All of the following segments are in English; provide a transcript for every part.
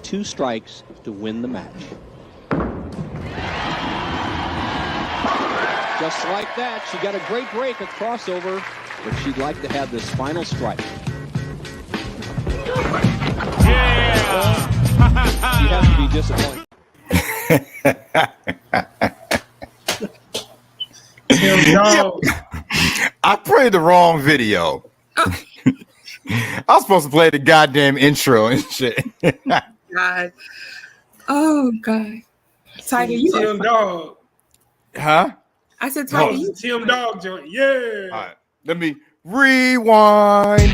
Two strikes to win the match. Just like that, she got a great break, a crossover, but she'd like to have this final strike. Yeah! She has to be disappointed. I played the wrong video. I was supposed to play the goddamn intro and shit. God. Oh God. Tiger, you Tim Dog. Huh? I said Tiger. Oh, Tim Dog joint. Yeah. All right. Let me rewind.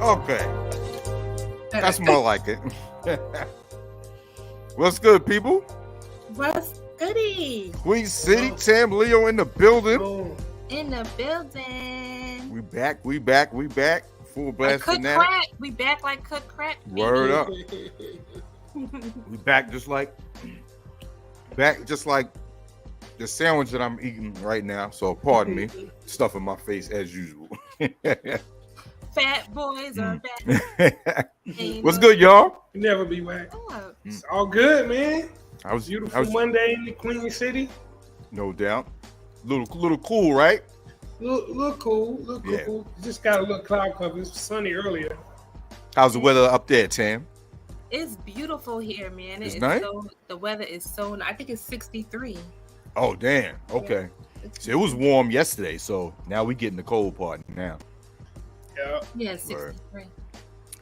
Okay. That's more like it. What's good, people? What's goody? Queen City, Tam Leo in the building. Oh. In the building. We back. Fullblast Cook Fanatics. crack. We back like cook crack. Word up. We back just like the sandwich that I'm eating right now. So pardon me, stuff in my face as usual. Fat boys are back. What's good, y'all? Never be whack. Oh, It's all good, man. I was Beautiful Monday in the Queen City. no doubt. Little cool, right? Look cool. Yeah. Cool. Just got a little cloud cover. It's sunny earlier. How's the weather up there, Tam? it's beautiful here, man. It's It's nice? so, the weather is so. I think it's 63. Oh, damn. Okay. It's So it was warm yesterday, so now we getting the cold part now. Yeah. Yeah, 63.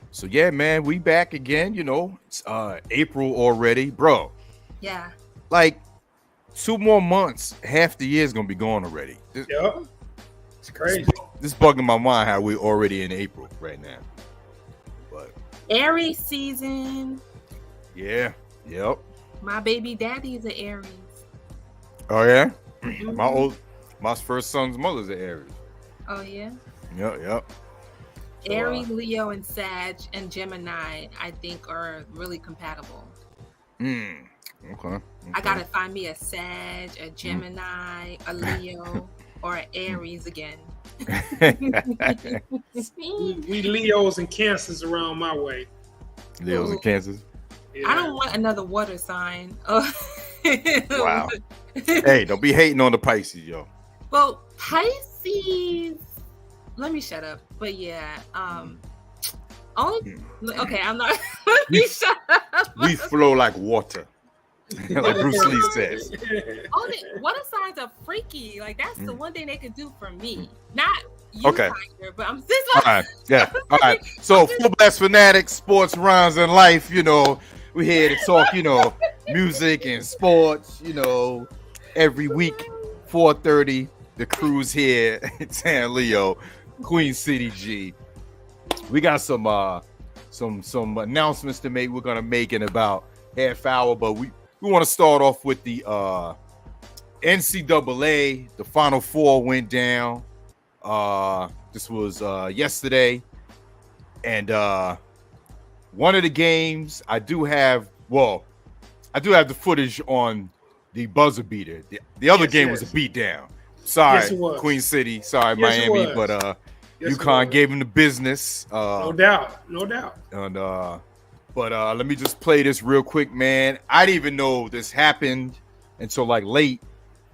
So yeah, man, we back again. You know, it's April already, bro. Yeah. Like 2 more months, half the year's gonna be gone already. Yeah. It's crazy. This bugging my mind how we're already in April right now. But Aries season. yeah, yep. My baby daddy is an Aries. Oh yeah, Mhm. my first son's mother's an Aries. Oh yeah. Yep. So, Aries, Leo, and Sag and Gemini, I think, are really compatible. Okay. I gotta find me a Sag, a Gemini, a Leo, or an Aries again. We Leos and Cancers around my way. Leo's in Kansas. Yeah. I don't want another water sign. Wow. Hey, don't be hating on the Pisces, yo. Well, Pisces. Let me shut up. But yeah, only. Okay, I'm not. Let me shut up. We flow like water, like Bruce Lee says. Only water signs are freaky. Like that's the one thing they could do for me. Not you, Okay. Tiger, but I'm just All right, yeah, all right. So, Fullblast Fanatics, sports, rhymes, and life. You know, we're here to talk. You know, music and sports. You know, every week, 4:30. The crew's here. San Leo, Queen City G. We got some announcements to make. We're gonna make in about half hour, but we want to start off with the NCAA. The Final Four went down. This was yesterday, and one of the games I do have the footage on the buzzer beater. The other game was a beatdown. Sorry, Yes, it was. Queen City. Sorry, Yes, it Miami, was. but Yes, it UConn was. gave him the business. No doubt. And let me just play this real quick, man. I didn't even know this happened until like late,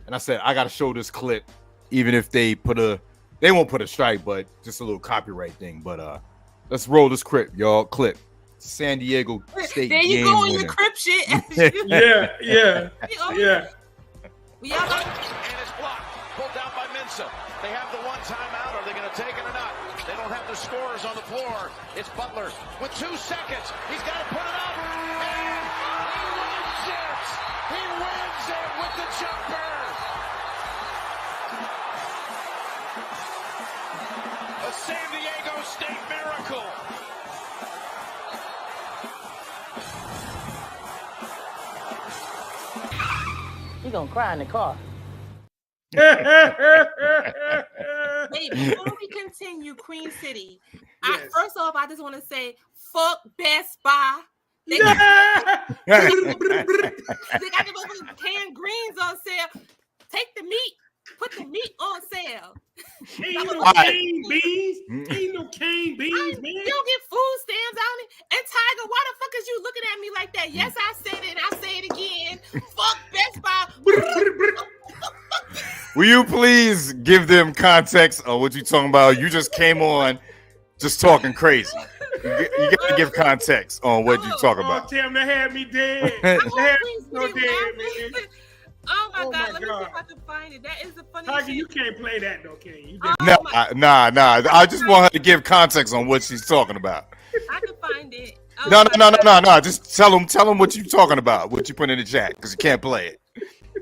and I said I got to show this clip, even if they won't put a strike, but just a little copyright thing. But let's roll this clip, y'all. Clip. San Diego State there you game go on your winner. crib shit. Yeah. We all got- And it's blocked. Pulled down by Mensa. They have the one timeout. Are they going to take it or not? They don't have the scorers on the floor. It's Butler with 2 seconds. He's got to put it up. And he wins it. He wins it with the jumper. A San Diego State miracle. He gonna cry in the car. Wait, before we continue, Queen City. Yes. First off, I just want to say, fuck Best Buy. They Yeah. got the motherfucking canned greens on sale. Take the meat. Put the meat on sale. Ain't no All right. cane beans. Ain't no cane beans, man. You don't get food stamps on it. And Tiger, why the fuck is you looking at me like that? Yes, I said it and I say it again. Fuck Best Buy. Will you please give them context on what you're talking about? You just came on just talking crazy. You got to give context on what you're talking Oh, about. Tim, they had me dead. I'm They had me Queen so City dead, laughing. man. Oh my Oh God, my let me see God. if I can find it. That is the funniest Tiger, shit. you can't play that though, can you? Oh No, my- nah. I just want her to give context on what she's talking about. I can find it. Oh No. my God. Just tell them what you're talking about, what you put in the chat, because you can't play it.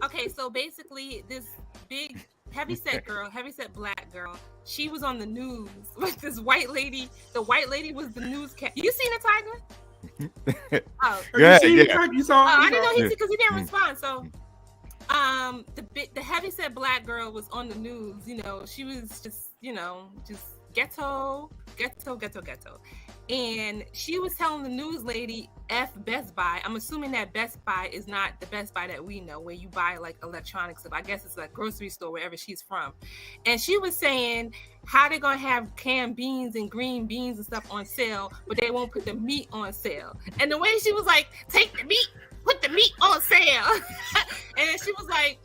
Okay, so basically, this big heavyset black girl, she was on the news with this white lady. The white lady was the newscast. You seen it, Tiger? Oh, Have Yeah, you seen yeah. it? You saw it? I didn't know Yeah. because he didn't respond. So, the heavyset black girl was on the news. You know, she was just ghetto, and she was telling the news lady F Best Buy. I'm assuming that Best Buy is not the Best Buy that we know, where you buy like electronics stuff. I guess it's like grocery store wherever she's from. And she was saying how they're gonna have canned beans and green beans and stuff on sale, but they won't put the meat on sale. And the way she was like, take the meat, put the meat on sale. And then she was like,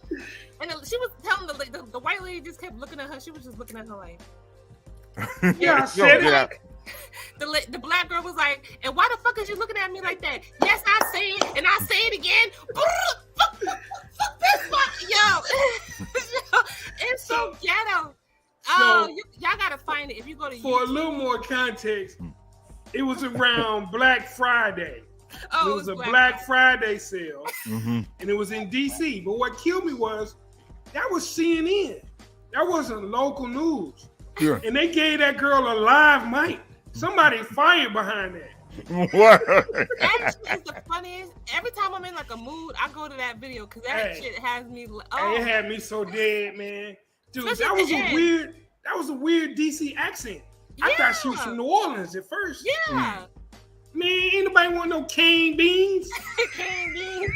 and she was telling the white lady just kept looking at her. She was just looking at her like. Yeah, I said it. The black girl was like, and why the fuck is you looking at me like that? Yes, I say it, and I say it again. Fuck this fuck, yo. It's so ghetto. Y'all gotta find it if you go to For a YouTube. little more context, it was around Black Friday. Oh, It was a Black Friday sale, Mm-hmm. and it was in DC. But what killed me was that was CNN. That wasn't local news. Sure. And they gave that girl a live mic. Somebody fired behind that. That shit is the funniest. Every time I'm in like a mood, I go to that video because that Hey. shit has me. Hey, it had me so dead, man. Dude, Especially that was a weird DC accent. I thought she was from New Orleans at first. Yeah. Man, ain't nobody want no cane beans. Canned beans.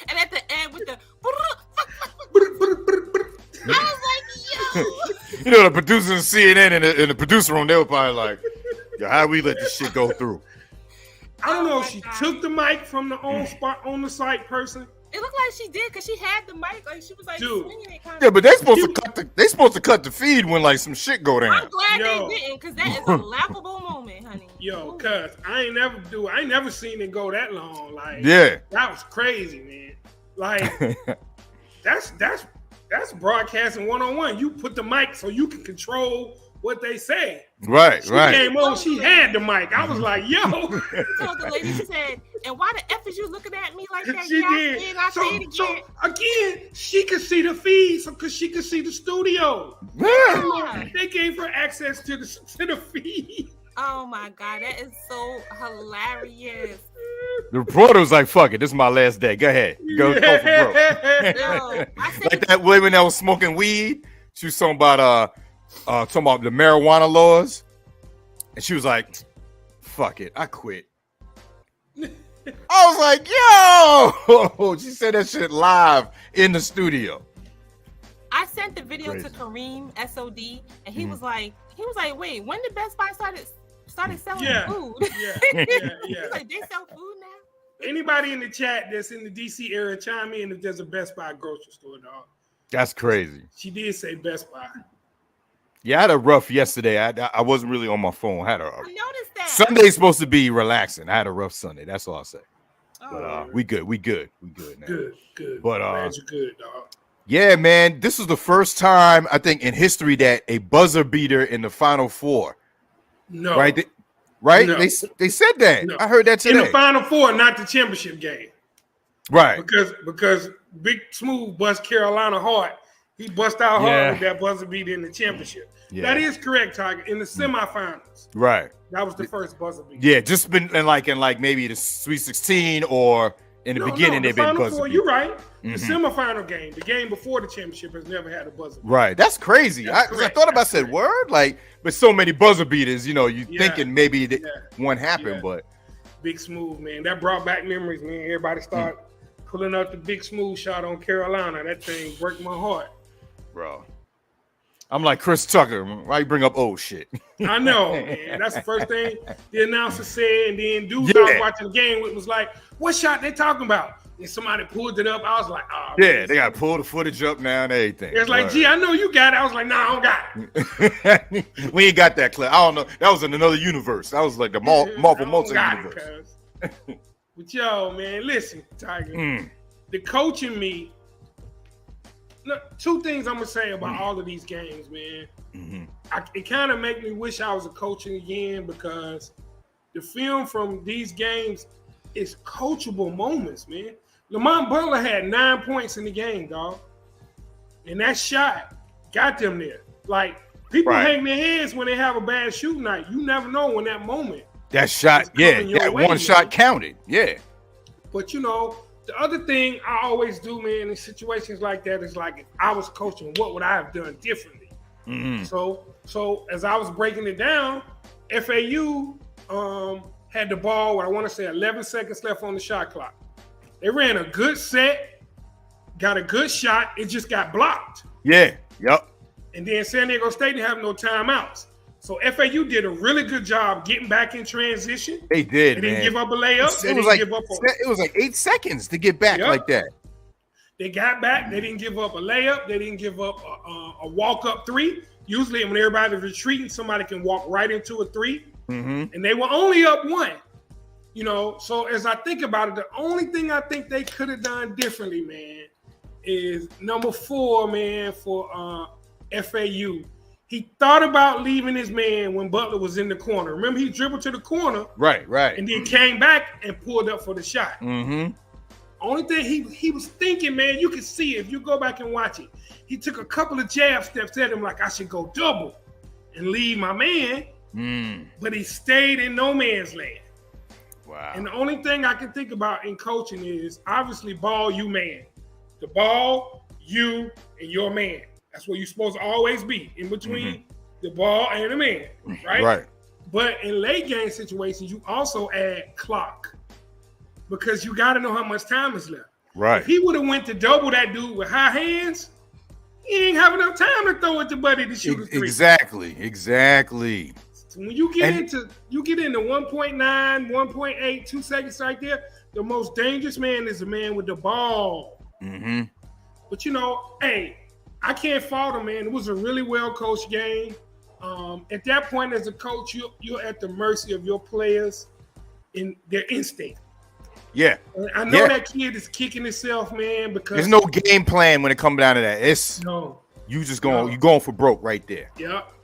And at the end with the. I was like, yo. You know, the producers of CNN in the producer room, they were probably like, yo, how we let this shit go through? I don't know if she took the mic from the on the site person. It looked like she did because she had the mic, like she was like swinging it kind of. Yeah, but they supposed to cut the feed when like some shit go down. I'm glad they didn't, because that is a laughable moment, honey. Yo, cuz I ain't never seen it go that long. Like, yeah, that was crazy, man. Like, that's broadcasting 101. You put the mic so you can control what they say. Right, she came on, she had the mic. I was like, yo. She told the lady, she said, and why the F is you looking at me like that? She did. So again, she could see the feed because she could see the studio. Yeah. They gave her access to the feed. Oh my God, that is so hilarious. The reporter was like, fuck it, this is my last day. Go ahead. Go for broke. Like that woman that was smoking weed. She was talking about the marijuana laws. And she was like, fuck it, I quit. I was like, yo! She said that shit live in the studio. I sent the video to Kareem SOD, and he was like, wait, when did Best Buy started selling food? He's like, they sell food now? Anybody in the chat that's in the DC area, chime in if there's a Best Buy grocery store, dog. That's crazy. She did say Best Buy. Yeah, I had a rough yesterday. I wasn't really on my phone. I noticed that. Sunday's supposed to be relaxing. I had a rough Sunday. That's all I'll say. But we good. We good now. Good. But glad you're good, dog. Yeah, man. This is the first time I think in history that a buzzer beater in the Final Four. No. Right? No. They said that. No. I heard that today. In the Final Four, not the championship game. Right. Because Big Smooth bust Carolina hard. He bust out hard with that buzzer beater in the championship. Yeah. That is correct, Tiger. In the semifinals. Right. That was the first buzzer beater. Yeah, just been in maybe the Sweet 16 or in the beginning they've been buzzer beater. You're right. The semifinal game, the game before the championship, has never had a buzzer beater. Right. That's crazy. I thought about said word, like, but so many buzzer beaters, you thinking maybe one happened, but Big Smooth, man. That brought back memories, man. Everybody started pulling out the Big Smooth shot on Carolina. That thing broke my heart. Bro. I'm like Chris Tucker. Why you bring up old shit? I know, man. That's the first thing the announcer said, and then dudes I was watching the game with was like, what shot they talking about? And somebody pulled it up. I was like, oh. Yeah, they got to pull the footage up now and everything. It's like, gee, I know you got it. I was like, nah, I don't got it. We ain't got that clip. I don't know. That was in another universe. That was like the Marvel multi-universe. But yo, man, listen, Tiger. The coaching me. Look, two things I'm gonna say about all of these games, man. It kind of make me wish I was a coaching again, because the film from these games is coachable moments, man. Lamont Butler had 9 points in the game, dog, and that shot got them there. Like, people hang their heads when they have a bad shooting night. You never know when that moment. That shot, that one shot counted, But the other thing I always do, man, in situations like that is like, if I was coaching, what would I have done differently? So as I was breaking it down, FAU had the ball with, I want to say, 11 seconds left on the shot clock. They ran a good set, got a good shot. It just got blocked. Yep. And then San Diego State didn't have no timeouts. So FAU did a really good job getting back in transition. They did. They didn't give up a layup. It was like 8 seconds to get back like that. They got back. They didn't give up a layup. They didn't give up a walk-up three. Usually when everybody's retreating, somebody can walk right into a three. And they were only up one. So as I think about it, the only thing I think they could have done differently, man, is number 4, man, for FAU. He thought about leaving his man when Butler was in the corner. Remember, he dribbled to the corner. Right. And then came back and pulled up for the shot. Only thing he was thinking, man, you can see it if you go back and watch it. He took a couple of jab steps at him like, I should go double and leave my man. But he stayed in no man's land. Wow. And the only thing I can think about in coaching is obviously ball, you, man. The ball, you, and your man. That's where you're supposed to always be, in between the ball and the man, right? Right. But in late game situations, you also add clock, because you got to know how much time is left. Right. If he would have went to double that dude with high hands, he didn't have enough time to throw it to Buddy to shoot a three. Exactly. So So when you get into 1.9, 1.8, 2 seconds right there, the most dangerous man is the man with the ball. Mm-hmm. But hey, I can't fault him, man. It was a really well coached game. At that point, as a coach, you're at the mercy of your players in their instinct. Yeah. And I know that kid is kicking himself, man, because there's no game plan when it comes down to that. It's you just going you going for broke right there. Yep.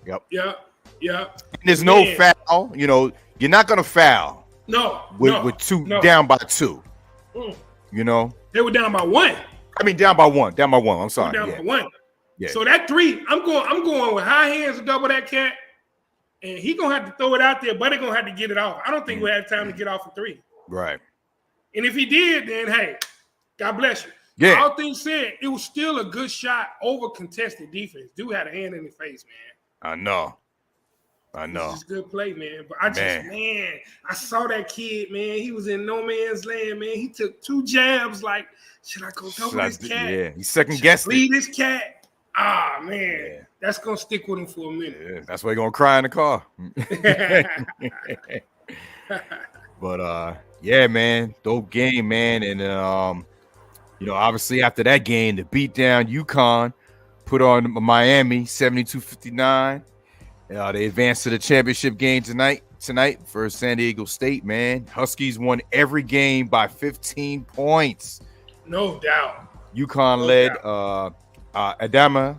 And there's no foul. You're not gonna foul. With two down by 2. They were down by 1. I mean down by 1. Down by 1. I'm sorry. Down by 1. Yeah. So that 3, I'm going with high hands to double that cat, and he gonna have to throw it out there, but he gonna have to get it off. I don't think we have time to get off a 3. Right. And if he did, then hey, God bless you. Yeah. All things said, it was still a good shot over contested defense. Dude had a hand in his face, man. I know. It's just good play, man. But I saw that kid, man. He was in no man's land, man. He took 2 jabs. Like, should I go double this cat? Yeah, he second guessed it. Lead this cat. Ah, man, that's gonna stick with him for a minute. Yeah, that's why he's gonna cry in the car. But yeah, man, dope game, man. And obviously after that game, the beatdown UConn put on Miami 72-59. They advanced to the championship game tonight for San Diego State, man. Huskies won every game by 15 points. No doubt. UConn led Adama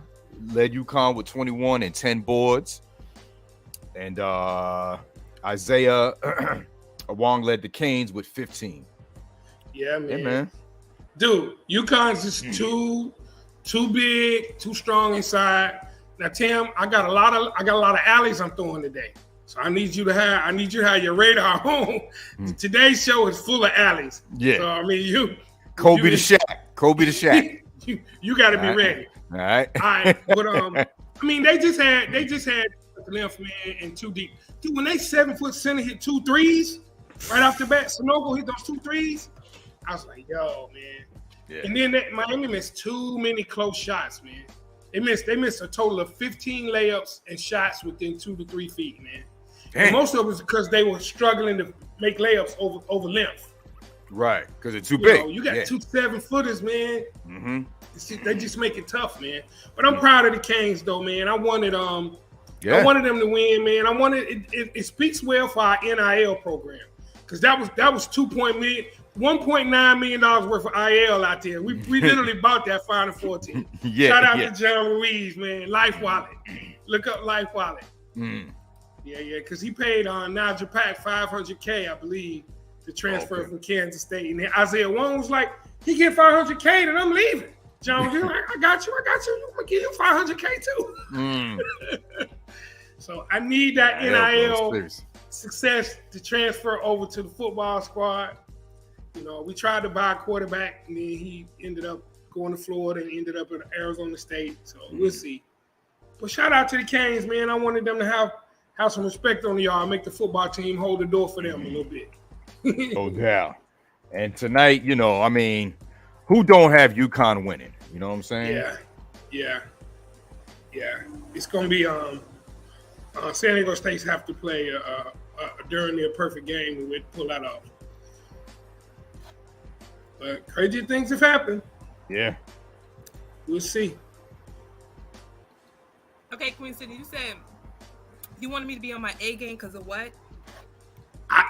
led UConn with 21 and 10 boards. And Isaiah Wong led the Canes with 15. Yeah, man. Yeah, man. Dude, UConn's just too big, too strong inside. Now, Tim, I got a lot of alleys I'm throwing today. So I need you to have your radar on. Today's show is full of alleys. Yeah. So I mean Kobe to Shaq. You got to be ready. All right. But I mean, they just had the length, man, and 2 deep. Dude, when they 7-foot center hit 2 threes right off the bat, Sanogo hit those 2 threes. I was like, yo, man. Yeah. And then Miami missed too many close shots, man. They missed a total of 15 layups and shots within 2 to 3 feet, man. And most of it was because they were struggling to make layups over length. Right, because they're too big. You got 2 7-footers, man. Mm-hmm. They just make it tough, man. But I'm proud of the Canes, though, man. I wanted them to win, man. It speaks well for our NIL program because that was $1.9 million worth of IL out there. We literally bought that Final Four team. Shout out to John Ruiz, man. Life Wallet. Look up Life Wallet. Yeah, because he paid Nigel Pack $500K, I believe, to transfer from Kansas State. And then Isaiah Wong was like, he get $500K, then I'm leaving. John was like, I got you. I'm going to give you $500K too. So I need that NIL success to transfer over to the football squad. We tried to buy a quarterback, and then he ended up going to Florida and ended up at Arizona State. So we'll see. But shout out to the Canes, man. I wanted them to have some respect on the yard, make the football team hold the door for them a little bit. No doubt. And tonight, I mean, who don't have UConn winning? You know what I'm saying? Yeah. It's gonna be San Diego State's have to play during their perfect game to pull that off. But crazy things have happened. Yeah. We'll see. Okay, Queen City, you said you wanted me to be on my A game because of what?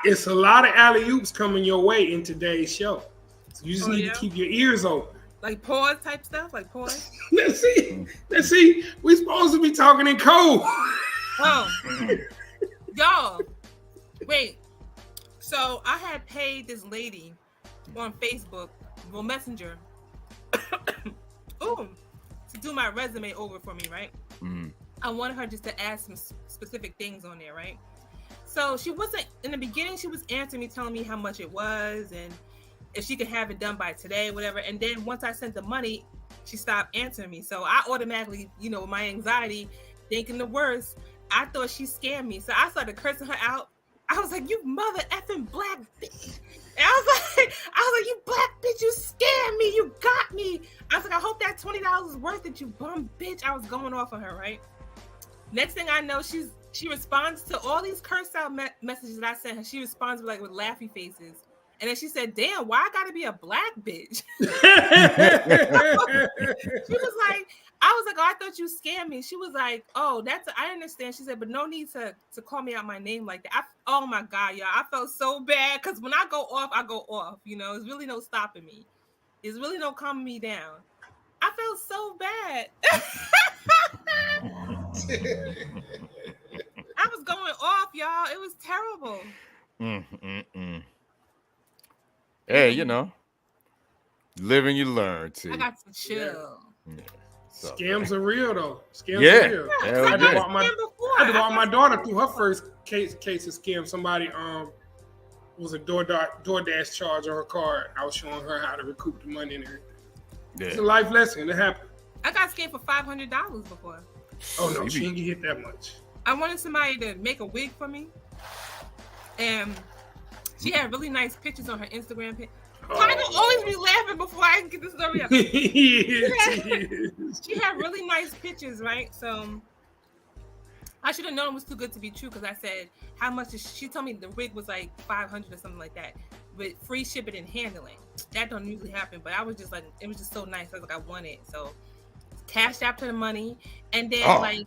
It's a lot of alley-oops coming your way in today's show. So you just need to keep your ears open. Like pause type stuff? Like pause? Let's see. We're supposed to be talking in code. Oh. Y'all, wait. So I had paid this lady on Facebook, Messenger, to do my resume over for me, right? I wanted her just to add some specific things on there, right? So she wasn't, in the beginning, she was answering me, telling me how much it was and if she could have it done by today, whatever. And then once I sent the money, she stopped answering me. So I automatically, with my anxiety, thinking the worst, I thought she scammed me. So I started cursing her out. I was like, you mother effing black bitch. And I was like, you black bitch, you scammed me. You got me. I was like, I hope that $20 is worth it, you bum bitch. I was going off on her, right? Next thing I know, she responds to all these cursed out messages that I sent her. She responds with laughy faces. And then she said, damn, why I gotta be a black bitch? She was like, I was like, oh, I thought you scammed me. She was like, oh, I understand. She said, but no need to call me out my name like that. Oh my God, y'all. I felt so bad because when I go off, I go off. You know, there's really no stopping me. There's really no calming me down. I felt so bad. I was going off, y'all. It was terrible. Hey, you know, live and you learn too. I got to chill. Yeah. So, Scams are real though. Scams are real. Yeah, I had to walk my daughter through her first case of scam. Somebody was a DoorDash charge on her card. I was showing her how to recoup the money and everything. Yeah. It's a life lesson. It happened. I got scammed for $500 before. Oh no, she didn't get hit that much. I wanted somebody to make a wig for me, and she had really nice pictures on her Instagram page. Tiger always be laughing before I can get the story up. She had really nice pictures, right? So I should have known it was too good to be true because I said, how much is she told me the wig was like $500 or something like that, with free shipping and handling. That don't usually happen, but I was just like, it was just so nice. I was like, I want it. So cashed out to the money, and then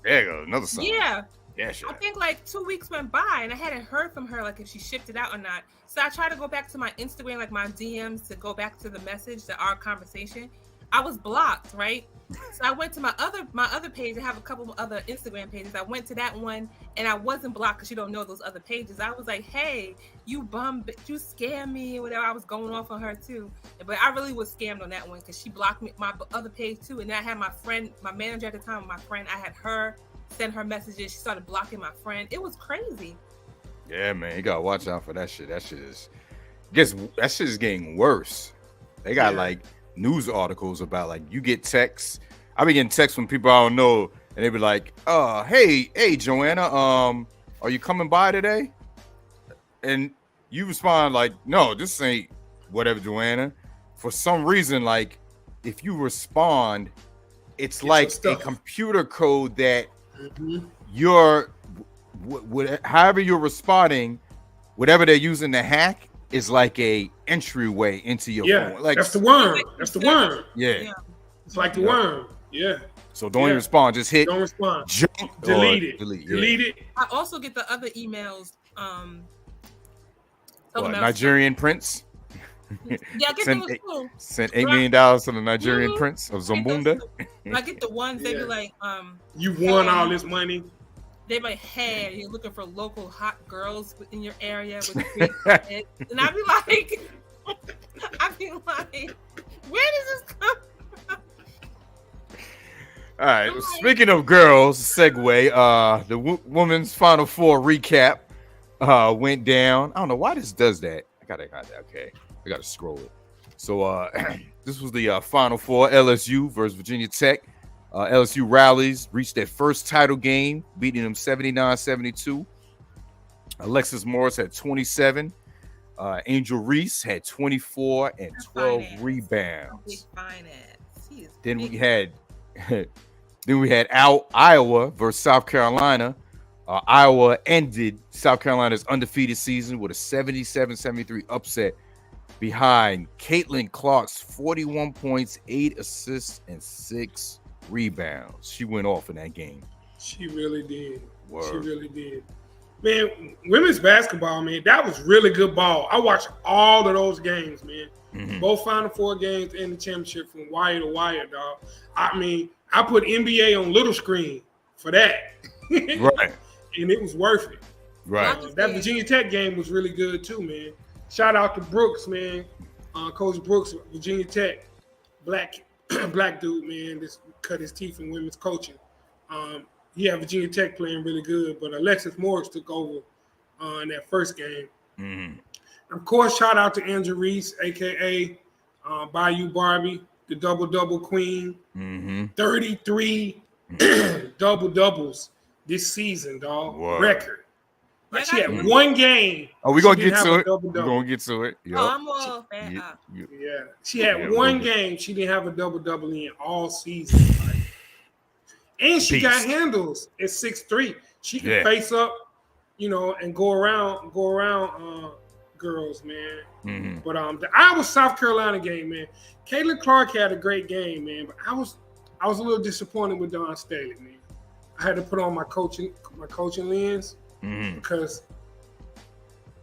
there you go, another song. Yeah. Yeah, sure. I think like 2 weeks went by and I hadn't heard from her, like if she shipped it out or not. So I tried to go back to my Instagram, like my DMs, to go back to the message, to our conversation. I was blocked, right? So I went to my other page. I have a couple of other Instagram pages. I went to that one and I wasn't blocked because you don't know those other pages. I was like, hey, you bum, you scammed me or whatever. I was going off on her too. But I really was scammed on that one because she blocked me, my other page too. And then I had my friend, my manager at the time, my friend, I had her send her messages. She started blocking my friend. It was crazy. Yeah, man, you gotta watch out for that shit. That shit is getting worse. They got like news articles about like you get texts. I be getting texts from people I don't know, and they be like, hey Joanna, are you coming by today? And you respond like, no, this ain't whatever, Joanna. For some reason, like if you respond, it's like a computer code that you're however you're responding, whatever they're using to hack is like a entryway into your phone. Like that's the worm. That's the worm. Yeah. It's like the worm. Yeah. So don't even respond. Just hit. Don't respond. Jump. Delete it. Delete it. I also get the other emails. Nigerian prince. Yeah, I get those too. Sent $8 million to the Nigerian prince of Zumbunda. I get the ones they be like, you won all this money. They be like, hey, you're looking for local hot girls in your area with great credit. And I be like, where does this come from? All right. Speaking of girls, segue. The women's Final Four recap went down. I don't know why this does that. I got that. Okay. I got to scroll it. So this was the Final Four, LSU versus Virginia Tech. LSU rallies, reached their first title game, beating them 79-72. Alexis Morris had 27. Angel Reese had 24 and 12 rebounds. Then we had Iowa versus South Carolina. Iowa ended South Carolina's undefeated season with a 77-73 upset behind Caitlin Clark's 41 points, 8 assists, and 6 rebounds. She went off in that game. She really did. Word. She really did. Man, women's basketball, man, that was really good ball. I watched all of those games, man. Mm-hmm. Both Final Four games and the championship from wire to wire, dog. I mean, I put NBA on little screen for that. Right. And it was worth it. Right. That Virginia Tech game was really good too, man. Shout out to Brooks, man. Coach Brooks, Virginia Tech. Black dude, man. Just cut his teeth in women's coaching. He had Virginia Tech playing really good, but Alexis Morris took over in that first game. Mm-hmm. Of course, shout out to Angel Reese, a.k.a. Bayou Barbie, the double-double queen. Mm-hmm. 33 double-doubles this season, dog. Whoa. Record. Like she had one game. Oh, we're going to get to it. We're going to get to it. Yep. Oh, I'm all She had one game. She didn't have a double-double in all season. Like, And she got Beast. handles at 6'3". She can face up, and go around girls, man. Mm-hmm. But the Iowa South Carolina game, man. Caitlin Clark had a great game, man. But I was a little disappointed with Dawn Staley, man. I had to put on my coaching lens because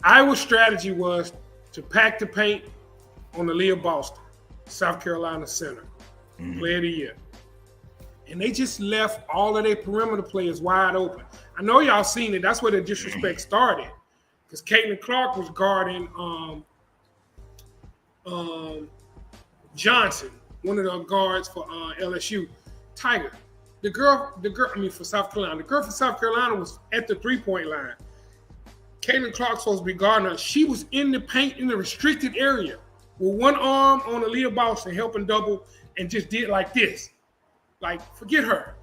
Iowa's strategy was to pack the paint on Aaliyah Boston, South Carolina center, player of the year. And they just left all of their perimeter players wide open. I know y'all seen it. That's where the disrespect started. Because Caitlin Clark was guarding Johnson, one of the guards for LSU, Tiger. The girl, for South Carolina. The girl for South Carolina was at the three-point line. Caitlin Clark supposed to be guarding her. She was in the paint in the restricted area with one arm on Aaliyah Boston helping double and just did like this. Like, forget her.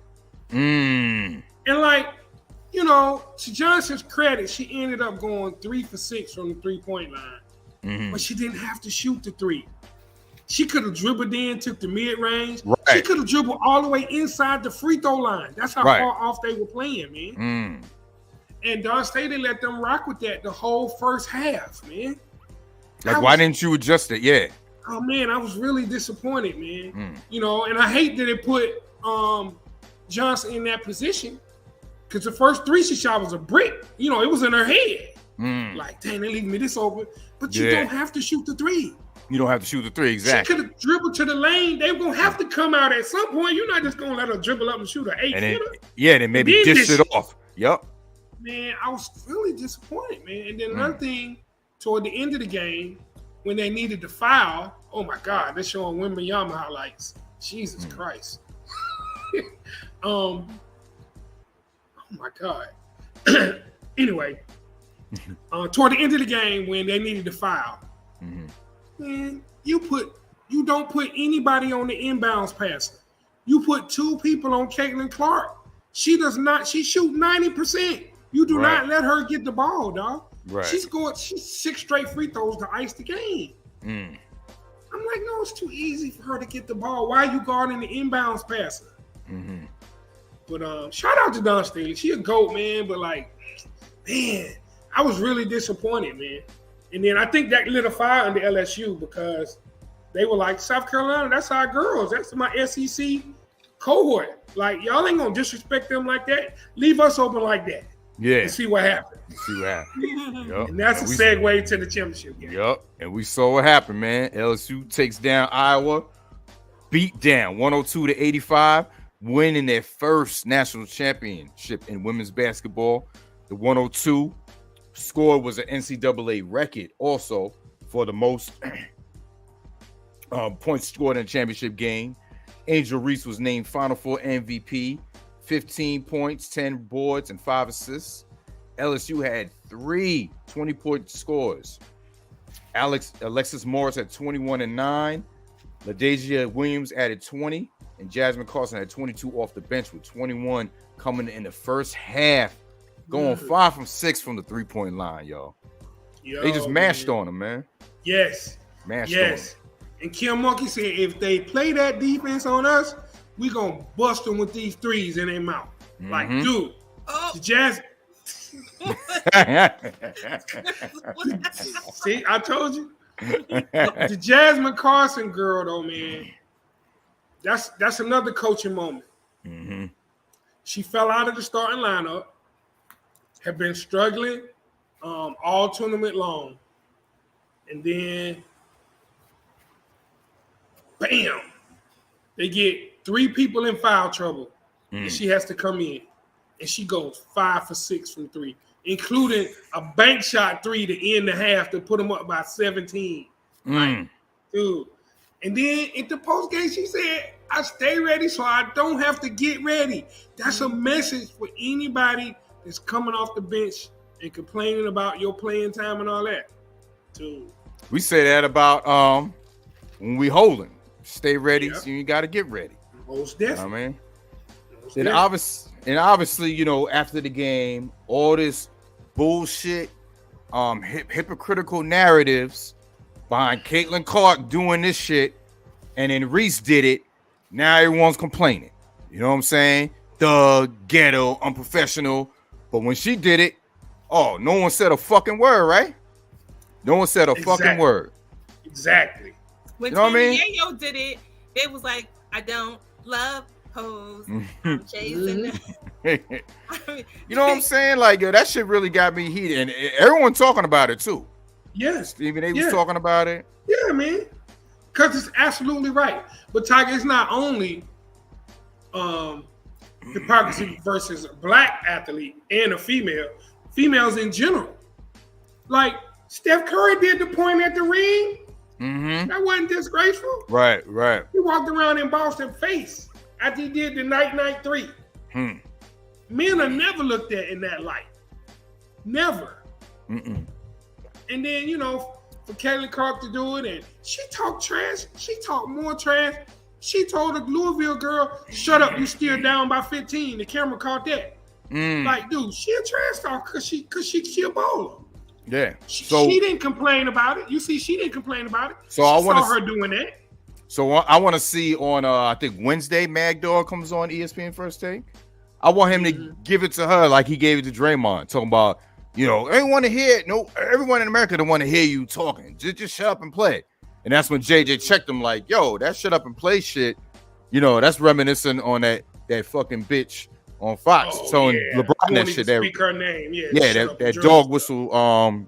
And to Johnson's credit, she ended up going 3 for 6 from the three-point line. But she didn't have to shoot the three. She could have dribbled in, took the mid-range. Right. She could have dribbled all the way inside the free throw line. That's how far off they were playing, man. And Dawn Staley let them rock with that the whole first half, man. Why didn't you adjust it? Yeah. Oh, man, I was really disappointed, man. And I hate that it put Johnson in that position because the first three she shot was a brick. It was in her head. Like, dang, they leave me this open. But you don't have to shoot the three. You don't have to shoot the three, exactly. She could have dribbled to the lane. They were going to have to come out at some point. You're not just going to let her dribble up and shoot an 8-footer. Then maybe dish it off. Yep. Man, I was really disappointed, man. And then another thing, toward the end of the game, when they needed to foul, oh my God, they're showing Wembanyama highlights. Jesus Christ. Oh my God. Anyway, toward the end of the game, when they needed to foul, man, you don't put anybody on the inbounds passer. You put 2 people on Caitlin Clark. She shoot 90%. You do not let her get the ball, dog. Right. She's 6 straight free throws to ice the game. I'm like, no, it's too easy for her to get the ball. Why are you guarding the inbounds passer? But shout out to Dawn Staley. She a GOAT, man. But man, I was really disappointed, man. And then I think that lit a fire under LSU because they were like, South Carolina, that's our girls. That's my SEC cohort. Like, y'all ain't gonna disrespect them like that. Leave us open like that. Yeah. And see what happens. Yep. And that's a segue to the championship game. Yep. And we saw what happened, man. LSU takes down Iowa, beat down 102-85, winning their first national championship in women's basketball. The 102 score was an NCAA record also for the most points scored in a championship game. Angel Reese was named Final Four MVP, 15 points, 10 boards, and 5 assists. LSU had 3 20-point scores. Alexis Morris had 21 and 9. LaDasia Williams added 20, and Jasmine Carlson had 22 off the bench with 21 coming in the first half, going 5 from 6 from the 3-point line, y'all. They just mashed on them, man. Yes. Mashed on them. And Kim Monkey said, if they play that defense on us, we gonna bust them with these threes in their mouth. Like, dude, the Jazz. See, I told you. The Jasmine Carson girl, though, man, that's another coaching moment. She fell out of the starting lineup, have been struggling all tournament long, and then bam, they get 3 people in foul trouble, and she has to come in, and she goes 5 for 6 from 3, including a bank shot 3 to end the half to put them up by 17. Like, dude. And then at the post game, she said, I stay ready so I don't have to get ready. That's a message for anybody that's coming off the bench and complaining about your playing time and all that. Dude. We say that about when we holding. Stay ready, so you got to get ready. Most definitely. You know what I mean? And obviously, you know, after the game, all this bullshit, hypocritical narratives behind Caitlin Clark doing this shit, and then Reese did it. Now everyone's complaining. You know what I'm saying? thug, ghetto, unprofessional. But when she did it, oh, no one said a fucking word, right? No one said a fucking word. Exactly. When you know what I mean? Yayo did it, it was like, I don't love hoes. I'm chasing them. You know what I'm saying? Like, yo, that shit really got me heated. And everyone talking about it, too. Yes. Stephen A was talking about it. Yeah, man. Because it's absolutely right. But Tiger, it's not only hypocrisy versus a black athlete and a female. Females in general. Like, Steph Curry did the point at the ring. Mm-hmm. That wasn't disgraceful. Right. He walked around in Boston face after he did the night 3. Men are never looked at in that light. Never. And then, you know, for Kelly Clark to do it, and she talked trash. She talked more trash. She told a Louisville girl, shut up, you still down by 15. The camera caught that. Like, dude, she a trash talker because she a bowler. Yeah. So she didn't complain about it. You see, she didn't complain about it. So I want to saw her doing that. So I want to see on I think Wednesday, Mag Dog comes on ESPN First Take. I want him to give it to her like he gave it to Draymond, talking about, you know, I ain't want to hear it. No, everyone in America don't want to hear you talking. Just shut up and play. And that's when JJ checked him like, yo, that shut up and play shit, you know, that's reminiscent on that fucking bitch on Fox telling LeBron that shit. Speak her name. That dog whistle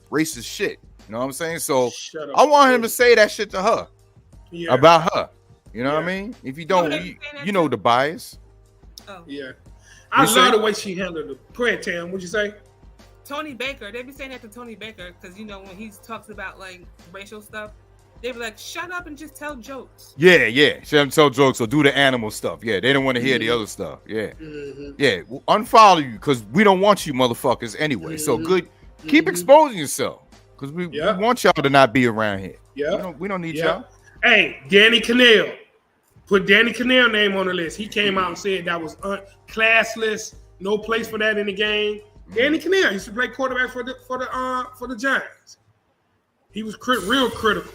racist shit. You know what I'm saying? So I want him to say that shit to her about her. You know what I mean? If you don't, you know the bias. Oh. Yeah. I love the way she handled it. Go ahead, Tam. What'd you say? Tony Baker. They be saying that to Tony Baker because, you know, when he talks about like racial stuff, they be like, shut up and just tell jokes. Yeah. Shut up and tell jokes or do the animal stuff. Yeah, they don't want to hear the other stuff. Yeah. Yeah. We'll unfollow you because we don't want you motherfuckers anyway. So good. Keep exposing yourself because we want y'all to not be around here. Yeah. We don't need y'all. Hey, Danny Cannell. Put Danny Cannell name on the list. He came out and said that was classless. No place for that in the game. Danny Cannell used to play quarterback for the Giants. He was real critical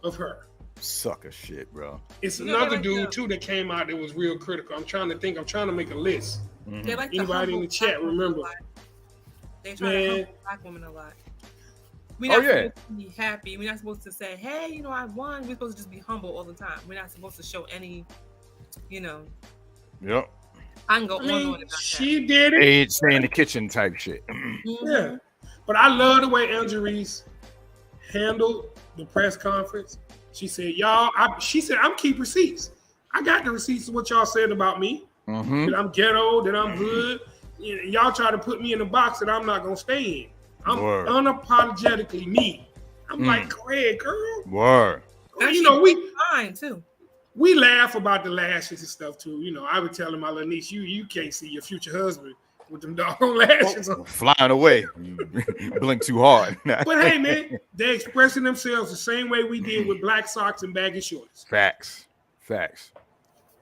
of her. Sucker shit, bro. It's another dude too that came out that was real critical. I'm trying to think. I'm trying to make a list. They like anybody in the chat remember? They try to humble black women a lot. We're not supposed to be happy. We're not supposed to say, hey, you know, I won. We're supposed to just be humble all the time. We're not supposed to show any, you know. Yep. I can go on about she did it. Hey, stay in the kitchen type shit. Yeah. But I love the way Angela Reese handled the press conference. She said, I'm keep receipts. I got the receipts of what y'all said about me. That I'm ghetto, that I'm hood. Y'all try to put me in a box that I'm not going to stay in. I'm unapologetically me. I'm like, go ahead, girl. Word. And you know, we fine too. We laugh about the lashes and stuff too. You know, I would tell my little niece, you can't see your future husband with them doggone lashes on. Flying away. Blink too hard. But hey, man, they're expressing themselves the same way we did with black socks and baggy shorts. Facts.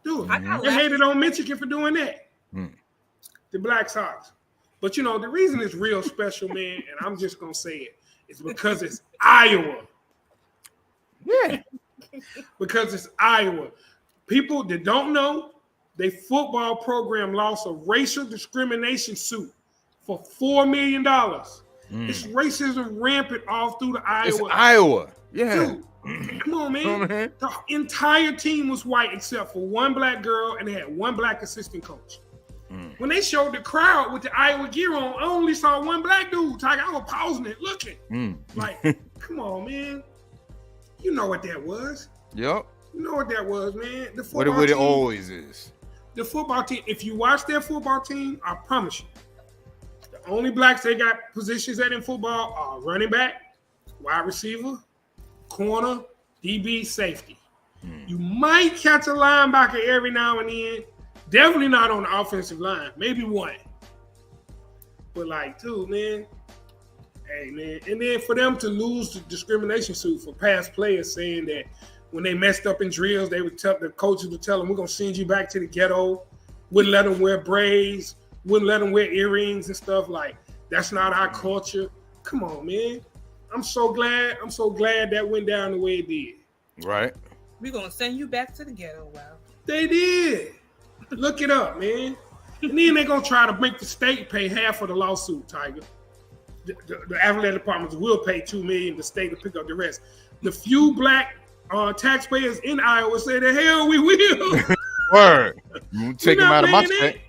Dude, they hated on Michigan for doing that. The black socks. But, you know, the reason it's real special, man, and I'm just going to say it, is because it's Iowa. Yeah. Because it's Iowa. People that don't know, their football program lost a racial discrimination suit for $4 million. It's racism rampant all through the Iowa. It's Iowa. Yeah. Dude, come on, man. The entire team was white except for one black girl, and they had one black assistant coach. When they showed the crowd with the Iowa gear on, I only saw one black dude. Tiger, I was pausing it, looking. Like, come on, man. You know what that was. Yep. You know what that was, man. The football what it always is. The football team, if you watch their football team, I promise you, the only blacks they got positions at in football are running back, wide receiver, corner, DB, safety. You might catch a linebacker every now and then. Definitely not on the offensive line. Maybe one. But like, dude, man. Hey, man. And then for them to lose the discrimination suit for past players saying that when they messed up in drills, they would tell the coaches would tell them, we're going to send you back to the ghetto. Wouldn't let them wear braids. Wouldn't let them wear earrings and stuff. Like, that's not our culture. Come on, man. I'm so glad that went down the way it did. Right. We're going to send you back to the ghetto. Wow. They did. Look it up, man. And then they're gonna try to make the state pay half of the lawsuit, Tiger. The athletic departments will pay $2 million. The state will pick up the rest. The few black taxpayers in Iowa say, "The hell we will." Word. You take them out of my check.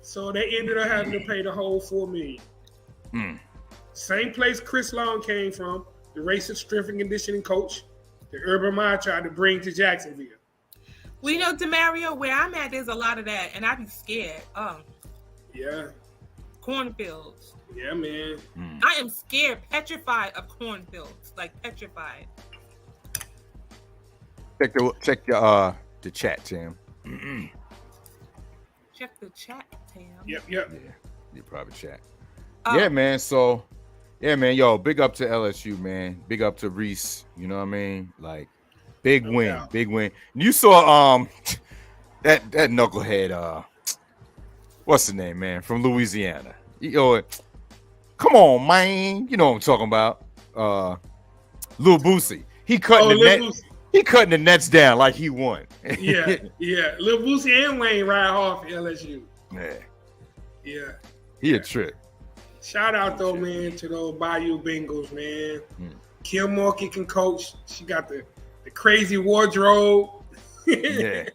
So they ended up having to pay the whole $4 million. Same place Chris Long came from, the racist strength and conditioning coach, the Urban Meyer tried to bring to Jacksonville. Well, you know, DeMario, where I'm at, there's a lot of that, and I'd be scared. Yeah. Cornfields. Yeah, man. I am scared, petrified of cornfields, like petrified. Check the chat, Tim. Check the chat, Tim. Yep. Yeah, your private chat. Yeah, man. So, yeah, man. Yo, big up to LSU, man. Big up to Reese. You know what I mean? Like, big win. You saw that knucklehead. What's the name, man? From Louisiana. Yo, come on, man. You know what I'm talking about? Lil Boosie. He cutting the net. Boosie. He cutting the nets down like he won. yeah. Lil Boosie and Wayne ride hard for LSU. Yeah. He a trip. Shout out though, man, to those Bayou Bengals, man. Kim Mulkey can coach. She got the crazy wardrobe. Yeah.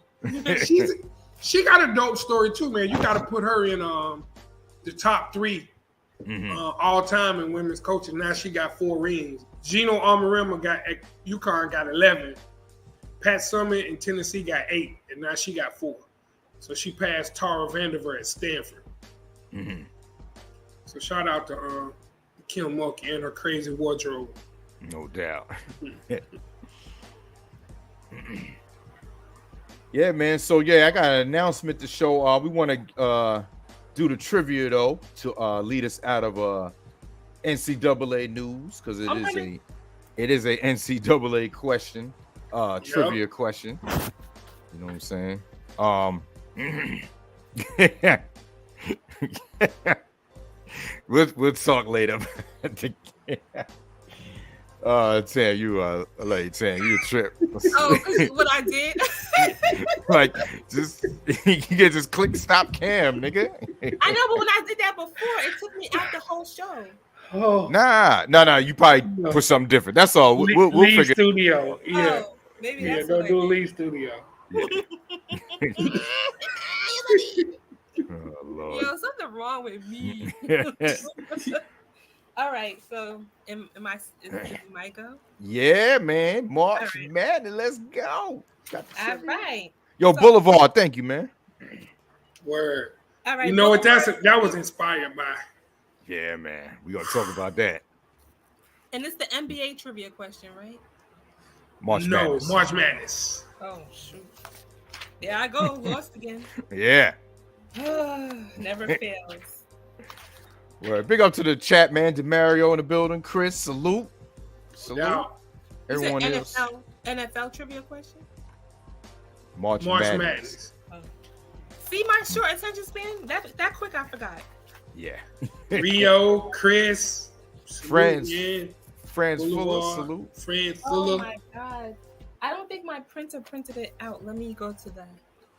She got a dope story too, man. You got to put her in the top 3 all time in women's coaching. Now she got 4 rings. Gino Amarema at UConn got 11. Pat Summitt in Tennessee got 8, and now she got 4. So she passed Tara Vanderveer at Stanford. So shout out to Kim Mulkey and her crazy wardrobe. No doubt. Yeah, man. So yeah, I got an announcement to show. We want to do the trivia though to lead us out of NCAA news because it is a NCAA question, trivia question. You know what I'm saying? We'll talk later. Sam, you a trip. Oh, what I did? Like, just you can just click stop cam, nigga. I know, but when I did that before, it took me out the whole show. Oh, nah. You probably put something different. That's all. We'll figure. Studio, yeah. Oh, maybe that's don't do a lead studio. Yeah. Oh, Lord. Yo, something wrong with me. All right, so am I go? Yeah, man. March Madness, let's go. All right. Yo, so, Boulevard, thank you, man. Word. All right. You know what? That was inspired by. Yeah, man. We're gonna talk about that. And it's the NBA trivia question, right? March Madness. March Madness. Oh shoot. There I go, lost again. Yeah. Never fails. Well, big up to the chat, man. DeMario in the building. Chris, salute. Yeah. Everyone else. NFL trivia question? March Madness. Oh. See my short attention span? That quick, I forgot. Yeah. Rio, Chris, Friends. Salute, Friends Fuller, salute. Friends Fuller. Oh my God. I don't think my printer printed it out. Let me go to the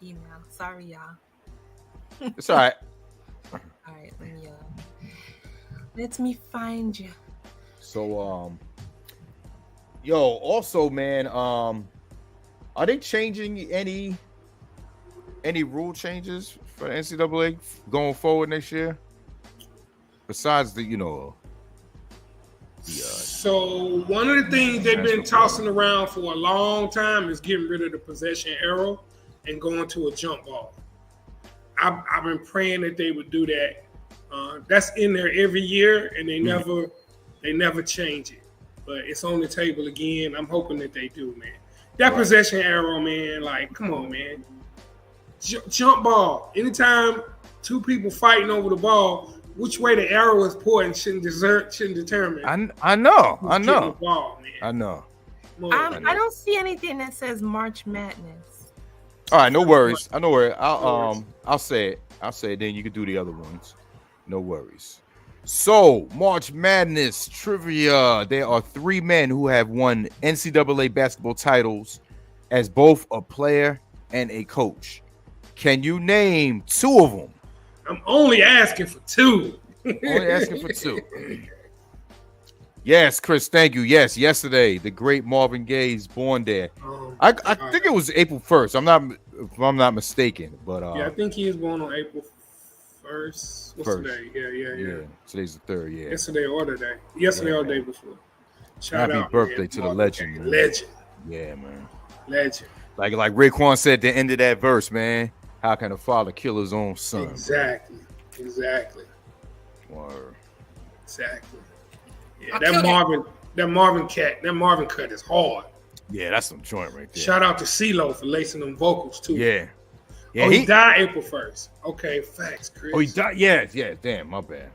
email. Sorry, y'all. It's all right. All right, let me find you. So, yo, also, man, are they changing any rule changes for the NCAA going forward next year? Besides the, So one of the things they've been tossing around for a long time is getting rid of the possession arrow and going to a jump ball. I've been praying that they would do that. That's in there every year, and they never change it. But it's on the table again. I'm hoping that they do, man. That possession arrow, man. Like, come on, man. Jump ball. Anytime two people fighting over the ball, which way the arrow is pointing shouldn't determine. I know. The ball, man. I know. I don't see anything that says March Madness. All right, no worries. I know where I'll say it. Then you can do the other ones. No worries. So, March Madness trivia. There are 3 men who have won NCAA basketball titles as both a player and a coach. Can you name 2 of them? I'm only asking for 2. Only asking for 2. Yes, Chris, thank you. Yes, yesterday, the great Marvin Gaye's born day. I think it was April 1st. If I'm not mistaken. But yeah, I think he was born on April 1st. What's today? Yeah. Today's the 3rd, yeah. Yesterday or today. Yesterday or day before. Shout Happy out, birthday man. to the legend, man. Legend. Yeah, man. Legend. Like Raekwon said at the end of that verse, man. How can a father kill his own son? Exactly. Word. Exactly. Yeah, that Marvin cut is hard. Yeah, that's some joint right there. Shout out to CeeLo for lacing them vocals too. Yeah. He died April 1st. Okay, facts, Chris. Oh, he died. Yeah. Damn, my bad.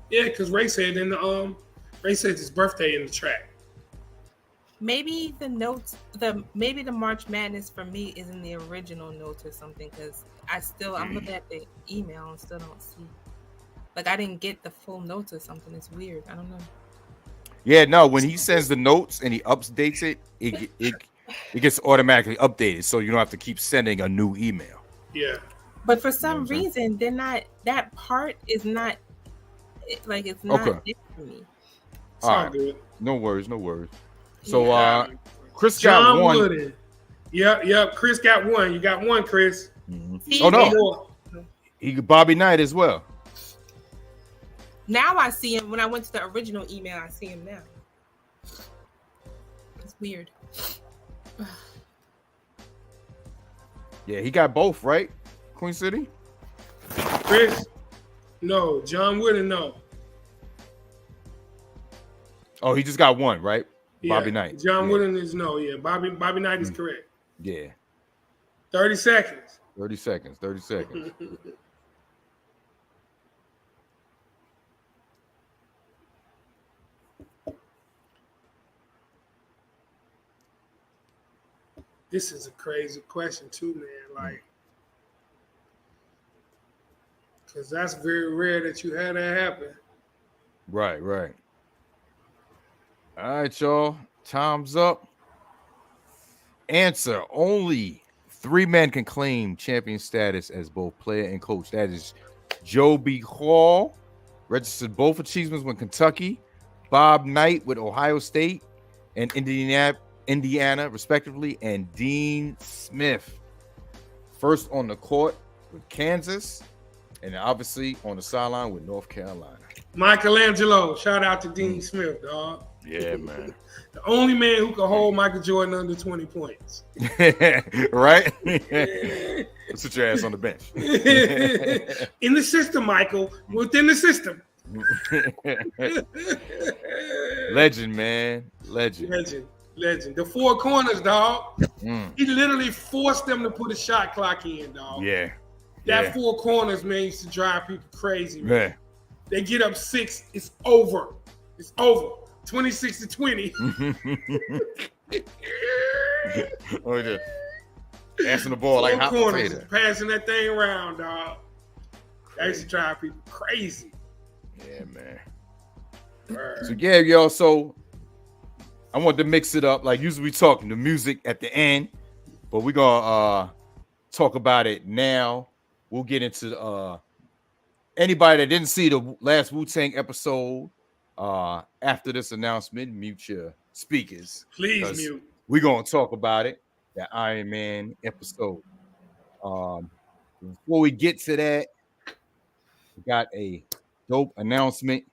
Yeah, because Ray said his birthday in the track. Maybe the notes, maybe the March Madness for me is in the original notes or something, because I'm looking at the email and still don't see. Like, I didn't get the full notes or something. It's weird. I don't know. Yeah, no. When he sends the notes and he updates it, it gets automatically updated, so you don't have to keep sending a new email. Yeah. But for some reason, they're not. That part is not. Like, it's not there for me. All right. Good. No worries. So, Chris got one. Wooden. Yep. Chris got one. You got one, Chris. Mm-hmm. Oh no. He Bobby Knight as well. Now I see him. When I went to the original email, I see him now. It's weird. Yeah, he got both, right? Queen City? Chris? No. John Wooden, no. Oh, he just got one, right? Yeah. Bobby Knight. John Wooden is no. Yeah, Bobby Knight is correct. Yeah. 30 seconds. 30 seconds. This is a crazy question too, man. Like, because that's very rare that you had that happen. Right. All right, y'all. Time's up. Answer: only 3 men can claim champion status as both player and coach. That is Joe B. Hall, registered both achievements with Kentucky, Bob Knight with Ohio State and Indiana, respectively, and Dean Smith, first on the court with Kansas, and obviously on the sideline with North Carolina. Michelangelo, shout out to Dean Smith, dog. Yeah, man. The only man who can hold Michael Jordan under 20 points. Right? Sit your ass on the bench. In the system, Michael. Within the system. Legend, man. Legend. The 4 corners, dog. He literally forced them to put a shot clock in, dog. Yeah. That 4 corners, man, used to drive people crazy, man. Yeah. They get up 6, it's over. 26-20. Oh, yeah. Passing the ball like hot potato. Passing that thing around, dog. That used to drive people crazy. Yeah, man. So, yeah, y'all. So, I want to mix it up. Like, usually we talk the music at the end, but we're going to talk about it now. We'll get into anybody that didn't see the last Wu-Tang episode. After this announcement, mute your speakers. Please mute. We're going to talk about it, the Iron Man episode. Before we get to that, we got a dope announcement.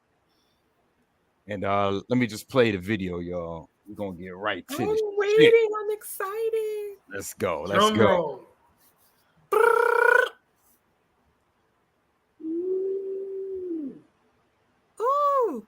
And let me just play the video, y'all. We're going to get right to this. I'm waiting. I'm excited. Let's go. Let's go. Ooh.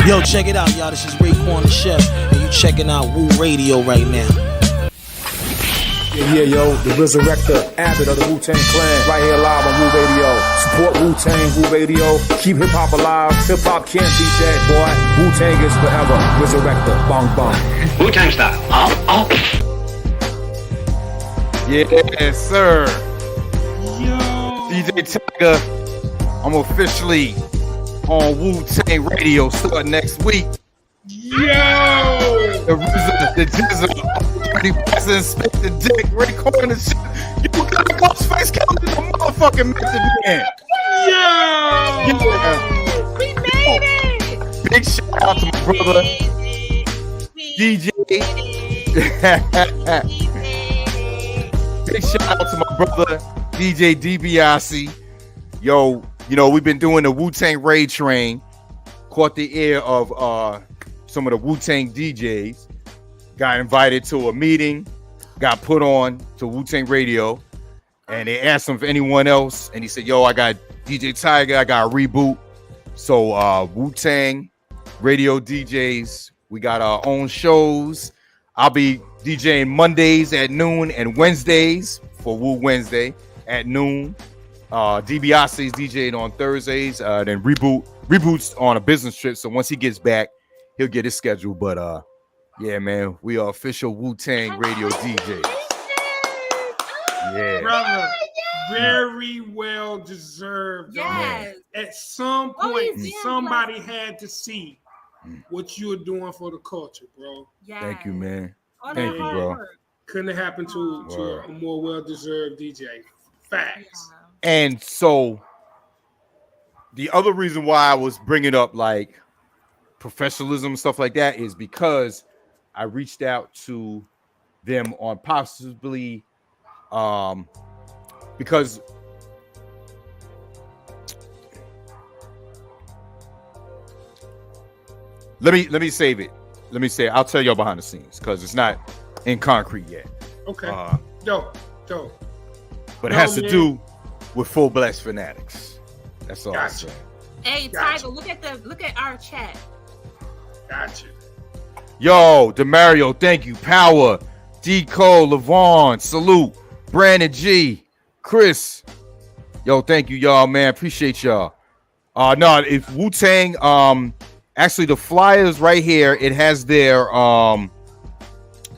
Yo, check it out, y'all. This is Raekwon the Chef, and you checking out Wu Radio right now. Yeah, yo, the resurrector, Abbott of the Wu-Tang Clan, right here live on Wu Radio. Support Wu-Tang, Wu Radio. Keep hip-hop alive. Hip-hop can't beat that, boy. Wu-Tang is forever. Resurrector, bong bong. Wu-Tang style. Oh. Yes, sir. Yo. DJ Tiger, I'm officially on Wu-Tang Radio starting next week. Yo. The Jizzle, already present, Inspector Dick, Ray Corner, shit. You got a Ghostface Killer in the motherfucking method man. Yo. Yeah. We made it. Big shout out to my brother, DJ. Big shout out to my brother, DJ DiBiase. Yo, you know, we've been doing the Wu-Tang Raid Train. Caught the ear of some of the Wu-Tang DJs. Got invited to a meeting. Got put on to Wu-Tang Radio. And they asked him for anyone else. And he said, yo, I got DJ Tiger. I got a reboot. So Wu-Tang Radio DJs. We got our own shows. I'll be DJing Mondays at noon and Wednesdays for Wu Wednesday at noon. DiBiase is DJing on Thursdays. Then Reboot's on a business trip. So once he gets back, he'll get his schedule. But yeah, man, we are official Wu-Tang Radio DJ. Yeah. Brother, very well deserved. Yes. At some Oh, point, he's in somebody had to see what you were doing for the culture, bro. Yes. Thank you, man. All Thank that you, hard bro. work. Couldn't have happened to a more well-deserved DJ. Facts. And so the other reason why I was bringing up like professionalism and stuff like that is because I reached out to them on possibly because let me save it. Let me say I'll tell y'all behind the scenes because it's not in concrete yet. Okay. Dope. But it has to do with Fullblast Fanatics. That's all. Gotcha. I'm saying. Hey, Gotcha. Tiger, look at our chat. Gotcha. Yo, Demario, thank you. Power, D. Cole, Levon, salute. Brandon G, Chris. Yo, thank you, y'all, man. Appreciate y'all. No, if Wu-Tang, actually the flyers right here, it has their what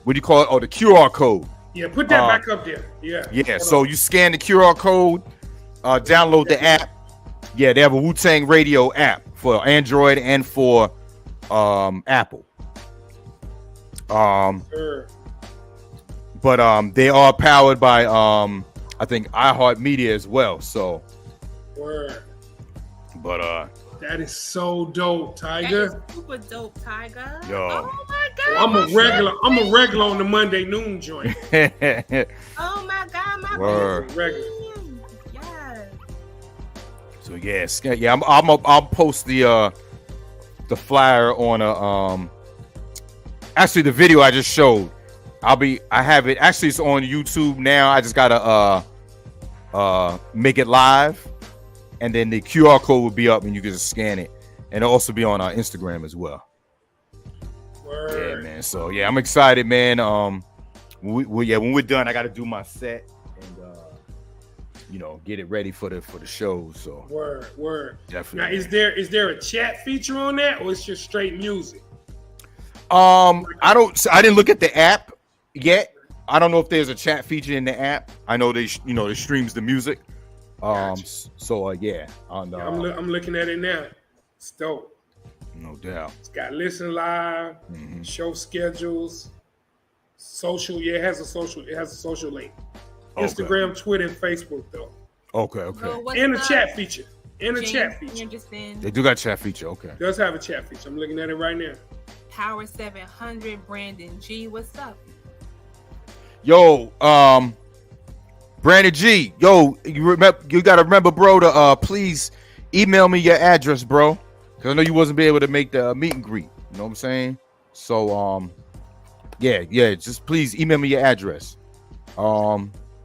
do you call it? Oh, the QR code. Yeah, put that back up there. Yeah. Yeah, so you scan the QR code, download the app. Yeah, they have a Wu-Tang Radio app for Android and for Apple. Sure. But they are powered by I think iHeartMedia as well. So Word. but That is so dope, That Tiger. is super dope, Tiger. Yo. Oh my god. I'm a regular on the Monday noon joint. Oh my god, my Word. Regular. Yes. So yeah, I'll post the flyer on actually the video I just showed. I have it actually, it's on YouTube now. I just gotta make it live, and then the QR code will be up and you can just scan it, and it'll also be on our Instagram as well. Word. Yeah, man. So yeah, I'm excited, man. When we're done, I gotta do my set and get it ready for the show. So Word. definitely. Now, is there a chat feature on that, or it's just straight music? I didn't look at the app yet. I don't know if there's a chat feature in the app. I know they streams the music. Gotcha. Yeah. I'm looking at it now. It's dope. No doubt. It's got listen live, show schedules, social. Yeah, it has a social link. Okay. Instagram, Twitter, and Facebook though. Okay. So what's And a up, chat feature. James Anderson, They do got chat feature. Okay. Does have a chat feature. I'm looking at it right now. Power 700, Brandon G. What's up? Yo, Brandon G. Yo, you gotta remember, bro, to please email me your address, bro. Cause I know you wasn't be able to make the meet and greet. You know what I'm saying? So yeah, just please email me your address.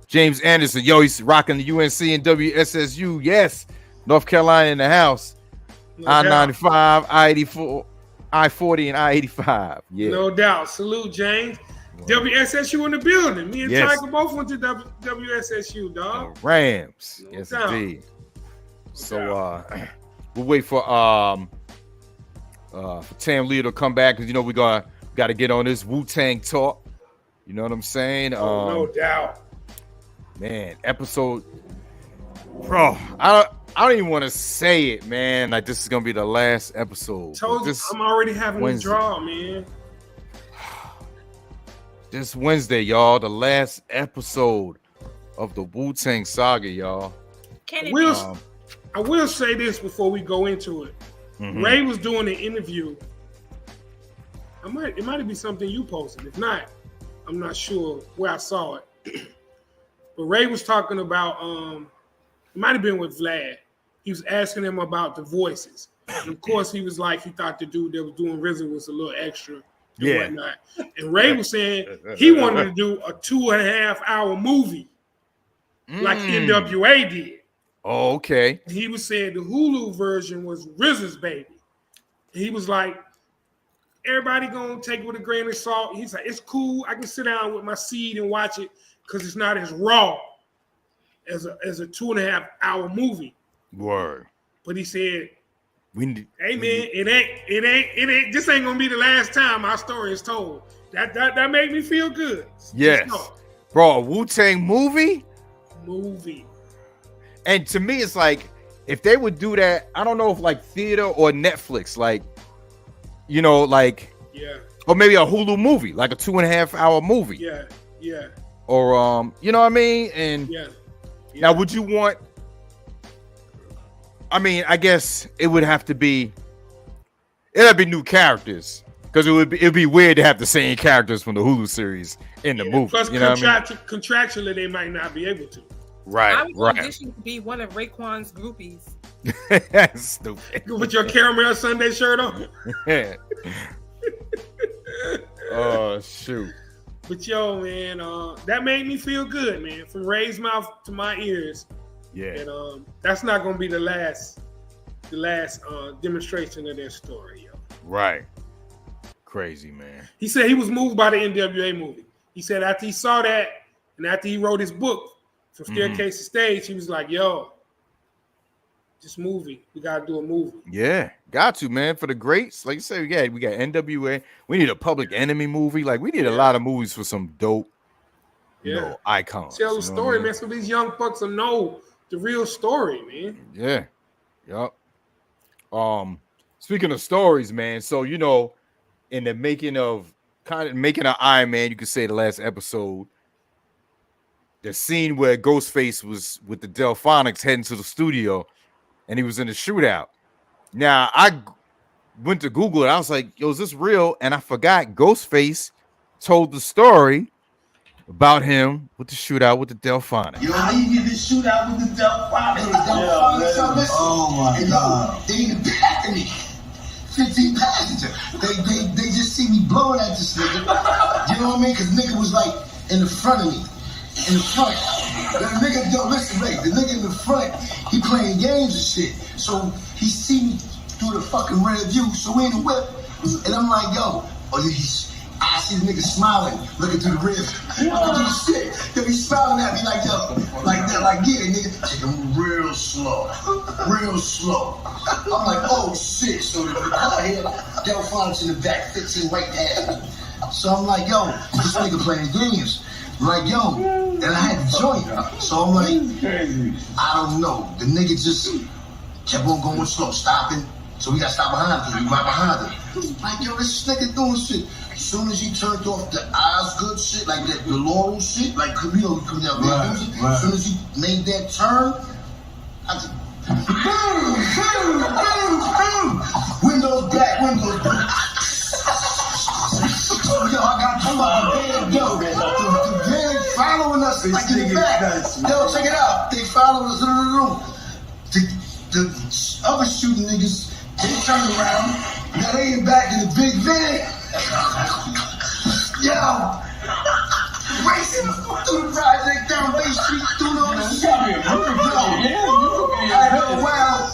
James Anderson, yo, he's rocking the UNC and WSSU. Yes, North Carolina in the house. I-95, I-84, I-40, and I-85. Yeah. No doubt. Salute, James. WSSU in the building. Me and Yes. Tiger both went to WSSU, dog. Rams. No Yes, doubt. indeed. So we'll wait for Tam Leah to come back because we got to get on this Wu-Tang talk. You know what I'm saying? No doubt. Man, episode, bro. I don't even want to say it, man. Like this is gonna be the last episode. Told you, I'm already having Wednesday. a draw, man. This Wednesday, y'all, the last episode of the Wu-Tang Saga, y'all. Can it I will say this before we go into it. Mhm. Ray was doing an interview. It might be something you posted. If not, I'm not sure where I saw it. But Ray was talking about it might have been with Vlad. He was asking him about the voices. And of course, he was like, he thought the dude that was doing RZA was a little extra and whatnot. And Ray was saying he wanted to do a 2.5 hour movie like NWA did. Oh, okay. He was saying the Hulu version was RZA's baby. He was like, everybody gonna take it with a grain of salt. He's like, it's cool. I can sit down with my seed and watch it because it's not as raw as a 2.5 hour movie. Word. But he said, hey man, it ain't. This ain't gonna be the last time our story is told. That made me feel good. Yes, bro. A Wu-Tang movie. And to me, it's like if they would do that, I don't know if like theater or Netflix, like or maybe a Hulu movie, like a 2.5 hour movie. Yeah. Or you know what I mean? And now, would you want? I mean, I guess it'd have to be new characters because it'd be weird to have the same characters from the Hulu series in the movie. Plus, you know what I mean? Contractually, they might not be able to. Right. I would audition to be one of Raekwon's groupies. Stupid. You put your caramel Sunday shirt on. Oh shoot. But yo, man, that made me feel good, man. From Ray's mouth to my ears. Yeah. And that's not gonna be the last demonstration of their story, yo. Right. Crazy, man. He said he was moved by the NWA movie. He said after he saw that and after he wrote his book from Staircase to Stage, he was like, yo, this movie, we gotta do a movie. Yeah, got to, man. For the greats, like you said, we got NWA. We need a Public Enemy movie. Like we need a lot of movies for some dope, icons. Tell the story, man, so these young fucks will know the real story, man. Yeah. Yup. Speaking of stories, man. So in the making of making an Iron Man, you could say the last episode, the scene where Ghostface was with the Delphonics heading to the studio, and he was in the shootout. Now I went to Google it. I was like, "Yo, is this real?" And I forgot Ghostface told the story about him with the shootout with the Delphonics. Yo, how you get this shootout with the Delphonics? Oh my God! They in the back of me, 15 passenger. They just see me blowing at this nigga. You know what I mean? Because nigga was like in the front of me, in the front. The nigga, yo, listen, Ray. The nigga in the front, he playing games and shit. So he see me through the fucking rear view. So we in the whip, and I'm like, yo, I see the nigga smiling, looking through the rib. Shit. Yo, he's smiling at me like, yo, like that, like, yeah, nigga. Take him real slow. I'm like, oh, shit. So the car here, Delphonics in the back, 15 right past me. So I'm like, yo, this nigga playing games. Like, yo, and I had to join. So I'm like, I don't know. The nigga just kept on going slow, stopping. So we got to stop behind him. We right behind him. Like, yo, this nigga doing shit. As soon as he turned off the Osgood shit, like the Laurel shit, like, come down there, music. As soon as he made that turn, I just, windows back. Yo, I got the fucking van, yo. The van following us like in the back. Yo, check it out. They followed us in the room. The other shooting niggas, they turned around. Now they in back in the big van. Yo, racing through the project, down Bay Street, through all the shit. After a while,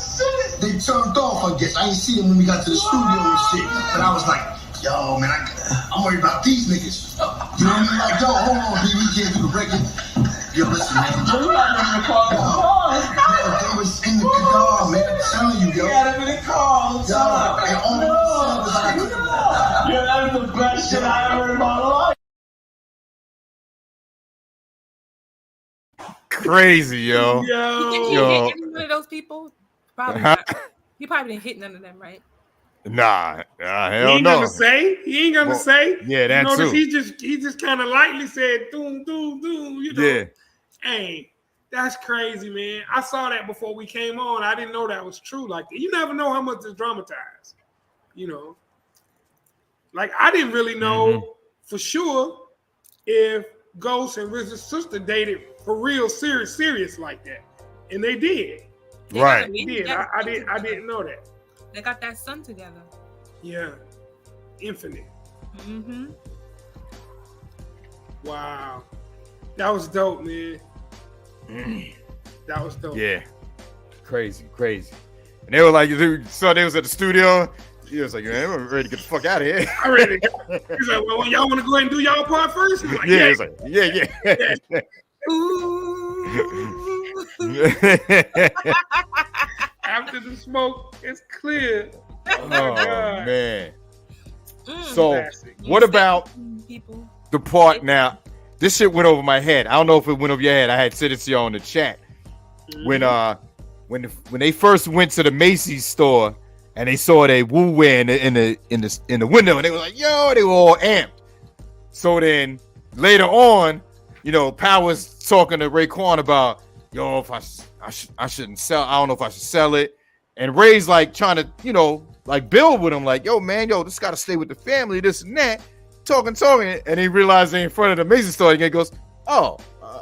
they turned off, I guess. I ain't see them when we got to the studio and shit. But I was like, yo, man, I'm worried about these niggas. You know what I mean? Like, yo, hold on, baby, we can't do the record. Yo, listen, man. Yo, you got them in the car. They was in the car, man. I'm telling you, yo. You got them in the car. Yo, and all they said was like, yo, that is the best shit I ever heard in my life. Crazy, yo. You think he hit any one of those people? Probably not. He probably didn't hit none of them, right? Nah, hell He ain't no. gonna say. He ain't gonna say. Yeah, that you know, too. He just kind of lightly said, "Doom, doom, doom." You know. Yeah. Hey, that's crazy, man. I saw that before we came on. I didn't know that was true. Like, you never know how much is dramatized. You know. Like, I didn't really know for sure if Ghost and RZA's sister dated for real, serious like that, and they did. Right. They did. I didn't know that. They got that son together. Yeah. Infinite. Mm-hmm. Wow. That was dope, man. That was dope. Yeah. Crazy. And they were like, so they was at the studio. He was like, man, I'm ready to get the fuck out of here. I'm ready to go. He's like, well, y'all want to go ahead and do y'all part first? He's like, yeah. He's like, yeah. Ooh. After the smoke, it's clear. Oh, my Oh, God. man. So, Classic. what about people? the part now? This shit went over my head. I don't know if it went over your head. I had said it to y'all in the chat. When they first went to the Macy's store and they saw they Wu wear in the window, and they were like, yo, they were all amped. So then later on, you know, Power's talking to Raekwon about, yo, if I shouldn't sell, I don't know if I should sell it. And Ray's like trying to, you know, like build with him, like, yo, man, this got to stay with the family, this and that. Talking. And he realized they're in front of the Macy's store again. He goes, oh,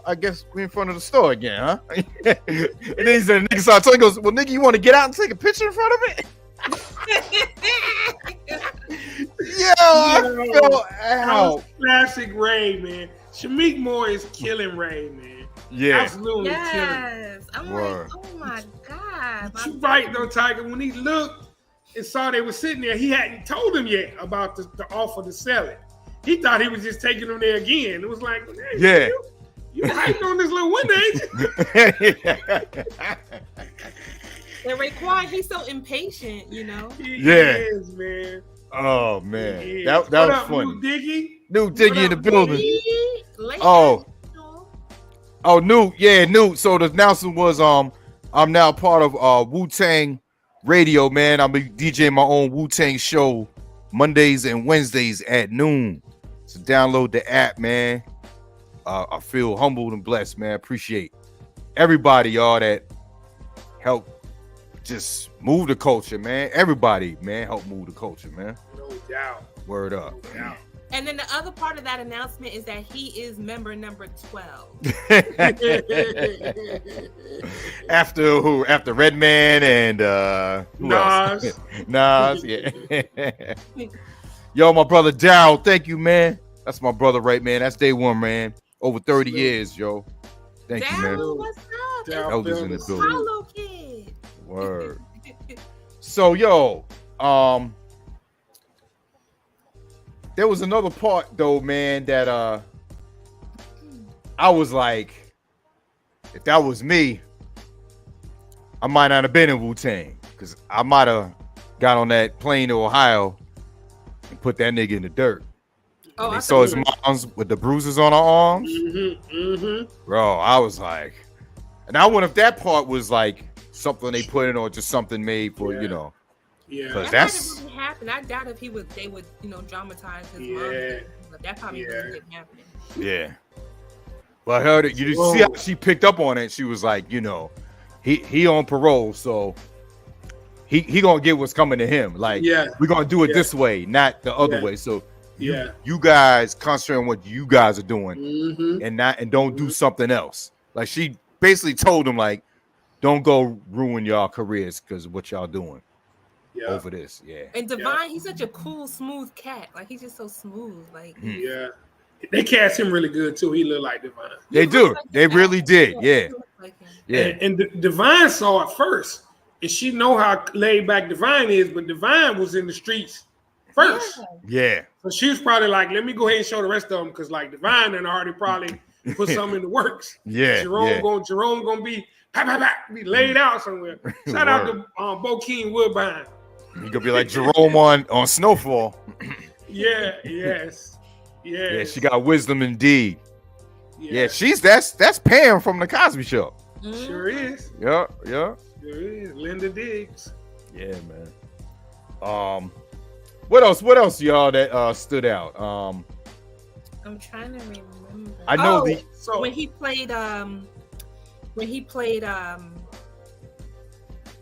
I guess we're in front of the store again, huh? And then he said, nigga started talking, he goes, well, nigga, you want to get out and take a picture in front of it? I fell out. Classic Ray, man. Shamik Moore is killing Ray, man. Yeah. Absolutely killing. Yes. I'm like, oh my God. But you right though, Tiger. When he looked and saw they were sitting there, he hadn't told him yet about the offer to sell it. He thought he was just taking them there again. It was like, hey, yeah. You hyping on this little window, ain't you? And Raekwon, he's so impatient, you know. He is, man. Oh man, He that what was up, funny. New Diggy in the building. Oh, New. So the announcement was I'm now part of Wu-Tang Radio, man. I'll be DJing my own Wu-Tang show Mondays and Wednesdays at noon. So download the app, man. I feel humbled and blessed, man. Appreciate everybody, y'all, that help just move the culture, man. Everybody, man, help move the culture, man. No doubt. Word up. No doubt. And then the other part of that announcement is that he is member number 12. After who? After Redman and who else? Nas, yeah. Yo, my brother Daryl, thank you, man. That's my brother, right, man. That's day one, man. Over 30 years, yo. Thank you, man. What's up? Elders in the building. Follow kid. Word. So, yo, there was another part though, man, that I was like, if that was me, I might not have been in Wu-Tang, because I might have got on that plane to Ohio and put that nigga in the dirt. Oh, I saw his moms with the bruises on her arms. Bro, I was like, and I wonder if that part was like something they put in or just something made for, you know. Yeah, because that's really happened. I doubt if they would, you know, dramatize his mom. But that probably really didn't happen. Yeah. Well, I heard it. You see how she picked up on it. She was like, you know, he on parole, so he gonna get what's coming to him. Like, we're gonna do it this way, not the other way. So you guys concentrate on what you guys are doing, and don't do something else. Like, she basically told him, like, don't go ruin y'all careers because of what y'all doing. Over this, And Divine, he's such a cool, smooth cat. Like, he's just so smooth. Like, they cast him really good too. He looked like Divine. They do. They really did. Yeah. And Divine saw it first, and she know how laid back Divine is. But Divine was in the streets first. Yeah. So she was probably like, let me go ahead and show the rest of them because like Divine and already probably put something in the works. Yeah. Jerome gonna be be laid out somewhere. Shout out to Bokeem Woodbine. You gonna be like Jerome on Snowfall. Yes. Yeah, she got wisdom indeed. Yeah, that's Pam from the Cosby Show. Sure is. Yeah. Sure is. Linda Diggs. Yeah, man. What else, y'all, that stood out? I'm trying to remember. I know when he played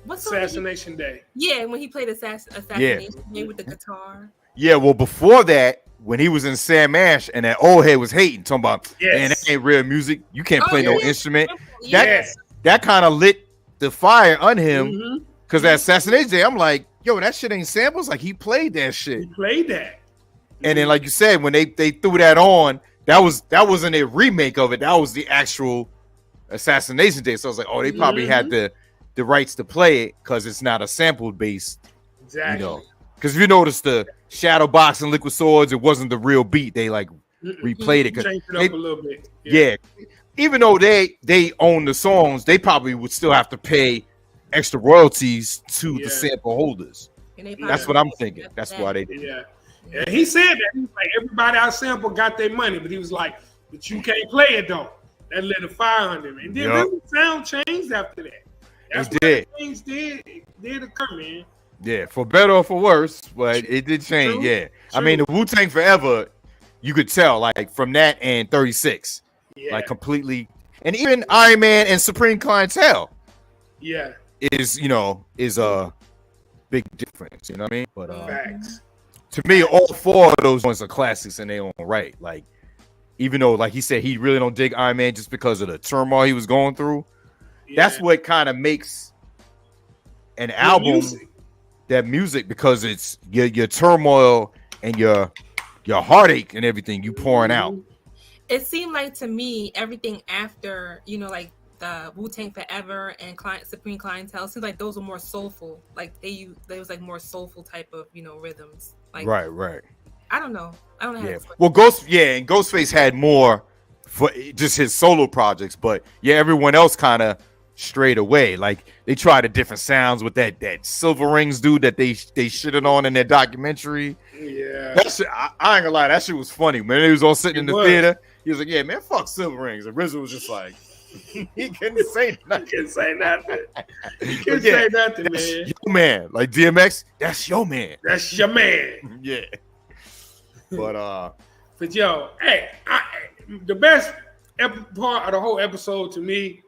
what's Assassination Day. Yeah, when he played Assassination Day with the guitar. Yeah, well, before that, when he was in Sam Ash and that old head was hating, talking about, man, that ain't real music. You can't play no instrument. That kind of lit the fire on him because that Assassination Day, I'm like, yo, that shit ain't samples. Like, he played that shit. He played that. And then, like you said, when they threw that on, that wasn't a remake of it. That was the actual Assassination Day. So I was like, oh, they probably had the rights to play it because it's not a sample based. Exactly. You know, because if you notice the Shadow Box and Liquid Swords, it wasn't the real beat. They like replayed it. Changed it up a little bit. Yeah. Even though they own the songs, they probably would still have to pay extra royalties to the sample holders. That's what I'm thinking. That's why they did. Yeah. And he said that. He was like, everybody I sample got their money, but he was like, but you can't play it though. That lit a fire under him. And then the sound changed after that. That's what things did occur, man. Yeah, for better or for worse, but it did change. True. I mean, the Wu-Tang Forever, you could tell, like, from that and 36. Like, completely. And even Iron Man and Supreme Clientele. Is a big difference. You know what I mean? But facts. To me, all four of those ones are classics in their own right. Like, even though, like he said, he really don't dig Iron Man just because of the turmoil he was going through. That's what kind of makes an album that music, because it's your turmoil and your heartache and everything you pouring out. It seemed like to me everything after, like the Wu-Tang Forever and Supreme Clientele, seems like those were more soulful. Like they was like more soulful type of rhythms. Like right. I don't know. How to well, and Ghostface had more for just his solo projects, but everyone else kind of straight away. Like they tried a different sounds with that Silver Rings dude that they shitted on in their documentary. Yeah, that shit, I ain't gonna lie, that shit was funny. When he was all sitting in the theater, he was like, "Yeah, man, fuck Silver Rings." And RZA was just like, he couldn't say nothing. He couldn't say nothing. He couldn't say nothing, man. Your man, like DMX, that's your man. That's your man. Yeah. But yo, hey, the best part of the whole episode to me,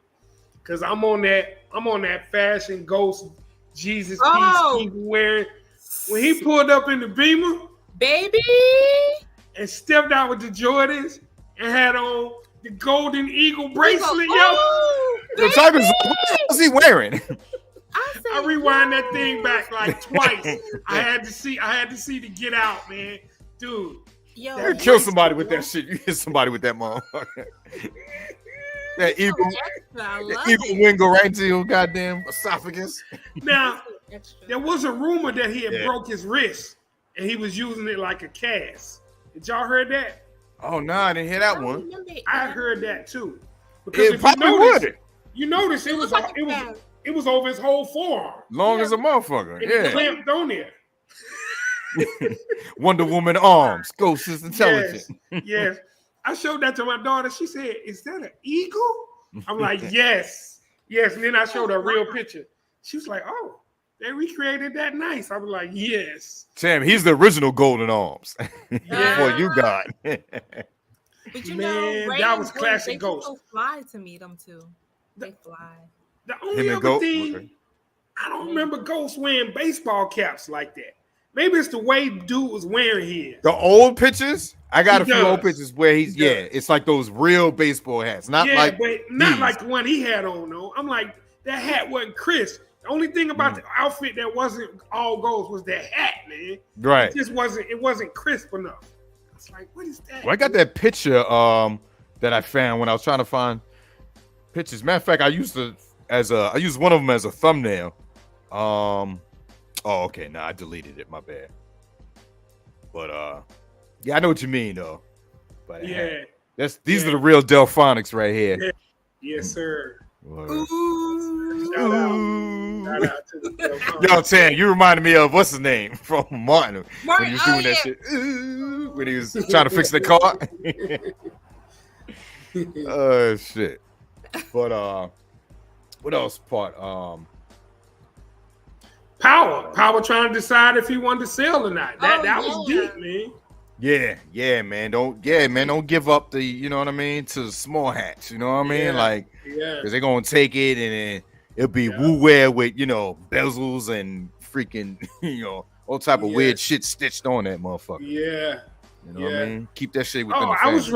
because I'm on that fashion Ghost Jesus piece he wearing when he pulled up in the Beamer, baby, and stepped out with the Jordans and had on the Golden Eagle bracelet, yo. The type of what was he wearing? I rewind that thing back like twice. I had to see to get out, man. Dude, you kill somebody with that shit. You hit somebody with that motherfucker. That evil wing go right to your goddamn esophagus. Now, there was a rumor that he had broke his wrist and he was using it like a cast. Did y'all heard that? Oh no, I didn't hear that one. I heard that too. Because it probably would. You notice it was over his whole forearm. Long as a motherfucker. It clamped on there. Wonder Woman arms. Ghost is intelligent. Yes. I showed that to my daughter. She said, "Is that an eagle?" I'm like, yes. And then I showed her a real picture. She was like, "Oh, they recreated that nice." I was like, yes. Sam, he's the original Golden Arms. Before you got. But man, that was classic Ghost. They so fly to meet them too. They fly. The only other thing, I don't remember Ghost wearing baseball caps like that. Maybe it's the way dude was wearing his. The old pictures, I got a few old pictures where it's like those real baseball hats, not like the one he had on though. I'm like, that hat wasn't crisp. The only thing about the outfit that wasn't all gold was that hat, man. Right. It just wasn't crisp enough. It's like, what is that? Well, I got that picture that I found when I was trying to find pictures. Matter of fact, I used one of them as a thumbnail. Oh, okay. No, I deleted it. My bad. But yeah, I know what you mean though. But Yeah. These are the real Delphonics right here. Yeah. Yes, sir. Word. Shout out to the Delphonics. Yo, Tan, you reminded me of what's his name from Martin when he was doing that yeah. shit. When he was trying to fix the car. Oh shit. But what else part? Power trying to decide if he wanted to sell or not. That was deep, man. Yeah, man. Don't give up the, you know what I mean, to the small hats. You know what I mean? Like, because they're gonna take it and then it'll be Wu-wear with, you know, bezels and freaking, you know, all type of weird shit stitched on that motherfucker. Yeah. You know what I mean? Keep that shit within the I family. was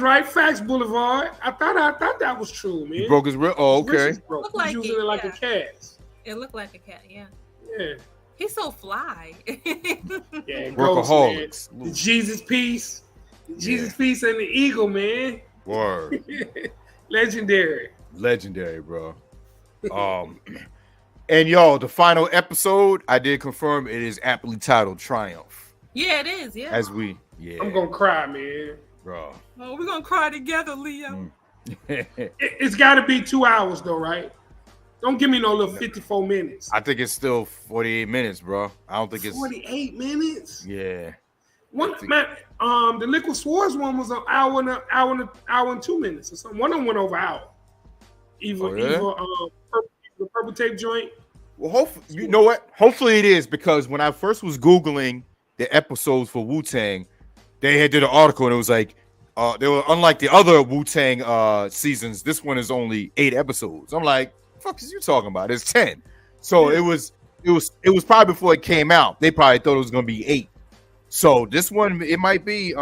right. Facts Boulevard. I thought that was true, man. He broke his real. Oh, okay. Looked like using it like a cat. It looked like a cat, yeah. Yeah. He's so fly. Yeah, workaholics. The Jesus piece. The Jesus piece and the eagle, man. Word. Legendary, bro. And y'all, the final episode, I did confirm it is aptly titled Triumph. Yeah, it is, yeah. I'm gonna cry, man. Bro. Oh, we're gonna cry together, Leo. It's gotta be 2 hours though, right? Don't give me no little 54 minutes. I think it's still 48 minutes, bro. I don't think 48 minutes. Yeah. The Liquid Swords one was an hour and 2 minutes or something. One of them went over an hour. The purple tape joint. Well, hopefully, you know what? Hopefully it is, because when I first was Googling the episodes for Wu-Tang, they had did an article and it was like, they were unlike the other Wu-Tang seasons. This one is only 8 episodes. I'm like, fuck is you talking about? It's 10. So it was probably before it came out. They probably thought it was gonna be 8. So this one, it might be you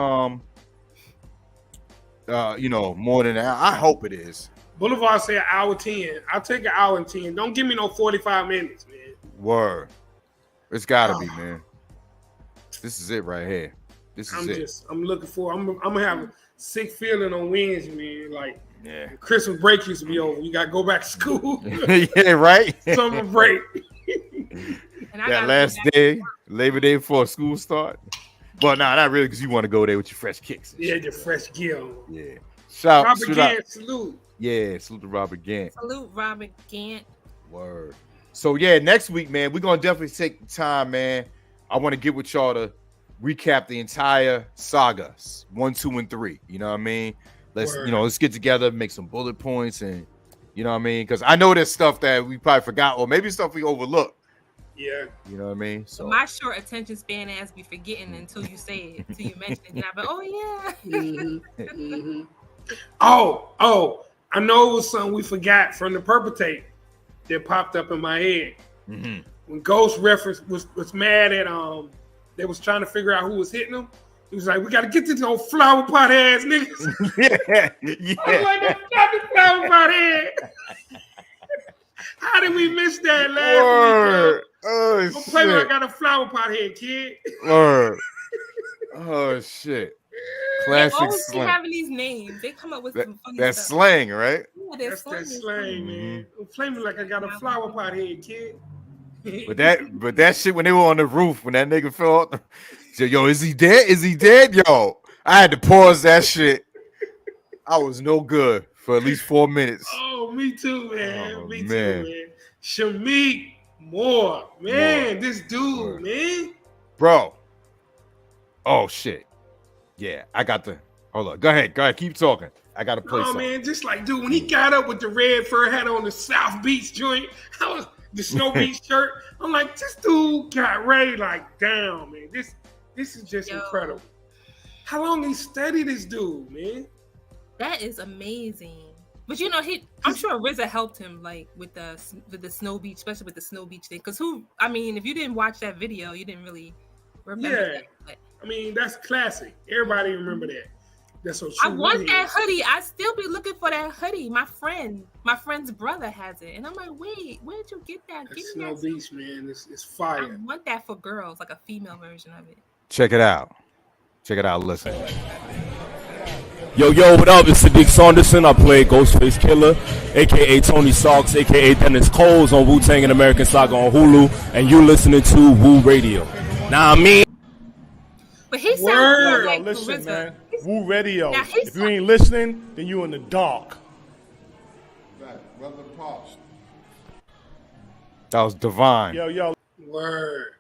know, more than that. I hope it is. Boulevard said hour 10. I'll take an hour and 10. Don't give me no 45 minutes, man. Word. It's gotta be, man. This is it right here. I'm looking for. I'm gonna have a sick feeling on Wednesday, man. Like, Christmas break used to be over. You gotta go back to school. Yeah, right. Summer break. And that last day, Labor Day before school start. But nah, not really, because you want to go there with your fresh kicks. Yeah, your fresh gear. Yeah. Robert Gant, salute. Yeah, salute to Robert Gant. Salute Robert Gant. Word. So yeah, next week, man, we're gonna definitely take the time, man. I want to get with y'all to recap the entire sagas, 1, 2, and 3. You know what I mean? Let's get together, make some bullet points, and you know what I mean? Because I know there's stuff that we probably forgot, or maybe stuff we overlooked. Yeah. You know what I mean? So my short attention span ass be forgetting until you say it, until you mention it. And I'm like, oh yeah. Oh, I know it was something we forgot from the purple tape that popped up in my head. Mm-hmm. When Ghost reference was mad at they was trying to figure out who was hitting them. He was like, we gotta get this old flower pot ass niggas. Yeah. I was like, that's not the flower pot head. How did we miss that last week? Oh, don't play when I got a flower pot head, kid. Word. Oh shit. Classic they always slang. having these names. They come up with some funny that's stuff. slang, right? Yeah, That's that slang, man. Don't play me like I got a flower pot head, kid. But that shit when they were on the roof, when that nigga fell off, said, yo, is he dead? Is he dead? Yo, I had to pause that shit. I was no good for at least 4 minutes. Oh, me too, man. Oh, me man. too, man. Shamik Moore. Man, this dude, man. Bro. Oh shit. Yeah, I got the hold on. Go ahead, keep talking. I gotta play something. Man, just like dude, when he got up with the red fur hat on the South Beach joint, the Snow Beach shirt. I'm like, this dude got Ray like down, man. This is just incredible. How long he studied this dude, man? That is amazing. But you know, I'm sure RZA helped him like with the Snow Beach, especially with the Snow Beach thing. Because if you didn't watch that video, you didn't really remember that. But I mean, that's classic. Everybody remember that. That's so true. I want that hoodie. I still be looking for that hoodie. My friend's brother has it, and I'm like, wait, where did you get that? That's Snow Beach, man. It's fire. I want that for girls, like a female version of it. Check it out. Listen. Yo, what up? It's Sadiq Saunderson. I play Ghostface Killer, a.k.a. Tony Starks, a.k.a. Dennis Coles on Wu-Tang and American Saga on Hulu, and you're listening to Wu Radio. Nah, I mean. But He sounds more Word. like Yo, listen, RZA. man. Wu Radio. Now, he If you ain't listening, then you in the dark. That was divine. Yo. Word.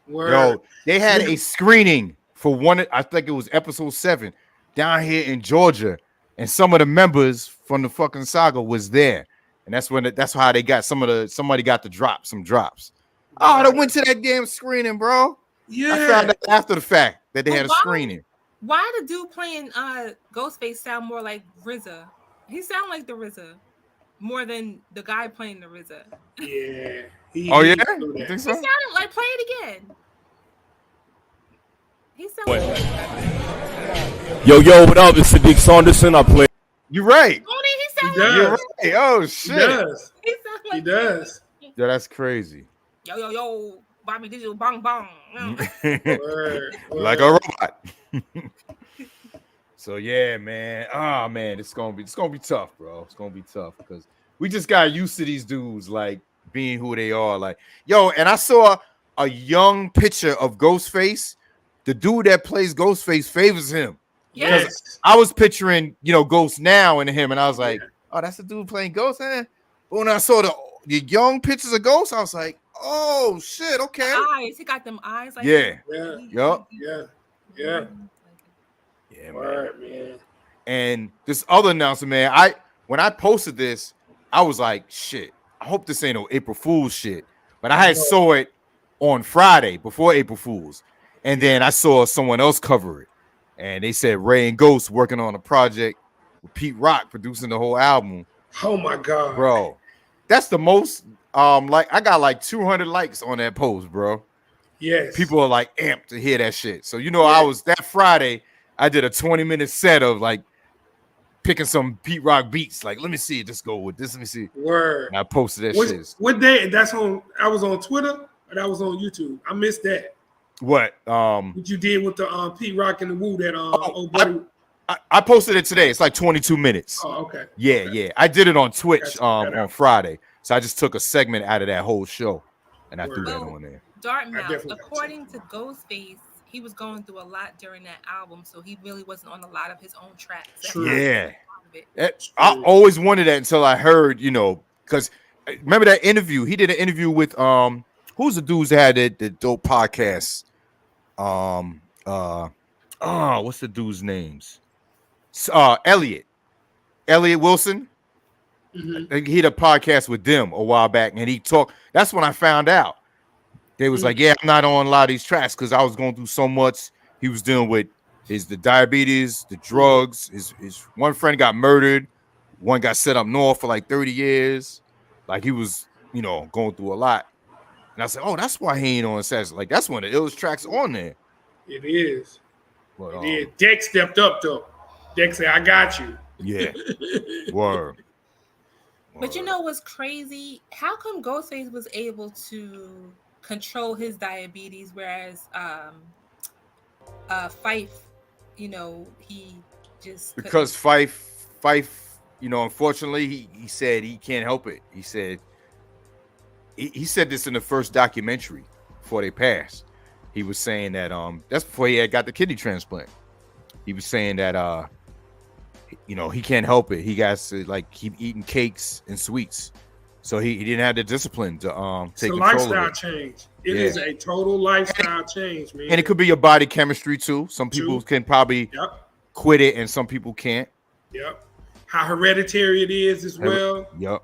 Yo, they had a screening for one. I think it was episode 7 down here in Georgia, and some of the members from the fucking saga was there, and that's how they got somebody got some drops. Oh, they went to that damn screening, bro. Yeah. I found out after the fact that they had a screening. Why the dude playing Ghostface sound more like RZA? He sound like the RZA more than the guy playing the RZA. Yeah. You think He so? sounded like, play it again. He sounded like, Yo, what up? It's Sadiq Saunderson. I play. You're right. oh, he sound He like does. You're right. Oh shit. He does. he sound like He does. Yeah, that's crazy. Yo, Bobby Digital bong bong. Word. Like a robot. So yeah, man. Oh man, it's gonna be tough, bro. It's gonna be tough because we just got used to these dudes like being who they are. Like, yo, and I saw a young picture of Ghostface. The dude that plays Ghostface favors him. Yes. I was picturing, Ghost now and him, and I was like, oh, that's the dude playing Ghost, eh? But when I saw the young pictures of Ghost, I was like, oh shit, okay. Eyes, he got them eyes like Yeah. Yeah. Yup. Yeah. Yeah, man. Word, man. And this other announcement, man, when I posted this, I was like, shit, I hope this ain't no April Fool's shit. But I had saw it on Friday before April Fool's. And then I saw someone else cover it. And they said Ray and Ghost working on a project with Pete Rock producing the whole album. Oh my God. Bro. That's the most I got like 200 likes on that post, bro. Yes. People are like amped to hear that shit. So I was that Friday, I did a 20-minute set of like picking some Pete Rock beats. Like, let me see, just go with this. Let me see. Word. And I posted that shit. What day? I was on Twitter or that was on YouTube. I missed that. What? What you did with the Pete Rock and the Wu that old buddy. I posted it today. It's like 22 minutes. Oh, okay. Yeah. I did it on Twitch Gotcha. on Friday. So I just took a segment out of that whole show and I threw that on there. Dartmouth, according to Ghostface, he was going through a lot during that album, so he really wasn't on a lot of his own tracks. Yeah. I always wanted that until I heard, because remember that interview? He did an interview with who's the dudes that had the dope podcast? What's the dude's names? Elliot Wilson. Mm-hmm. He had a podcast with them a while back, and he talked. That's when I found out. They was like, yeah, I'm not on a lot of these tracks because I was going through so much. He was dealing with the diabetes, the drugs. His one friend got murdered. One got set up north for like 30 years. Like he was, going through a lot. And I said, oh, that's why he ain't on Saturday. Like that's one of the illest tracks on there. It is. But, Dex stepped up though. Dex said, I got you. Yeah. Word. But you know what's crazy? How come Ghostface was able to control his diabetes, whereas Fife, he just because Fife, unfortunately, he said he can't help it. He said he said this in the first documentary before they passed. He was saying that that's before he had got the kidney transplant. He was saying that he can't help it. He got to like keep eating cakes and sweets. So he didn't have the discipline to take control of it. It's a lifestyle change. It is a total lifestyle change, man. And it could be your body chemistry too. Some people can probably quit it and some people can't. Yep. How hereditary it is as well. Yep.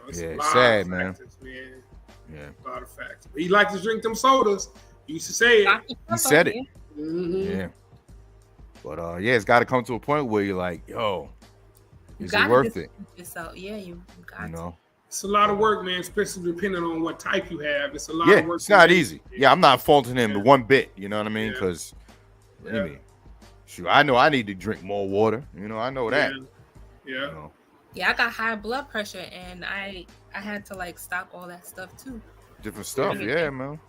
It's yeah, a lot sad, of man. factors, Yeah. A lot of factors. He liked to drink them sodas. He used to say it. He said it. Mm-hmm. Yeah. But it's got to come to a point where you're like, yo, is it worth it? Yourself. Yeah, you got to. It's a lot of work, man, especially depending on what type you have. It's a lot of work. It's not easy. Yeah, I'm not faulting him one bit. You know what I mean? Because, shoot, I know I need to drink more water. I know that. Yeah. Yeah, I got high blood pressure, and I had to like stop all that stuff too. Different stuff, yeah, man.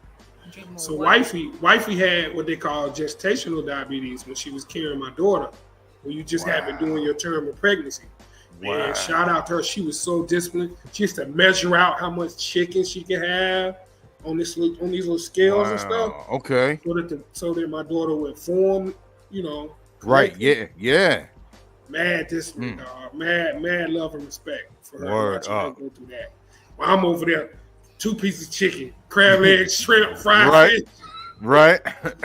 So wifey had what they call gestational diabetes when she was carrying my daughter. When you just have been doing your term of pregnancy. Man, shout out to her. She was so disciplined. She used to measure out how much chicken she could have. on these little scales and stuff. Okay. So that my daughter would form, Right. Yeah. Mad love and respect for her. Word Watching her up. go through that. While I'm over there, 2 pieces of chicken, crab legs, shrimp, fried fish. Right.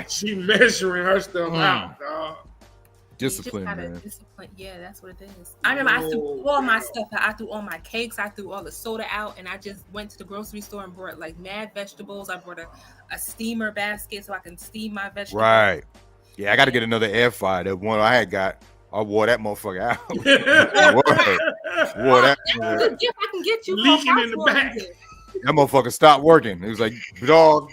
She measuring her stuff out, dog. Discipline, man. Discipline. Yeah, that's what it is. I remember I threw all my stuff out. I threw all my cakes. I threw all the soda out, and I just went to the grocery store and brought like mad vegetables. I brought a steamer basket so I can steam my vegetables. Right. Yeah, I got to get another air fryer. The one I had got, I wore that motherfucker out. Wore that. If I can get you leaking in the back. That motherfucker stopped working. It was like, dog,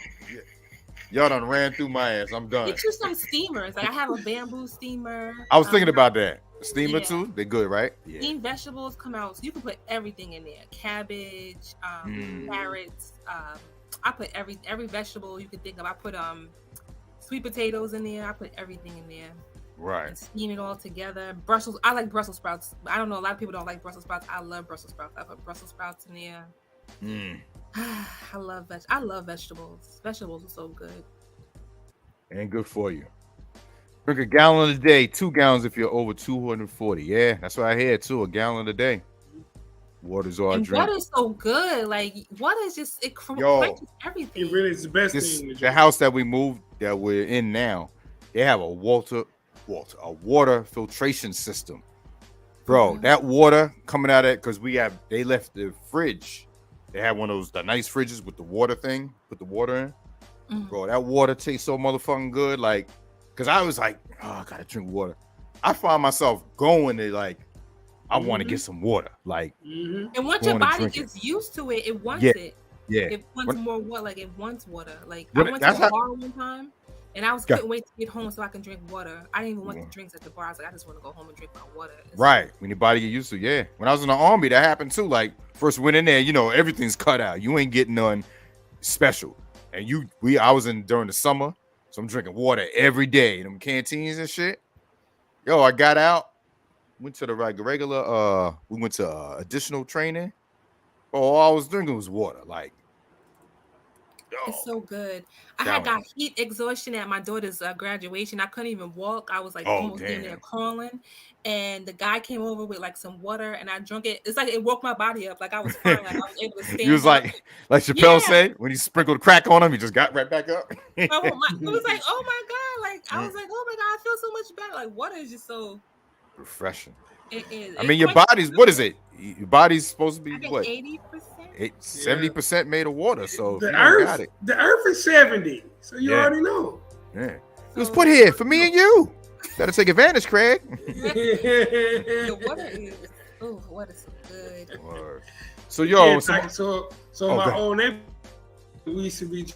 y'all done ran through my ass. I'm done. Get you some steamers. Like I have a bamboo steamer. I was thinking about that. Steamer too? They're good, right? Yeah. Steamed vegetables come out. So you can put everything in there. Cabbage, carrots. I put every vegetable you can think of. I put sweet potatoes in there. I put everything in there. Right. And steam it all together. I like Brussels sprouts. I don't know. A lot of people don't like Brussels sprouts. I love Brussels sprouts. I put Brussels sprouts in there. I love vegetables. Vegetables are so good. And good for you. Drink a gallon a day, 2 gallons if you're over 240. Yeah, that's what I hear too. A gallon a day. Water's all I drink. Water's so good. Like water is just it quenches everything. It really is the best thing. The house that we moved that we're in now, they have a water filtration system. Bro, that water coming out of it, because they left the fridge. They had one of those the nice fridges with the water thing, put the water in. Bro, that water tastes so motherfucking good. Like, because I was like, oh, I gotta drink water. I find myself going to like, I want to get some water. Like, and once your body gets used to it, it wants it. Yeah. It wants more water. Like it wants water. Like I went to a bar one time, and I couldn't wait to get home so I can drink water. I didn't even want the drinks at the bar. I was like, I just want to go home and drink my water. Right. When your body get used to it. Yeah. When I was in the army, that happened too. Like, first went in there, everything's cut out. You ain't getting none special. And I was in during the summer, so I'm drinking water every day in them canteens and shit. Yo, I got out, went to the regular, we went to additional training. All I was drinking was water. Like, it's so good. I got heat exhaustion at my daughter's graduation. I couldn't even walk. I was like almost in there crawling. And the guy came over with like some water, and I drank it. It's like it woke my body up. Like I was fine. Like I was able to stand. He was like Chappelle said, when he sprinkled crack on him, he just got right back up. It was like, oh my god! Like I was like, oh my god, I feel so much better. Like water is just so refreshing. It is. I mean, your body's what is it? Your body's supposed to be what? 80%. 70% made of water. So the earth is 70. So you already know. Yeah, it was put here for me and you. Gotta take advantage, Craig. The water is water is so good. Word. So yo, my old neighbor, we used to be.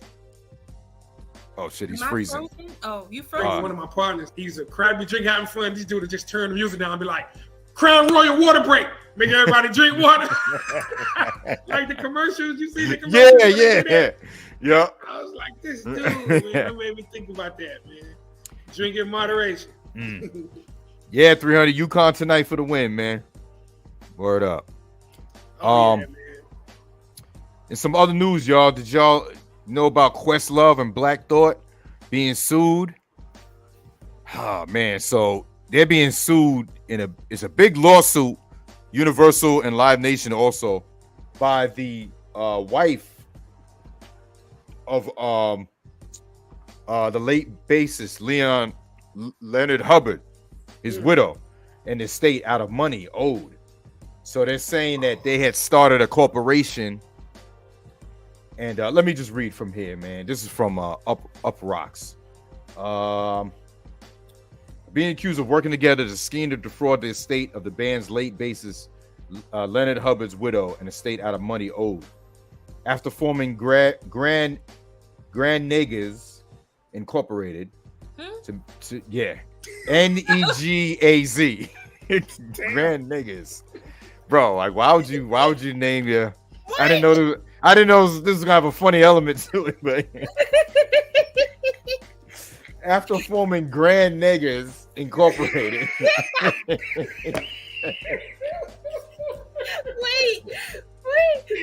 Oh shit, he's freezing. Frozen? Oh, you frozen? One of my partners, he's a crabby drink having fun. These dudes just turn the music down and be like, Crown Royal water break. Make everybody drink water. Like the commercials, you see the commercials? Yeah. I was like, this dude, man, that made me think about that, man. Drink in moderation. Yeah, 300 UConn tonight for the win, man. Word up. And some other news, y'all. Did y'all know about Questlove and Black Thought being sued? Oh man, so they're being sued it's a big lawsuit, Universal and Live Nation also, by the wife of the late bassist Leonard Hubbard, his widow, and the state out of money owed. So they're saying that they had started a corporation. And let me just read from here, man. This is from Up Rocks. Being accused of working together to scheme to defraud the estate of the band's late bassist Leonard Hubbard's widow and the state out of money owed. After forming Grand Negas Incorporated, NEGAZ, Grand Negas, bro. Like, why would you name your? What? I didn't know this was gonna have a funny element to it, but after forming Grand Negas Incorporated. Wait,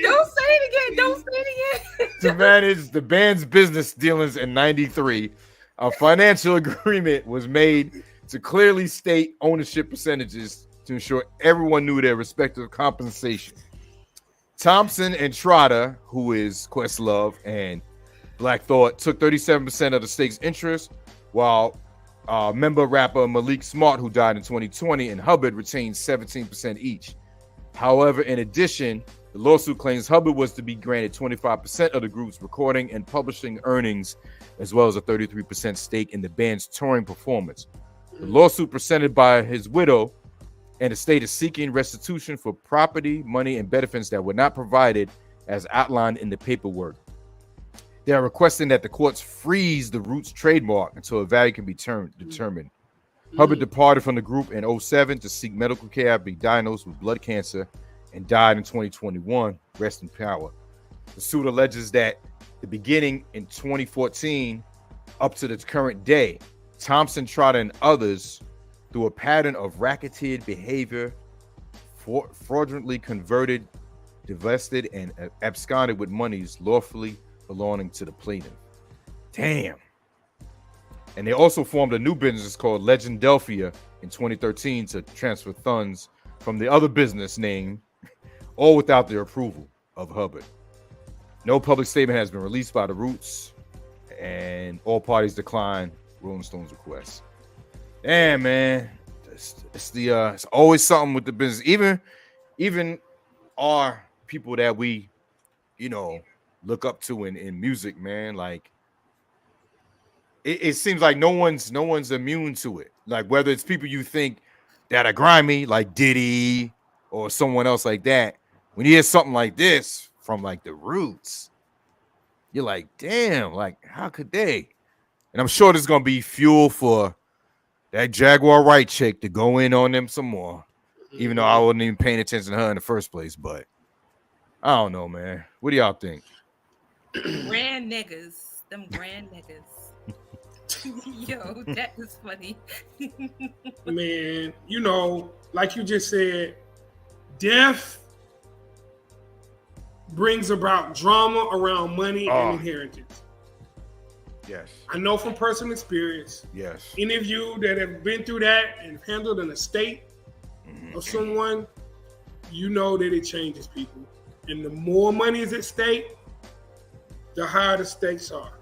don't say it again. to manage the band's business dealings in 93, a financial agreement was made to clearly state ownership percentages to ensure everyone knew their respective compensation. Thompson and Trotter, who is Questlove and Black Thought, took 37% of the stake's interest, while member rapper Malik Smart, who died in 2020, and Hubbard retained 17% each. However, in addition, the lawsuit claims Hubbard was to be granted 25% of the group's recording and publishing earnings, as well as a 33% stake in the band's touring performance. The lawsuit presented by his widow and the state is seeking restitution for property, money, and benefits that were not provided as outlined in the paperwork. They are requesting that the courts freeze the Roots trademark until a value can be determined. Hubbard departed from the group in 2007 to seek medical care after being diagnosed with blood cancer and died in 2021. Rest in power. The suit alleges that the beginning in 2014 up to the current day, Thompson, Trotter, and others, through a pattern of racketeering behavior, fraudulently converted, divested, and absconded with monies lawfully belonging to the plaintiff. Damn. And they also formed a new business called Legendelphia in 2013 to transfer funds from the other business name, all without the approval of Hubbard. No public statement has been released by the Roots, and all parties declined Rolling Stone's request. Damn, man, it's always something with the business. Even our people that we, look up to in music, man. Like it seems like no one's immune to it. Like whether it's people you think that are grimy, like Diddy or someone else like that. When you hear something like this from like the Roots, you're like, damn, like how could they? And I'm sure there's gonna be fuel for that Jaguar Wright chick to go in on them some more, even though I wasn't even paying attention to her in the first place. But I don't know, man. What do y'all think? Grand niggas. Them grand niggas. Yo, that is funny. Man, like you just said, death brings about drama around money and inheritance. Yes. I know from personal experience. Yes. Any of you that have been through that and handled an estate of someone, you know that it changes people. And the more money is at stake, the higher the stakes are.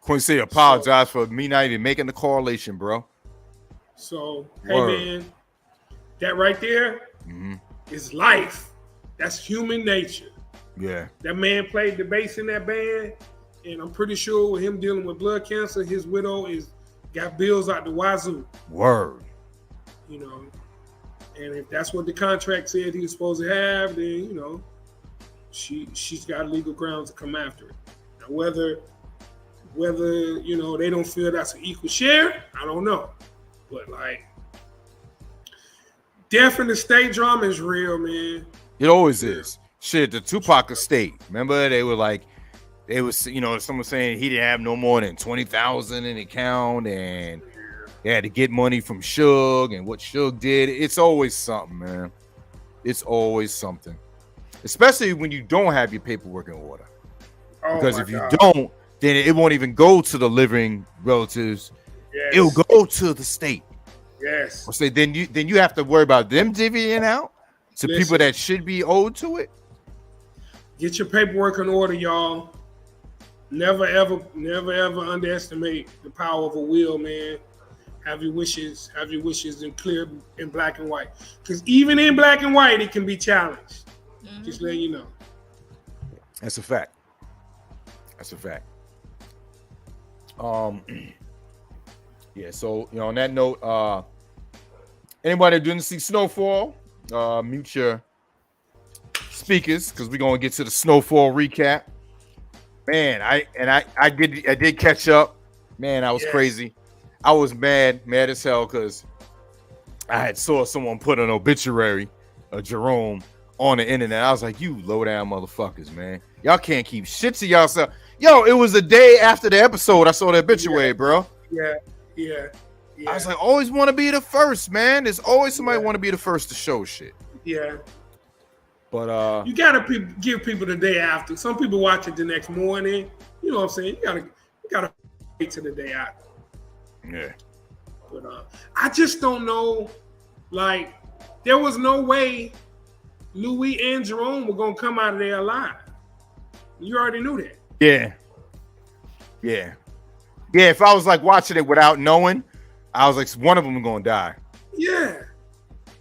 Quincy, apologize for me not even making the correlation, bro. So, hey, man, that right there is life. That's human nature. Yeah. That man played the bass in that band. And I'm pretty sure with him dealing with blood cancer, his widow got bills out the wazoo. Word. And if that's what the contract said he was supposed to have, then she's got legal grounds to come after it. Now whether they don't feel that's an equal share, I don't know. But like death in the state drama is real, man. It always is. Shit, the Tupac estate. Remember they were like. It was, someone saying he didn't have no more than 20,000 in the account, and they had to get money from Suge, and what Suge did. It's always something, man. It's always something, especially when you don't have your paperwork in order. Because if you don't, then it won't even go to the living relatives. Yes. It'll go to the state. Yes. So then you have to worry about them divvying out to people that should be owed to it. Get your paperwork in order, y'all. Never ever underestimate the power of a will, man. Have your wishes in clear in black and white. Because even in black and white, it can be challenged. Just letting you know. That's a fact. Yeah, so on that note, anybody that didn't see Snowfall, mute your speakers because we're gonna get to the Snowfall recap. Man, I did catch up. Man, I was crazy. I was mad as hell because I had saw someone put an obituary of Jerome on the internet. I was like, you low down motherfuckers, man. Y'all can't keep shit to yourself. Yo, it was the day after the episode I saw the obituary, bro. Yeah. I was like, always want to be the first, man. There's always somebody want to be the first to show shit. Yeah. But you gotta give people the day after. Some people watch it the next morning. You know what I'm saying? You gotta wait till the day after. Yeah. But I just don't know. Like, there was no way Louis and Jerome were gonna come out of there alive. You already knew that. Yeah. Yeah. Yeah. If I was like watching it without knowing, I was like, one of them was gonna die. Yeah.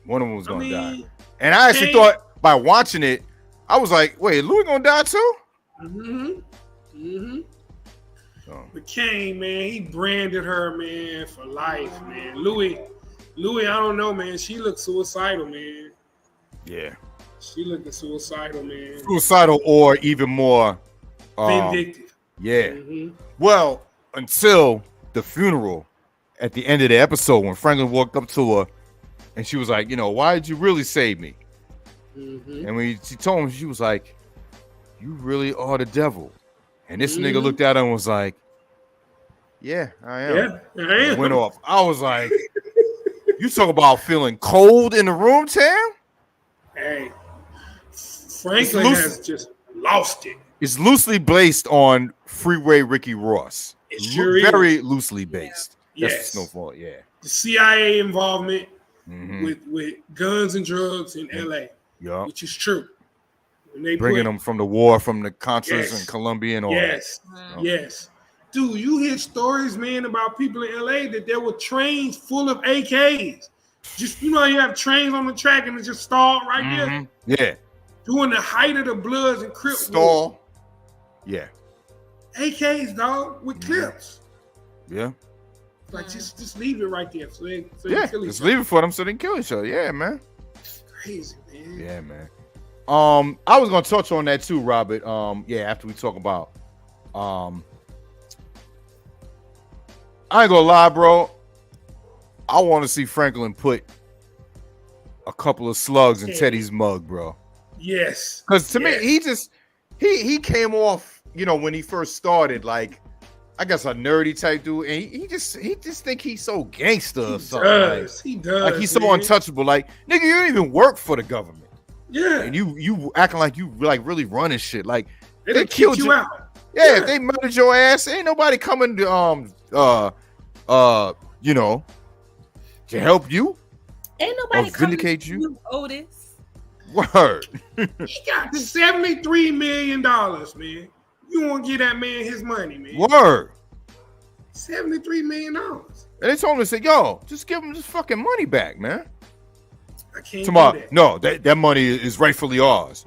One of them was gonna die. And I actually thought by watching it, I was like, wait, Louis gonna die too? But Kane, man, he branded her, man, for life, man. Louis, I don't know, man. She looked suicidal, man. Yeah. She looked suicidal, man. Suicidal or even more vindictive. Yeah. Well, until the funeral at the end of the episode when Franklin walked up to her and she was like, you know, why did you really save me? And when she told him, she was like, you really are the devil. And this nigga looked at her and was like, yeah, I am. Yeah, I am. Went off. I was like, you talk about feeling cold in the room, Tam? Hey, Franklin has just lost it. It's loosely based on Freeway Ricky Ross. It sure Very is. loosely based. Yeah. That's Yes. Snowfall, yeah. The CIA involvement with guns and drugs in LA, which is true. When they Bringing them from the war, from the Contras Yes. and Colombia and all Yes, yes. Dude, you hear stories, man, about people in LA that there were trains full of AKs. Just, you know, you have trains on the track and it just stalled right there. Yeah. During the height of the Bloods and Crips. Stall. Yeah. AKs, dog, with clips. Yeah. Like, just leave it right there. So they Yeah. kill each Just other. leave it for them so they can kill each other. Yeah, man. Crazy, man. Yeah, man. I was gonna touch on that too, Robert. Yeah, after we talk about I ain't gonna lie, bro. I want to see Franklin put a couple of slugs in Teddy's mug, bro. Yes. Because to me, he came off, you know, when he first started, like, I guess a nerdy type dude, and he just think he's so gangster or something. He does. Like he's so man. untouchable. Like, nigga, you don't even work for the government. Yeah. And you acting like you like really running shit. Like they killed you out. Yeah, if they murdered your ass, ain't nobody coming to you know, to help you. Ain't nobody vindicate you. Otis. Word. He got $73 million, man. You want to give that man his money, man. Word. $73 million. And they told him to say, yo, just give him this fucking money back, man. I can't Tomorrow, do that. no, that money is rightfully ours.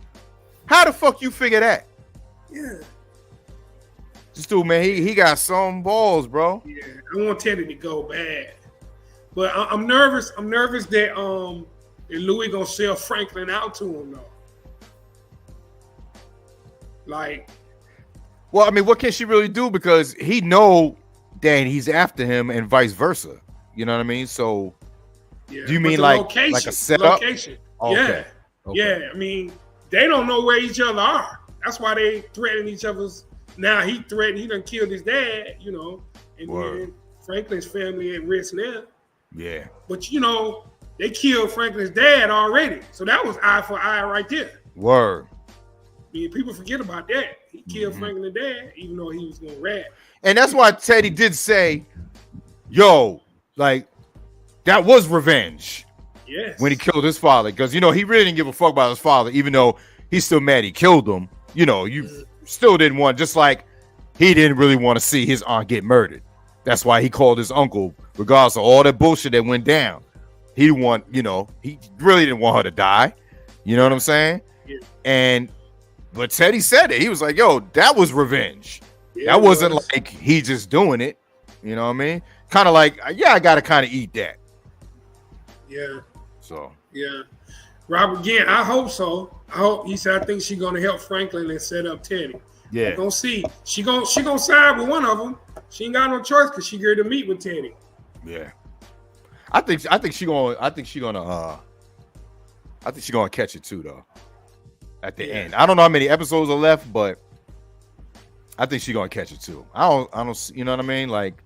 How the fuck you figure that? Yeah. This dude, man, he got some balls, bro. Yeah, I want Teddy to go bad. But I'm nervous. I'm nervous that Louis gonna sell Franklin out to him though. Like, well, I mean, what can she really do? Because he know that he's after him and vice versa. You know what I mean? So, yeah, do you but mean the like location, a setup? Location. Okay. Yeah. Yeah. I mean, they don't know where each other are. That's why they threaten each other's. Now he threatened. He done killed his dad. You know, and then Franklin's family at risk now. Yeah. But you know, they killed Franklin's dad already. So that was eye for eye right there. Word. I mean, people forget about that. He killed Franklin's dad, even though he was gonna rat. And that's why Teddy did say, yo, like, that was revenge. Yes. When he killed his father. Because, you know, he really didn't give a fuck about his father, even though he's still mad he killed him. You know, you still didn't want, just like he didn't really want to see his aunt get murdered. That's why he called his uncle, regardless of all that bullshit that went down. He didn't want, you know, he really didn't want her to die. You know what I'm saying? Yeah. But Teddy said it. He was like, yo, that was revenge. Yeah, that wasn't like he just doing it. You know what I mean? Kind of like, yeah, I got to kind of eat that. Yeah. So. Yeah. Robert, again, I hope so. He said, I think she's going to help Franklin and set up Teddy. Yeah. We're going to see. She gonna side with one of them. She ain't got no choice because she going to meet with Teddy. Yeah. I think she gonna catch it too though. At the end. I don't know how many episodes are left, but I think she's gonna catch it too. I don't you know what I mean? Like,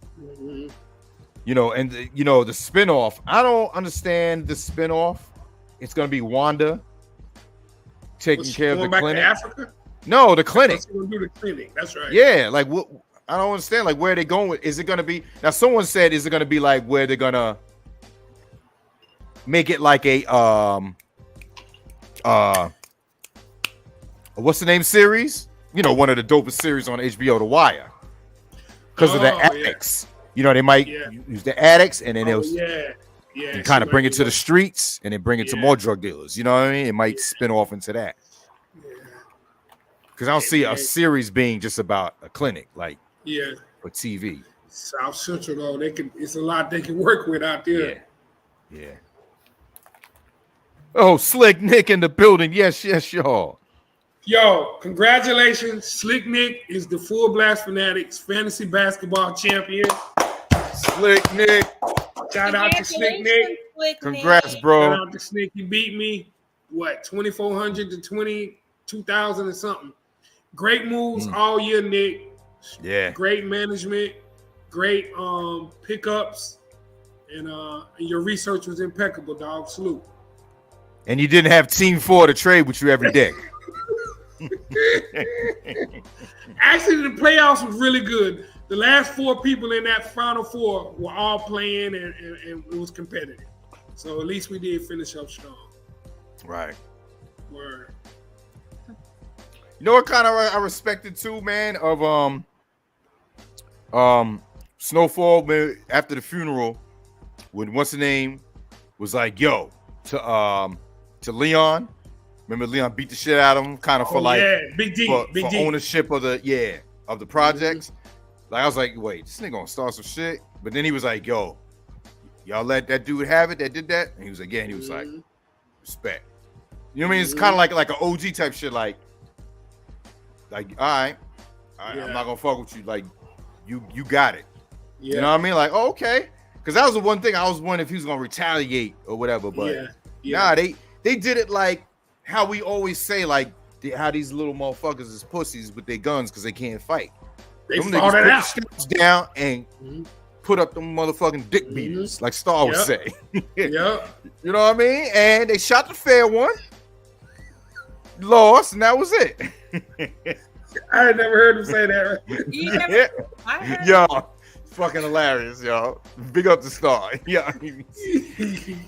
you know, and the spinoff. I don't understand the spinoff. It's gonna be Wanda taking care of the back clinic. To Africa? No, the clinic. We're gonna do the clinic. That's right. Yeah, like what? I don't understand. Like, where are they going with? Is it gonna be now? Someone said, is it gonna be like where they're gonna make it like a what's the name series? You know, one of the dopest series on HBO, The Wire, because of the addicts. You know, they might use the addicts, and then they'll kind of bring it to the streets, and then bring it to more drug dealers. You know what I mean? It might spin off into that. Because I don't see a series being just about a clinic, like for TV. South Central though, it's a lot they can work with out there. Yeah. Oh, Slick Nick in the building. Yes, y'all. Yo, congratulations. Slick Nick is the Fullblast Fanatics fantasy basketball champion. Slick Nick. Shout out to Slick Nick. Congrats, bro. Shout out to Slick. He beat me, 2,400 to 22,000 or something. Great moves all year, Nick. Yeah. Great management. Great pickups. And your research was impeccable, dog. Salute. And you didn't have Team 4 to trade with you every day. Actually, the playoffs was really good. The last 4 people in that Final 4 were all playing, and it was competitive. So at least we did finish up strong. Right. Word. You know what kind of I respected too, man, of Snowfall, man, after the funeral, when what's the name was like, yo, to Leon. Remember Leon beat the shit out of him, kind of for Big D, for D. ownership of the projects. Like I was like, wait, this nigga gonna start some shit. But then he was like, yo, y'all let that dude have it that did that? And he was like, yeah, and he was like, respect. You know what I mean? It's kind of like an OG type shit, like all right, I'm not gonna fuck with you. Like, you got it. Yeah. You know what I mean? Like, oh, okay. Because that was the one thing I was wondering if he was gonna retaliate or whatever. But nah, they did it like how we always say, like how these little motherfuckers is pussies with their guns because they can't fight. They fought it out. Put down and put up them motherfucking dick beaters, like Star would say. You know what I mean? And they shot the fair one, lost, and that was it. I had never heard him say that. Right? Y'all, fucking hilarious, y'all. Big up the Star. Yeah, he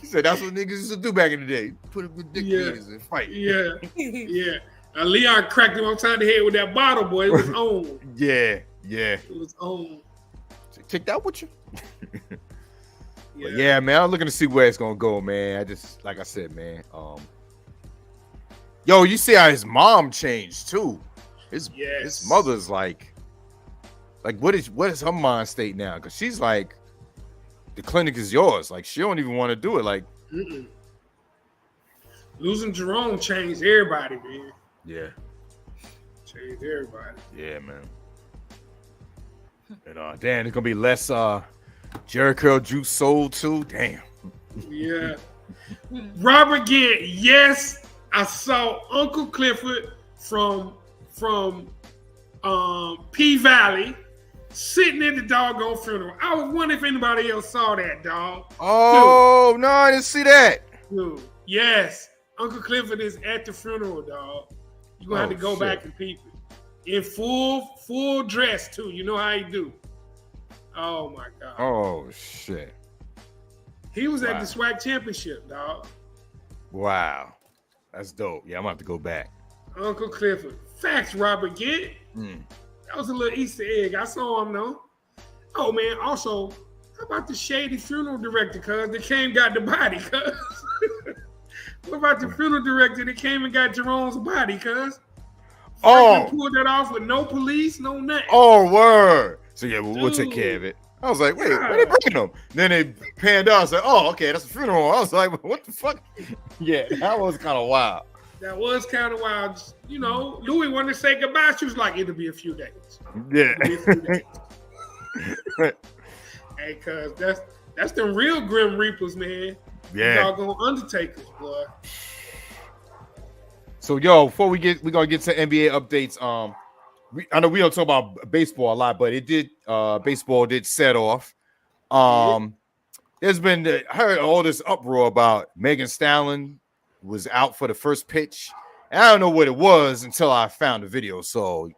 said that's what niggas used to do back in the day. Put up the dick beaters and fight. Yeah. Leon cracked him upside the head with that bottle, boy. It was on. Yeah. It was on. Take that with you. Yeah, man. I'm looking to see where it's gonna go, man. I just, like I said, man. Yo, you see how his mom changed too. His mother's like what is her mind state now? Because she's like, the clinic is yours. Like, she don't even want to do it. Like, losing Jerome changed everybody, man. Yeah. Changed everybody. Yeah, man. And damn, there's gonna be less Jericho juice sold too. Damn. Yeah. Robert Gant, yes, I saw Uncle Clifford from P Valley sitting at the doggone funeral. I was wondering if anybody else saw that, dog. Oh, no, I didn't see that. Dude, yes. Uncle Clifford is at the funeral, dog. You're going to have to go back and peep it. In full dress, too. You know how he do. Oh, my God. Oh, shit. He was at the SWAC championship, dog. Wow. That's dope. Yeah, I'm going to have to go back. Uncle Clifford. Facts, Robert Gant. That was a little Easter egg. I saw him, though. Oh, man. Also, how about the shady funeral director, cuz? That came and got the body, cuz? What about the funeral director that came and got Jerome's body, cuz? Oh. Pulled that off with no police, no nothing. Oh, word. So, yeah, we'll take care of it. I was like, wait, where they bringing them? Then they panned out. I was like, oh, okay, that's a funeral. I was like, what the fuck? Yeah, that was kind of wild. That was kind of wild. You know, Louis wanted to say goodbye. She was like, it'll be a few days. Yeah. Hey, cuz that's them real Grim Reapers, man. Yeah. Y'all going Undertakers, boy. So, yo, we're gonna get to NBA updates. I know we don't talk about baseball a lot, but baseball did set off. There's been I heard all this uproar about Megan Stallion was out for the first pitch And I don't know what it was until I found the video. So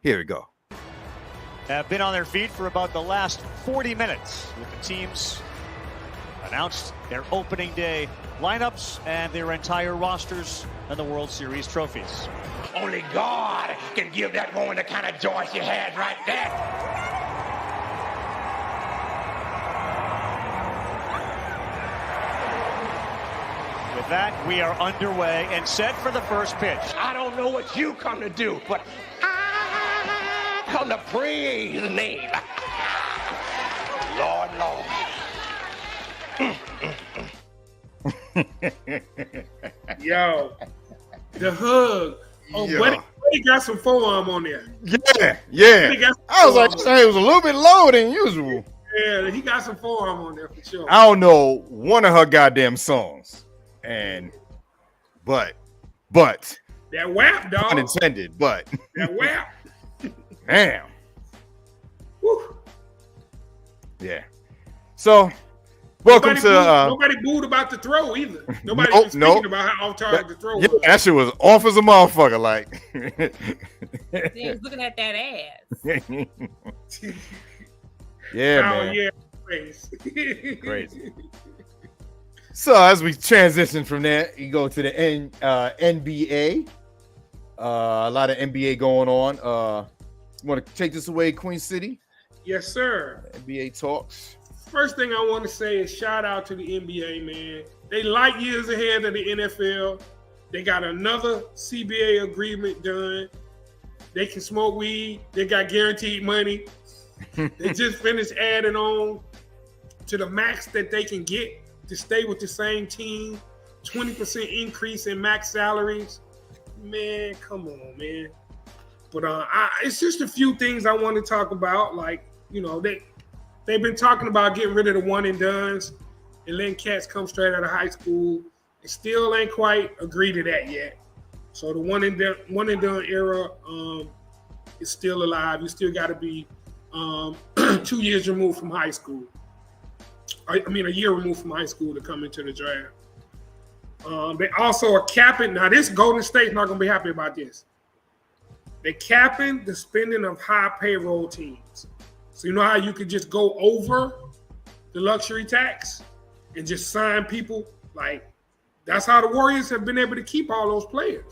here we go. Have been on their feet for about the last 40 minutes with the teams announced their opening day lineups and their entire rosters and the World Series trophies. Only God can give that woman the kind of joy she had right there. With that, we are underway and set for the first pitch. I don't know what you come to do, but I come to praise the name. Lord, Lord. Yo, the hug. Oh, Buddy got some forearm on there. Yeah. I was like, it was a little bit lower than usual. Yeah, he got some forearm on there for sure. I don't know one of her goddamn songs, but that WAP, dog. Unintended, but that WAP. Damn. Woo. Yeah. So, welcome nobody booed about the throw either. Nobody was speaking about how off target the throw was. Yeah, that shit was off as a motherfucker. Like, he was looking at that ass. Yeah, man. Yeah, crazy. So as we transition from there, you go to the NBA. A lot of NBA going on. Want to take this away, Queen City? Yes, sir. NBA talks. First thing I want to say is shout out to the NBA, man. They light years ahead of the NFL. They got another CBA agreement done. They can smoke weed. They got guaranteed money. They just finished adding on to the max that they can get to stay with the same team. 20% increase in max salaries. Man, come on, man. But it's just a few things I want to talk about. Like, you know, they've been talking about getting rid of the one and dones and letting cats come straight out of high school. They still ain't quite agreed to that yet. So the one and done era is still alive. You still got to be 2 years removed from high school. I mean, a year removed from high school to come into the draft. They also are capping. Now, this Golden State's not going to be happy about this. They're capping the spending of high payroll teams. So you know how you could just go over the luxury tax and just sign people? Like, that's how the Warriors have been able to keep all those players.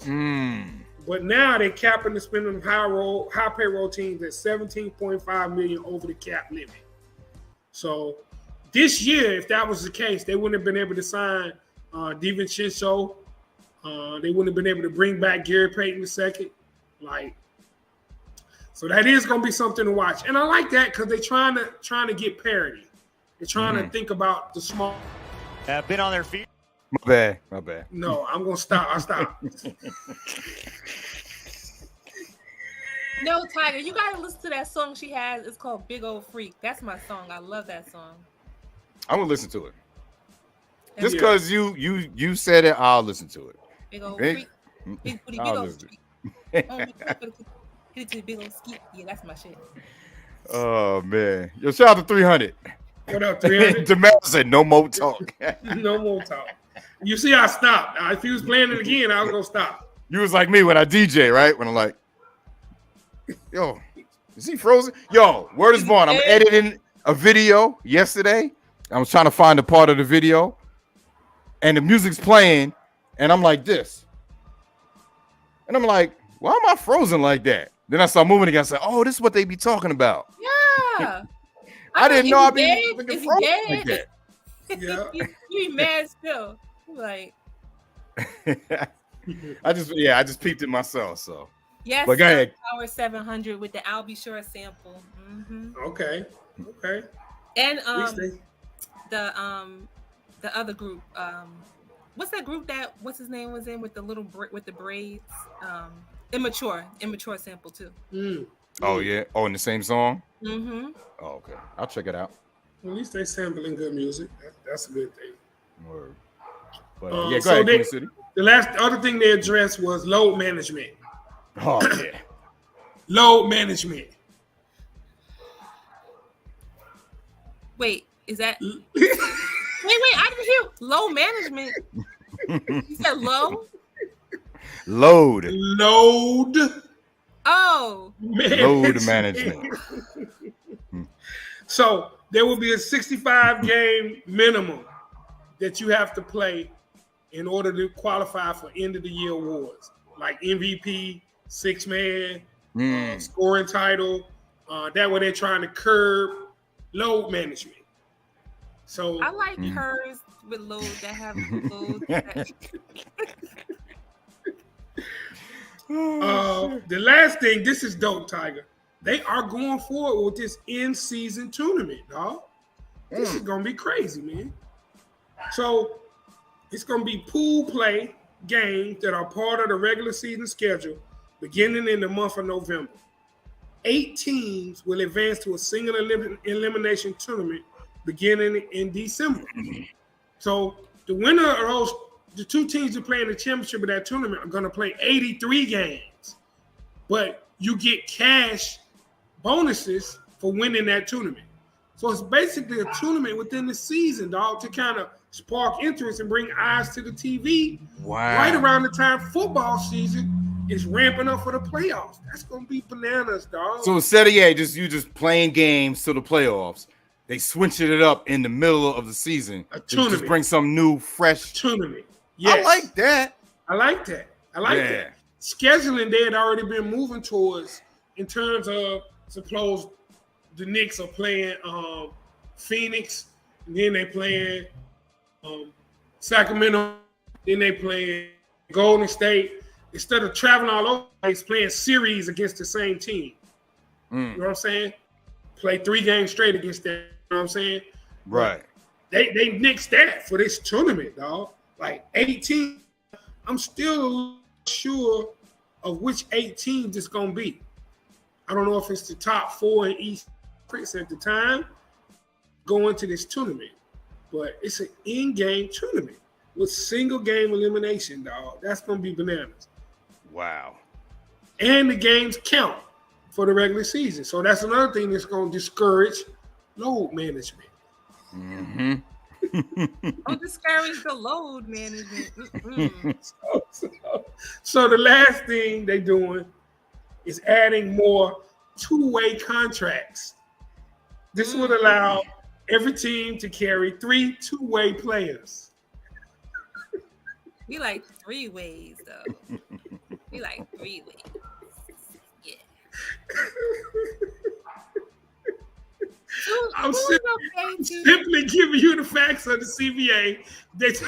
But now they're capping the spending of high payroll teams at $17.5 million over the cap limit. So this year, if that was the case, they wouldn't have been able to sign DiVincenzo. They wouldn't have been able to bring back Gary Payton II. Like, so that is going to be something to watch. And I like that because they're trying to get parity. They're trying to think about the small. Have been on their feet. My bad. No, I'm going to stop. I stop. No, Tiger, you got to listen to that song she has. It's called Big Old Freak. That's my song. I love that song. I'm going to listen to it. Just because you said it, I'll listen to it. Big Old Freak. Big old freak. Big old skeet. Yeah, that's my shit. Oh man. Yo, shout out to 300. What up, 300? Demel said no more talk. No more talk. You see, I stopped. If he was playing it again, I was gonna stop. You was like me when I DJ, right? When I'm like, yo, is he frozen? Yo, word is born. I'm editing a video yesterday. I was trying to find a part of the video, and the music's playing, and I'm like this. And I'm like, why am I frozen like that? Then I saw moving again. I said, oh, this is what they be talking about. Yeah. I didn't know I'd be frozen like that. Yeah. You be mad still. Like. I just peeped it myself. So. Yes, but go ahead. Power 700 with the I'll Be Sure sample. Mm-hmm. Okay. And the other group, what's that group that what's his name was in with the little with the braids? Immature sample too. Oh yeah. Oh, in the same song. Mm-hmm. Oh, okay. I'll check it out. At least they sampling good music. That's a good thing. Word. But go ahead, Queen City. The other thing they addressed was load management. Oh yeah. Load management. Wait, is that? wait! I didn't hear low management. You said low. Load Oh. Load management. So there will be a 65 game minimum that you have to play in order to qualify for end of the year awards, like MVP, 6-man, scoring title. That way they're trying to curb load management. So I like hers with load that have load. The last thing, this is dope, Tiger. They are going forward with this in-season tournament, dog. This is gonna be crazy, man. So it's gonna be pool play games that are part of the regular season schedule, beginning in the month of November. 8 teams will advance to a single elimination tournament beginning in December. So the winner of those, the 2 teams that play in the championship of that tournament are going to play 83 games, but you get cash bonuses for winning that tournament. So it's basically a tournament within the season, dog, to kind of spark interest and bring eyes to the TV. Wow. Right around the time football season is ramping up for the playoffs. That's going to be bananas, dog. So instead of you just playing games to the playoffs, they switching it up in the middle of the season. A to tournament. just bring some new, fresh tournament. Yes. I like that. I like that. Scheduling they had already been moving towards in terms of, suppose the Knicks are playing Phoenix, and then they playing Sacramento, then they playing Golden State. Instead of traveling all over the place, playing series against the same team. You know what I'm saying? Play 3 games straight against them. You know what I'm saying? Right. They nixed that for this tournament, dog. Like 18. I'm still sure of which 8 teams it's gonna be. I don't know if it's the top 4 in East at the time going to this tournament, but it's an in-game tournament with single game elimination, dog. That's gonna be bananas. Wow. And the games count for the regular season. So that's another thing that's gonna discourage load management. Don't discourage the load management. So the last thing they're doing is adding more 2-way contracts. This would allow every team to carry 3 2-way players. We like 3 ways, though. We like 3 ways. Yeah. I'm simply giving you the facts of the CBA. Where'd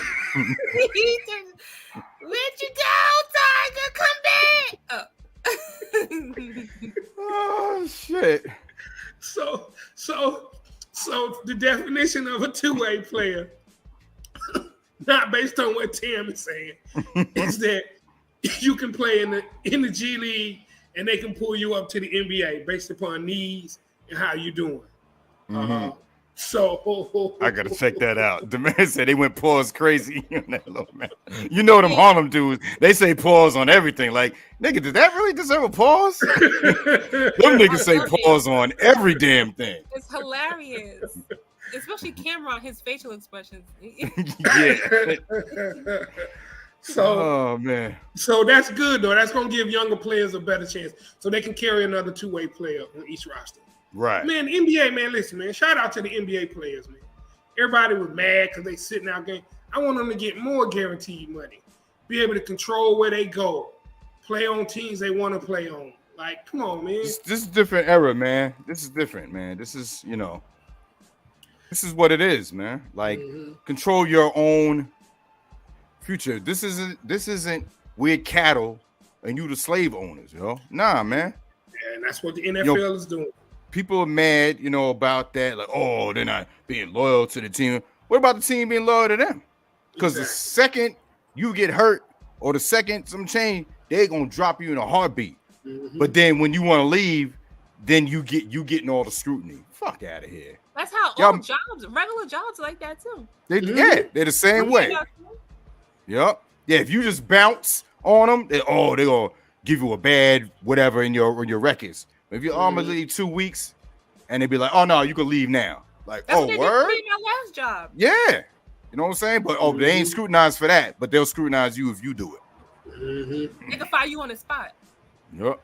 you go, Tiger? Come back! Oh shit! So the definition of a 2-way player, not based on what Tim is saying, is that you can play in the G League and they can pull you up to the NBA based upon needs and how you're doing. So I gotta check that out. The man said they went pause crazy on that little man. You know them Harlem dudes, they say pause on everything. Like, nigga, did that really deserve a pause? Them niggas say pause on every damn thing. It's hilarious. Especially Cameron, his facial expressions. Yeah. So, oh man. So that's good though. That's gonna give younger players a better chance, so they can carry another 2-way player on each roster. Right. Man, NBA, man, listen, man. Shout out to the NBA players, man. Everybody was mad because they sitting out game. I want them to get more guaranteed money, be able to control where they go, play on teams they want to play on. Like, come on, man. This is a different era, man. This is different, man. This is, this is what it is, man. Like, control your own future. This isn't weird cattle and you the slave owners, yo. Nah, man. Yeah, and that's what the NFL is doing. People are mad, about that. Like, oh, they're not being loyal to the team. What about the team being loyal to them? Because the second you get hurt or the second some change, they're gonna drop you in a heartbeat. But then when you want to leave, then you getting all the scrutiny. Fuck out of here. That's how all jobs, regular jobs, like that too. Yeah, they're the same way. Yep. Yeah, if you just bounce on them, they're gonna give you a bad whatever in your records. If you're almost leave 2 weeks, and they be like, "Oh no, you can leave now." Like, that's oh, what word. They did my last job. Yeah, you know what I'm saying. But they ain't scrutinized for that. But they'll scrutinize you if you do it. Mm-hmm. They can fire you on the spot. Yep.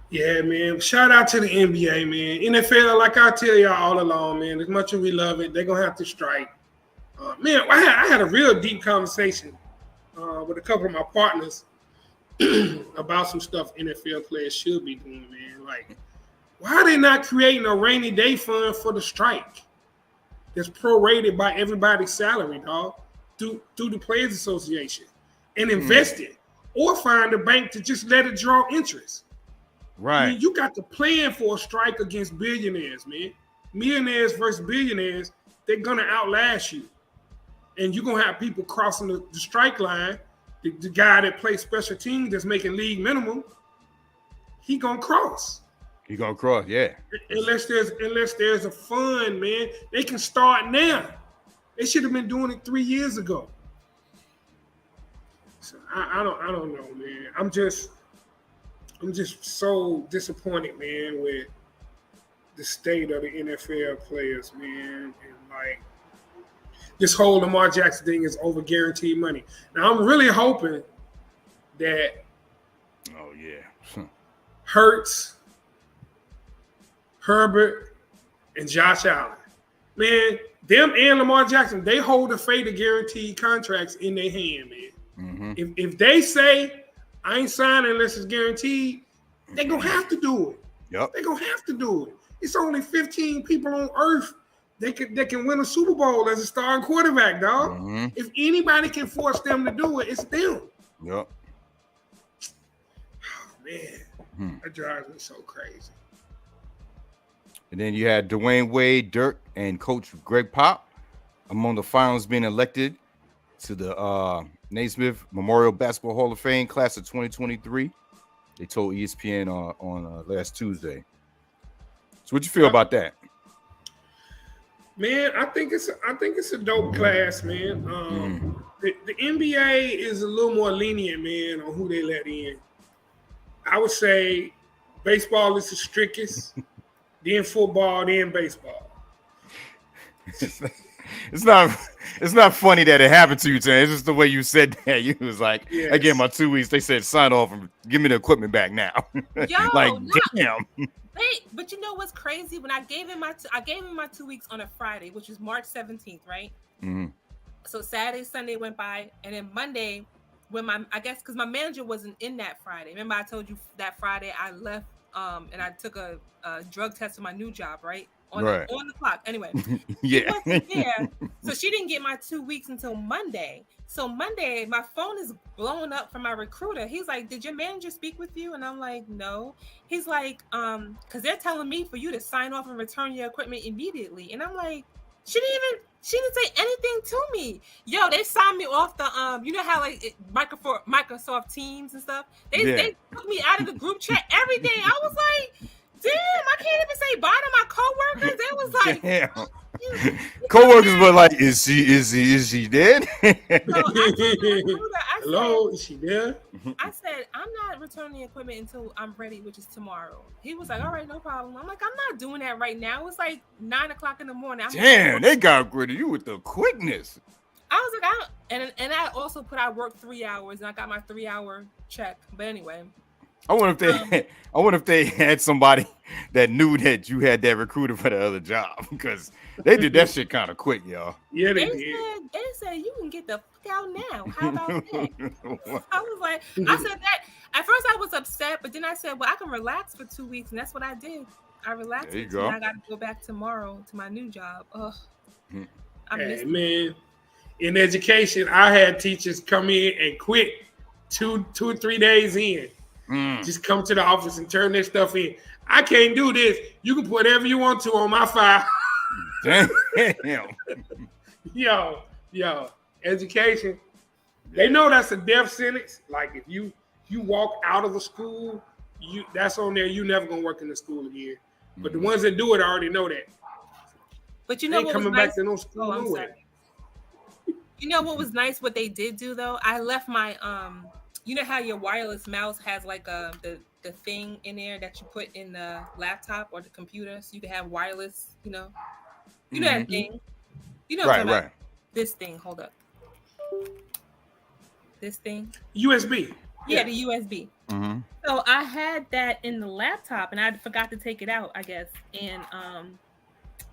Yeah, man. Shout out to the NBA, man. NFL, like I tell y'all all along, man, as much as we love it, they're going to have to strike. Man, I had a real deep conversation with a couple of my partners about some stuff NFL players should be doing, man. Like, why are they not creating a rainy day fund for the strike that's prorated by everybody's salary, dog, through the Players Association, and invest it, or find a bank to just let it draw interest? Right. I mean, you got to plan for a strike against billionaires, man. Millionaires versus billionaires, they're going to outlast you. And you're going to have people crossing the strike line. The guy that plays special teams that's making league minimum, he going to cross. He going to cross, yeah. Unless there's a fund, man. They can start now. They should have been doing it 3 years ago. So I don't know, man. I'm just so disappointed, man, with the state of the NFL players, man. And like, this whole Lamar Jackson thing is over guaranteed money. Now, I'm really hoping that Hurts, Herbert, and Josh Allen, man, them and Lamar Jackson, they hold the fate of guaranteed contracts in their hand, man. Mm-hmm. If they say, I ain't signing unless it's guaranteed, they're going to have to do it. Yep. They're going to have to do it. It's only 15 people on earth that can win a Super Bowl as a starting quarterback, dog. Mm-hmm. If anybody can force them to do it, it's them. Yep. Oh, man. That drives me so crazy. And then you had Dwayne Wade, Dirk, and Coach Greg Pop among the finalists being elected to the Naismith Memorial Basketball Hall of Fame class of 2023. They told ESPN on last Tuesday. So what you feel about that? Man, I think it's a dope class, man. The NBA is a little more lenient, man, on who they let in. I would say baseball is the strictest, then football, then baseball. It's not funny that it happened to you, Tan. It's just the way you said that. You was like, yes. I gave my 2 weeks. They said sign off and give me the equipment back now. Yo, like, damn. Wait, but you know what's crazy? When I gave him my 2 weeks on a Friday, which was March 17th, right? Mm-hmm. So Saturday, Sunday went by, and then Monday, when because my manager wasn't in that Friday. Remember I told you that Friday I left, and I took a drug test for my new job, right? On the clock. Anyway, yeah. She wasn't there, so she didn't get my 2 weeks until Monday. So Monday, my phone is blowing up from my recruiter. He's like, "Did your manager speak with you?" And I'm like, "No." He's like, "Because they're telling me for you to sign off and return your equipment immediately." And I'm like, She didn't say anything to me. Yo, they signed me off the you know how like Microsoft Teams and stuff. They took me out of the group chat every day. I was like, damn, I can't even say bye to my coworkers. They was like, damn. Coworkers were like, is she dead? Hello, is she there? I said, I'm not returning the equipment until I'm ready, which is tomorrow. He was like, all right, no problem. I'm like, I'm not doing that right now. It's like 9 o'clock in the morning. Damn, they got rid of you with the quickness. I was like, and I also I worked 3 hours and I got my 3-hour check. But anyway. I wonder if they had somebody that knew that you had that recruiter for the other job, because they did that shit kind of quick, y'all. Yeah, they said you can get the fuck out now. How about that? I was like, I said that at first I was upset, but then I said, well, I can relax for 2 weeks, and that's what I did. I relaxed. There you go. And I got to go back tomorrow to my new job. Ugh. Hey, man, in education, I had teachers come in and quit 2 or 3 days in. Just come to the office and turn their stuff in. I can't do this. You can put whatever you want to on my file. Damn. Yo, education. They know that's a death sentence. Like if you walk out of a school, that's on there. You never gonna work in the school again. But the ones that do it already know that. But you know what coming was nice? back to no school anyway. You know what was nice? What they did do though, I left my you know how your wireless mouse has like the thing in there that you put in the laptop or the computer, so you can have wireless. You know that thing. You know, right. This thing. Hold up. This thing. USB. Yeah, the USB. Mm-hmm. So I had that in the laptop, and I forgot to take it out, I guess. And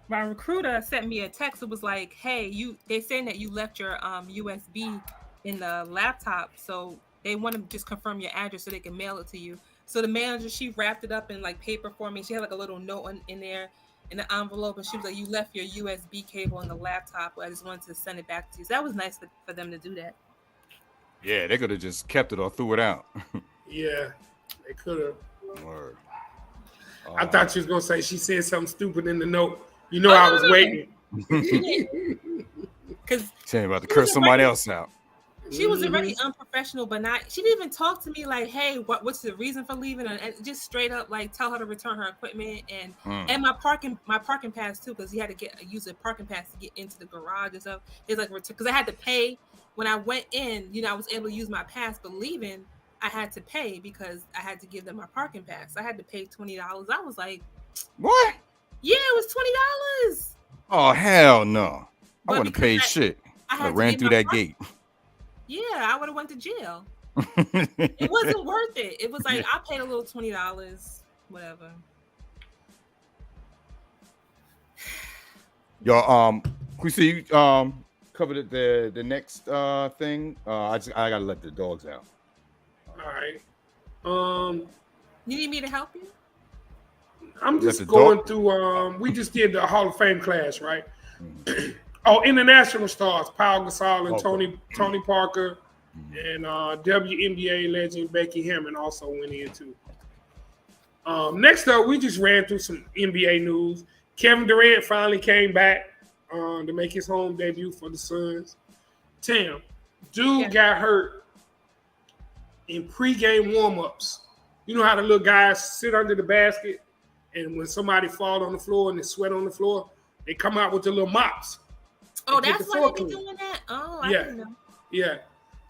my recruiter sent me a text. It was like, "Hey, they're saying that you left your USB in the laptop, so they want to just confirm your address so they can mail it to you." So the manager, she wrapped it up in like paper for me. She had like a little note in there in the envelope, and she was like, "You left your USB cable in the laptop. I just wanted to send it back to you." So that was nice for them to do that. Yeah, they could have just kept it or threw it out. Yeah, they could have. Word. I thought she was gonna say she said something stupid in the note. You know, I was waiting. Because she ain't about to curse somebody else out. She was already unprofessional, but she didn't even talk to me like, "Hey, what's the reason for leaving?" And just straight up like tell her to return her equipment and my parking pass too, because he had to use a parking pass to get into the garage and stuff. It's like because I had to pay when I went in. You know, I was able to use my pass, but leaving I had to pay because I had to give them my parking pass. I had to pay $20. I was like, "What?" Yeah, it was $20. Oh hell no! I wouldn't have paid shit. I ran through that gate. Yeah, I would have went to jail. It wasn't worth it. It was like I paid a little $20, whatever. Yo, Quisa, you covered the next thing. I gotta let the dogs out. All right. You need me to help you? I'm just going through. We just did the Hall of Fame class, right? Oh, international stars: Paul Gasol and Tony Parker, and WNBA legend Becky Hammond also went in too. Next up, we just ran through some NBA news. Kevin Durant finally came back to make his home debut for the Suns. Tim, dude got hurt in pregame warmups. You know how the little guys sit under the basket, and when somebody falls on the floor and they sweat on the floor, they come out with the little mops. Oh, that's why they be doing that? Oh, I didn't know. Yeah.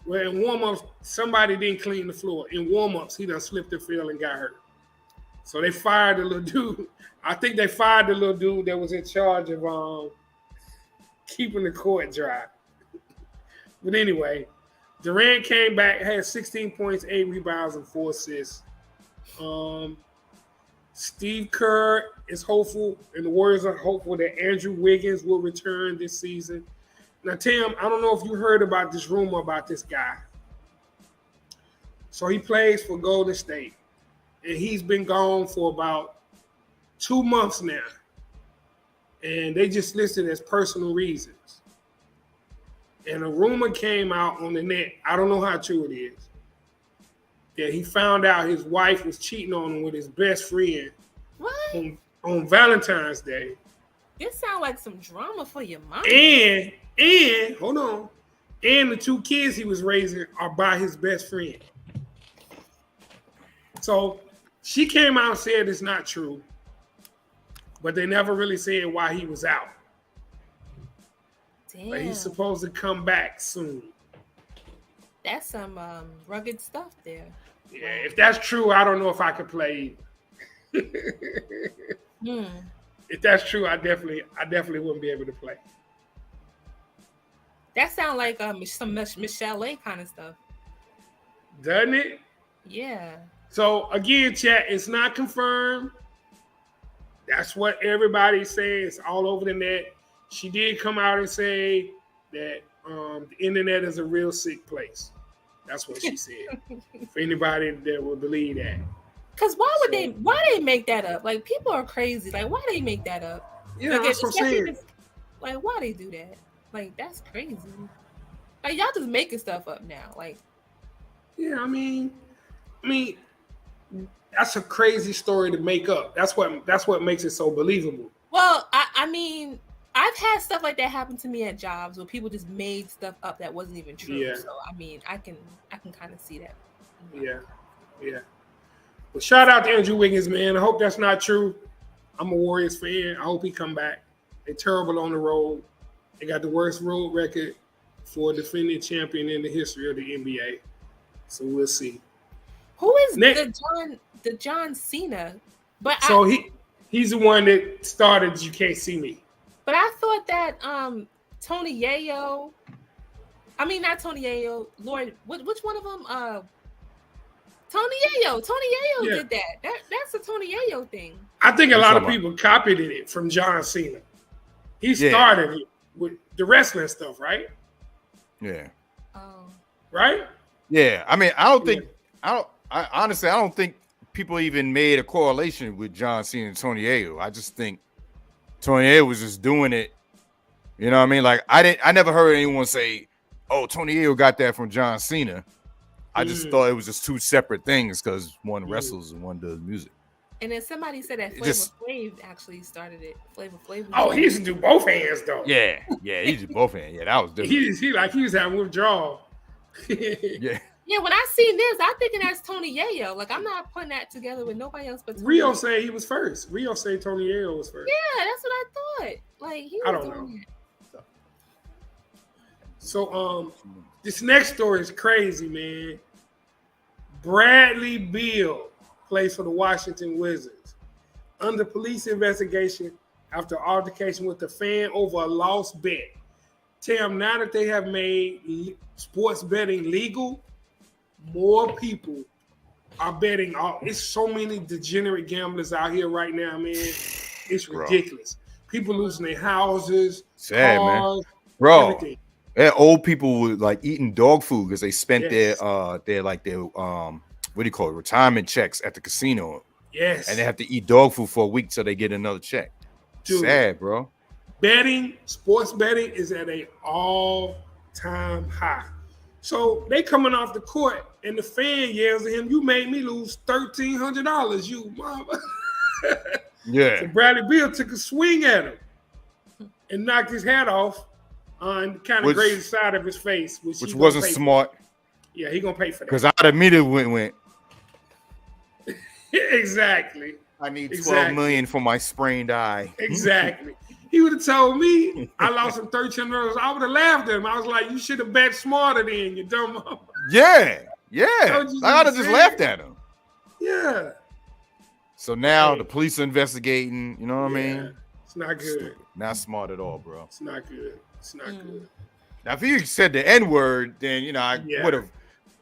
Well, in warm-ups, somebody didn't clean the floor. In warm-ups, he done slipped the field and got hurt. So they fired the little dude. I think they fired the little dude that was in charge of keeping the court dry. But anyway, Durant came back, had 16 points, 8 rebounds, and 4 assists. Steve Kerr is hopeful, and the Warriors are hopeful that Andrew Wiggins will return this season. Now, Tim, I don't know if you heard about this rumor about this guy. So he plays for Golden State, and he's been gone for about 2 months now. And they just listed as personal reasons. And a rumor came out on the net, I don't know how true it is, that he found out his wife was cheating on him with his best friend on Valentine's Day. This sounds like some drama for your mom. And hold on, and the 2 kids he was raising are by his best friend. So she came out and said it's not true, but they never really said why he was out. Damn. But he's supposed to come back soon. That's some rugged stuff there. Yeah, if that's true, I don't know if I could play. If that's true, I definitely wouldn't be able to play. That sounds like some Michelle A kind of stuff. Doesn't it? Yeah. So again, chat, it's not confirmed. That's what everybody's saying. It's all over the net. She did come out and say that the internet is a real sick place. That's what she said. For anybody that would believe that. Because why they make that up? Like, people are crazy. Like, why they make that up? Yeah, like, that's what I'm saying. Like, why they do that? Like, that's crazy. Like, y'all just making stuff up now. Like, yeah, I mean, that's a crazy story to make up. That's what makes it so believable. Well, I mean, I've had stuff like that happen to me at jobs where people just made stuff up that wasn't even true. Yeah. So I mean, I can kind of see that. Yeah. Well, shout out to Andrew Wiggins, man. I hope that's not true. I'm a Warriors fan. I hope he come back. They're terrible on the road. They got the worst road record for a defending champion in the history of the NBA. So we'll see. Who is the John Cena? But he's the one that started You Can't See Me. But I thought that Tony Yayo, I mean, not Tony Yayo. Lord, which one of them? Tony Yayo. Tony Yayo did that. That's a Tony Yayo thing. I think a lot of people copied it from John Cena. He started it with the wrestling stuff, right? Yeah. Oh. Right? Yeah. I mean, I honestly don't think people even made a correlation with John Cena and Tony Yayo. I just think Tony Yayo was just doing it. You know what I mean? Like I never heard anyone say, "Oh, Tony Yayo got that from John Cena." I just thought it was just two separate things because one wrestles and one does music. And then somebody said that Flavor Flav actually started it. Flavor Flav. Oh, he used to do both hands though. Yeah, he did both hands. Yeah, that was different. He was having withdrawal. Yeah. Yeah, when I seen this, I'm thinking that's Tony Yayo. Like, I'm not putting that together with nobody else but Tony Rio Yayo. say he was first. Rio say Tony Yayo was first. Yeah, that's what I thought. Like, he was I don't know. So, this next story is crazy, man. Bradley Beal plays for the Washington Wizards. Under police investigation after altercation with a fan over a lost bet. Tim, now that they have made sports betting legal, more people are betting. It's so many degenerate gamblers out here right now, man. It's ridiculous. People losing their houses, cars, man. Bro. Everything. Yeah, old people were like eating dog food because they spent their what do you call it, retirement checks at the casino. Yes. And they have to eat dog food for a week till they get another check. Dude, sad, bro. Sports betting is at an all-time high. So they coming off the court and the fan yells at him, "You made me lose $1,300, you mama." Yeah. So Bradley Beal took a swing at him and knocked his hat off on kind of grazed the side of his face, which wasn't smart. Yeah, he gonna pay for that. Because I'd immediately went. Exactly. I need $12 million for my sprained eye. Exactly. He would have told me I lost him $1,300. I would have laughed at him. I was like, "You should have bet smarter then, you dumb mama." Yeah. I would have just laughed at him. Yeah. So now the police are investigating. You know what I mean? It's not good. Not smart at all, bro. It's not good. It's not good. Now, if you said the N-word, then I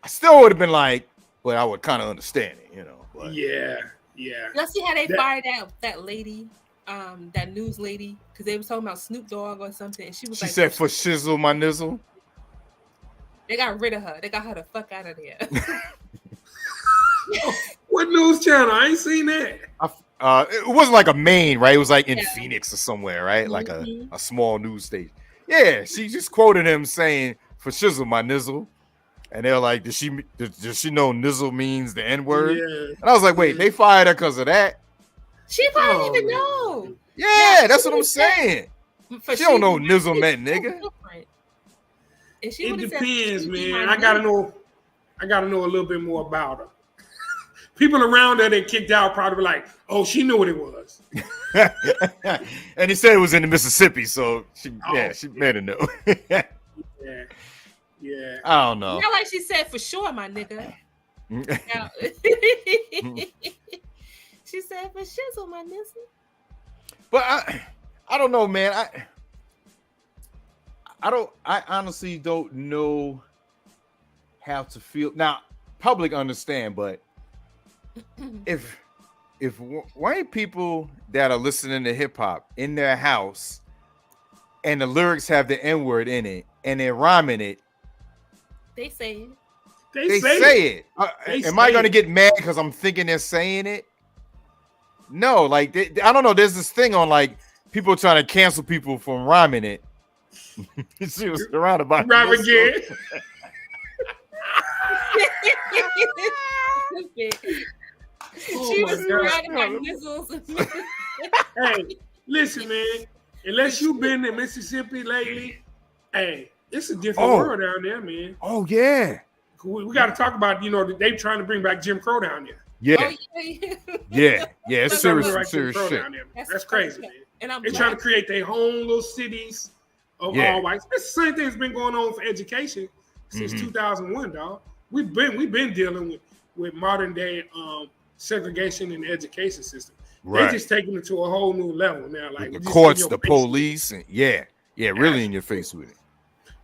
still would have been like, but I would kind of understand it, But. Yeah. Y'all see how they fired that lady, that news lady, because they were talking about Snoop Dogg or something, and she said, "For shizzle my nizzle." They got rid of her. They got her the fuck out of there. What news channel? I ain't seen that. It wasn't like a main, right? It was like in Phoenix or somewhere, right? Like a small news station. Yeah, she just quoted him saying, "For shizzle my nizzle," and they're like, "Does she know nizzle means the N-word?" Yeah. And I was like, "Wait, they fired her because of that?" She probably didn't even know. Yeah, that's what I'm saying. She don't know nizzle meant nigga. It depends, man. I gotta know a little bit more about her. People around her that kicked out probably like, "Oh, she knew what it was." And he said it was in the Mississippi, so she made her know. Yeah. I don't know. Not like she said, "For sure, my nigga." She said, "For shizzle, my nigga." But I don't know, man. I honestly don't know how to feel. Now, public understand, but if white people that are listening to hip hop in their house and the lyrics have the N-word in it and they're rhyming it, they say it. They say it. Am I gonna get mad because I'm thinking they're saying it? No, like I don't know. There's this thing on like people trying to cancel people from rhyming it. She was surrounded by rhyme again. She was surrounded by missiles. Hey, listen, man. Unless you've been to Mississippi lately, hey, it's a different world down there, man. Oh yeah. We got to talk about, they trying to bring back Jim Crow down there. Yeah. Yeah. It's serious shit. That's crazy, man. And they're trying to create their own little cities of all whites. It's the same thing that's been going on for education since 2001, dog. We've been dealing with modern day segregation in the education system. Right. They're just taking it to a whole new level now. Like the courts, the police, and really in your face with it.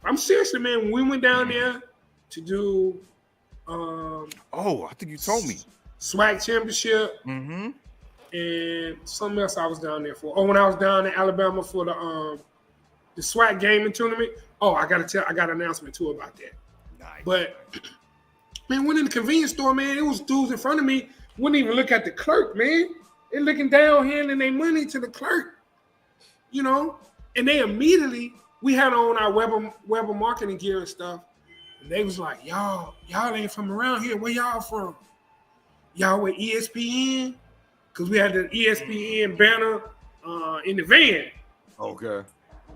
I'm seriously, man. When we went down there to do, I think you told me SWAC championship, and something else I was down there for. Oh, when I was down in Alabama for the SWAC gaming tournament. Oh, I got an announcement too about that. Nice. But man, went in the convenience store, man. It was dudes in front of me. Wouldn't even look at the clerk, man. They're looking down, handing their money to the clerk. You know, and they immediately. We had on our Weber marketing gear and stuff. And they was like, y'all ain't from around here. Where y'all from? Y'all with ESPN? Because we had the ESPN banner in the van. Okay.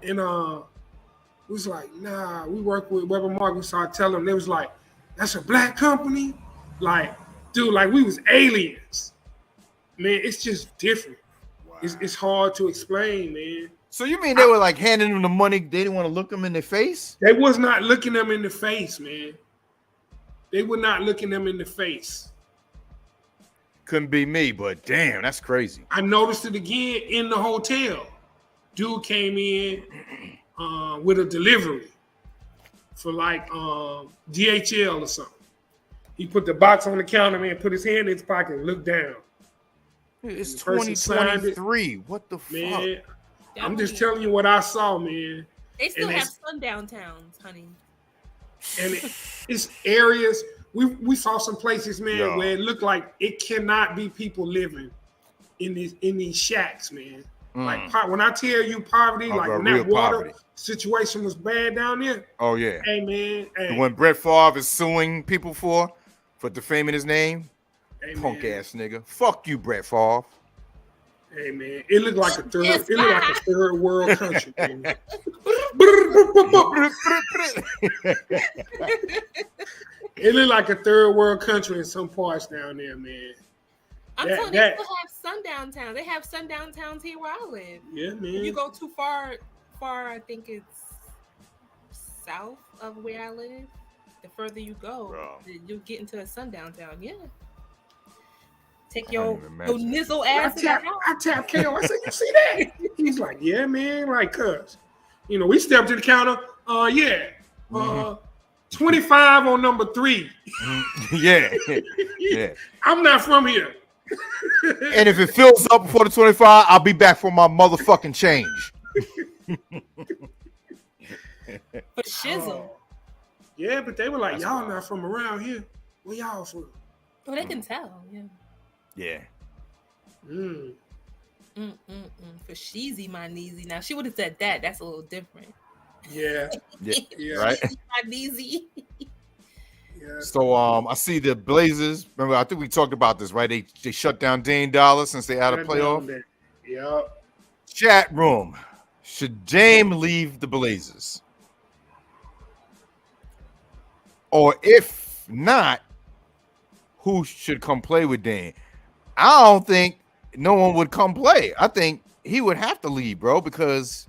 And we was like, nah, we work with Weber marketing. So I tell them, they was like, that's a black company? Like, dude, like we was aliens. Man, it's just different. Wow. It's hard to explain, man. So you mean they were like handing them the money? They didn't want to look them in their face? They was not looking them in the face, man. They were not looking them in the face. Couldn't be me, but damn, that's crazy. I noticed it again in the hotel. Dude came in with a delivery for like DHL or something. He put the box on the counter, man, put his hand in his pocket and looked down. It's 2023. What the man, fuck? I'm just telling you what I saw, man. They still have sundown towns, honey. And it's areas. We saw some places, man, where it looked like it cannot be people living in these shacks, man. Like when I tell you poverty, like when that water situation was bad down there. Oh yeah. Hey man. Hey. When Brett Favre is suing people for defaming his name, punk ass nigga. Fuck you, Brett Favre. Hey man, it looked like a third world country. It looked like a third world country in some parts down there, man. I'm telling you, they still have sundown towns. They have sundown towns here where I live. Yeah, man. If you go too far, I think it's south of where I live. The further you go, you get into a sundown town. Yeah. Take your nizzle ass. I tap KO. I said, you see that? He's like, yeah, man. Like, cuz, you know, we stepped to the counter. 25 on number 3. Yeah. I'm not from here. And if it fills up before the 25, I'll be back for my motherfucking change. For shizzle. Yeah, but they were like, y'all not from around here. Where y'all from? Oh, they can tell. Yeah. Yeah. For sheezy, my kneesy. Now, she would have said that. That's a little different. Yeah. Right? My kneesy. Yeah. So I see the Blazers. Remember, I think we talked about this, right? They shut down Dame Dollar since they out of playoff. Yeah. Chat room. Should Dame leave the Blazers? Or if not, who should come play with Dame? I don't think no one would come play. I think he would have to leave, bro, because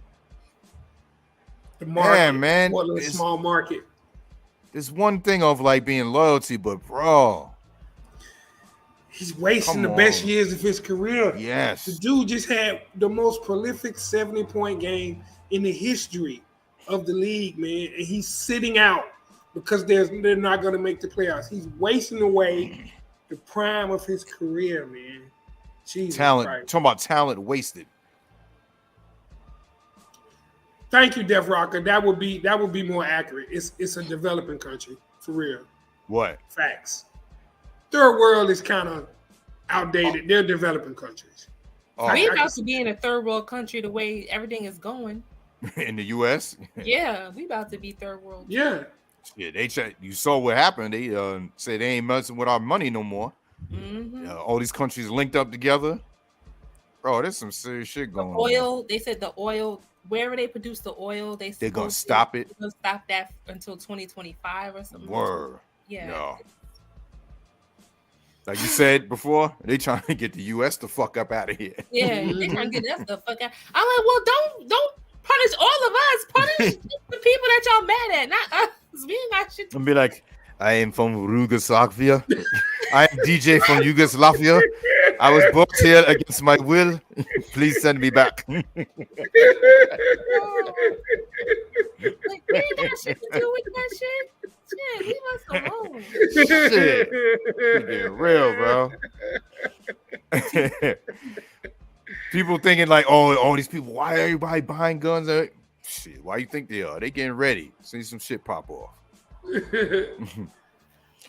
the market, man, what a small market. There's one thing of like being loyalty, but bro, he's wasting the best years of his career. Yes, the dude just had the most prolific 70-point game in the history of the league, man, and he's sitting out because they're not going to make the playoffs. He's wasting away the prime of his career, man. Jesus talent. Christ. Talking about talent wasted. Thank you, Def Rocker. That would be more accurate. It's a developing country, for real. What? Facts. Third world is kind of outdated. They're developing countries. We about to be in a third world country the way everything is going. In the U.S.? Yeah, we about to be third world. Yeah. Yeah, you saw what happened. They said they ain't messing with our money no more. All these countries linked up together. Bro, there's some serious shit going on. They said the oil, wherever they produce the oil, they're gonna stop it. They're gonna stop that until 2025 or something. Word. Yeah. No. Like you said before, they trying to get the U.S. the fuck up out of here. Yeah, they trying to get us the fuck out. I'm like, well, don't punish all of us. Punish the people that y'all mad at, not us. We ain't got shit. And be like, I am from Yugoslavia. I am DJ from Yugoslavia. I was brought here against my will. Please send me back. Like, we ain't got shit to do with that shit. Shit, leave us alone. Shit. You get real, bro. People thinking like, oh, these people, why are everybody buying guns? Shit, why you think they are? They getting ready. See some shit pop off.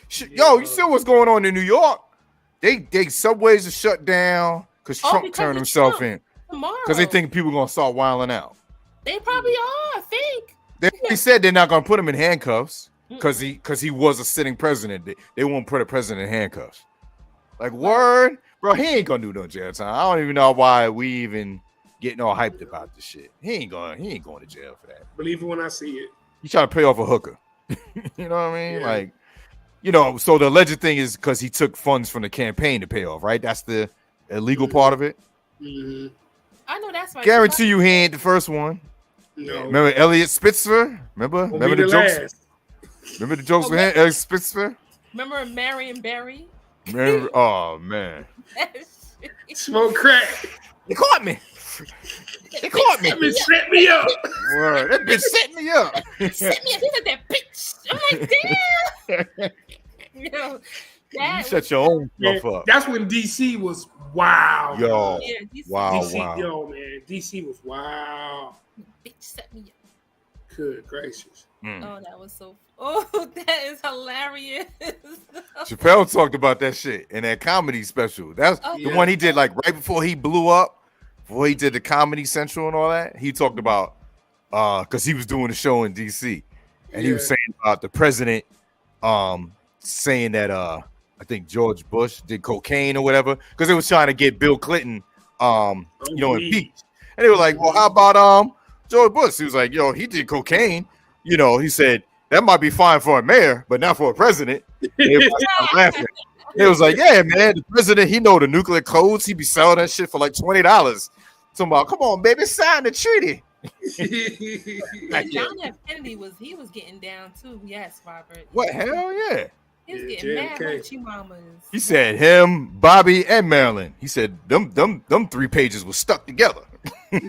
Shit, yo, you see what's going on in New York? They subways are shut down because Trump turned himself in. Because they think people gonna start wilding out. They probably are, I think. They said they're not gonna put him in handcuffs because he was a sitting president. They won't put a president in handcuffs. Like, word, bro, he ain't gonna do no jail time. I don't even know why we even getting all hyped about this shit. He ain't going to jail for that. Believe it when I see it. He trying to pay off a hooker. You know what I mean? Yeah. Like, you know, so the alleged thing is because he took funds from the campaign to pay off, right? That's the illegal part of it. Mm-hmm. I know that's right. Guarantee you he ain't the first one. No. Remember Elliot Spitzer? Remember the jokes? Last. Remember the jokes with him, Elliot Spitzer? Remember Marion Barry? Remember? Oh man. Smoke crack. They caught me. They caught me. That bitch set me up. Word. That bitch set me up. Set me up. He said that bitch. I'm like, damn. Yo, you shut your own stuff up. That's when DC was wow. Yo. Yeah, DC, wow. Yo, man. DC was wow. Bitch set me up. Good gracious. Oh, that was so. Oh, that is hilarious. Chappelle talked about that shit in that comedy special. That's the one he did like right before he blew up. Before he did the Comedy Central and all that, he talked about because he was doing a show in DC, and he was saying about the president saying that I think George Bush did cocaine or whatever because they was trying to get Bill Clinton impeached, and they were like, well, how about George Bush? He was like, yo, he did cocaine. You know, he said that might be fine for a mayor, but not for a president. They was laughing. It was like, yeah, man, the president, he know the nuclear codes. He be selling that shit for like $20. So I'm like, come on, baby, sign the treaty. John F. Kennedy was getting down too. Yes, Robert. What? Hell yeah. He was getting mad hoochie mamas. He said him, Bobby, and Marilyn. He said them 3 pages was stuck together. Yo,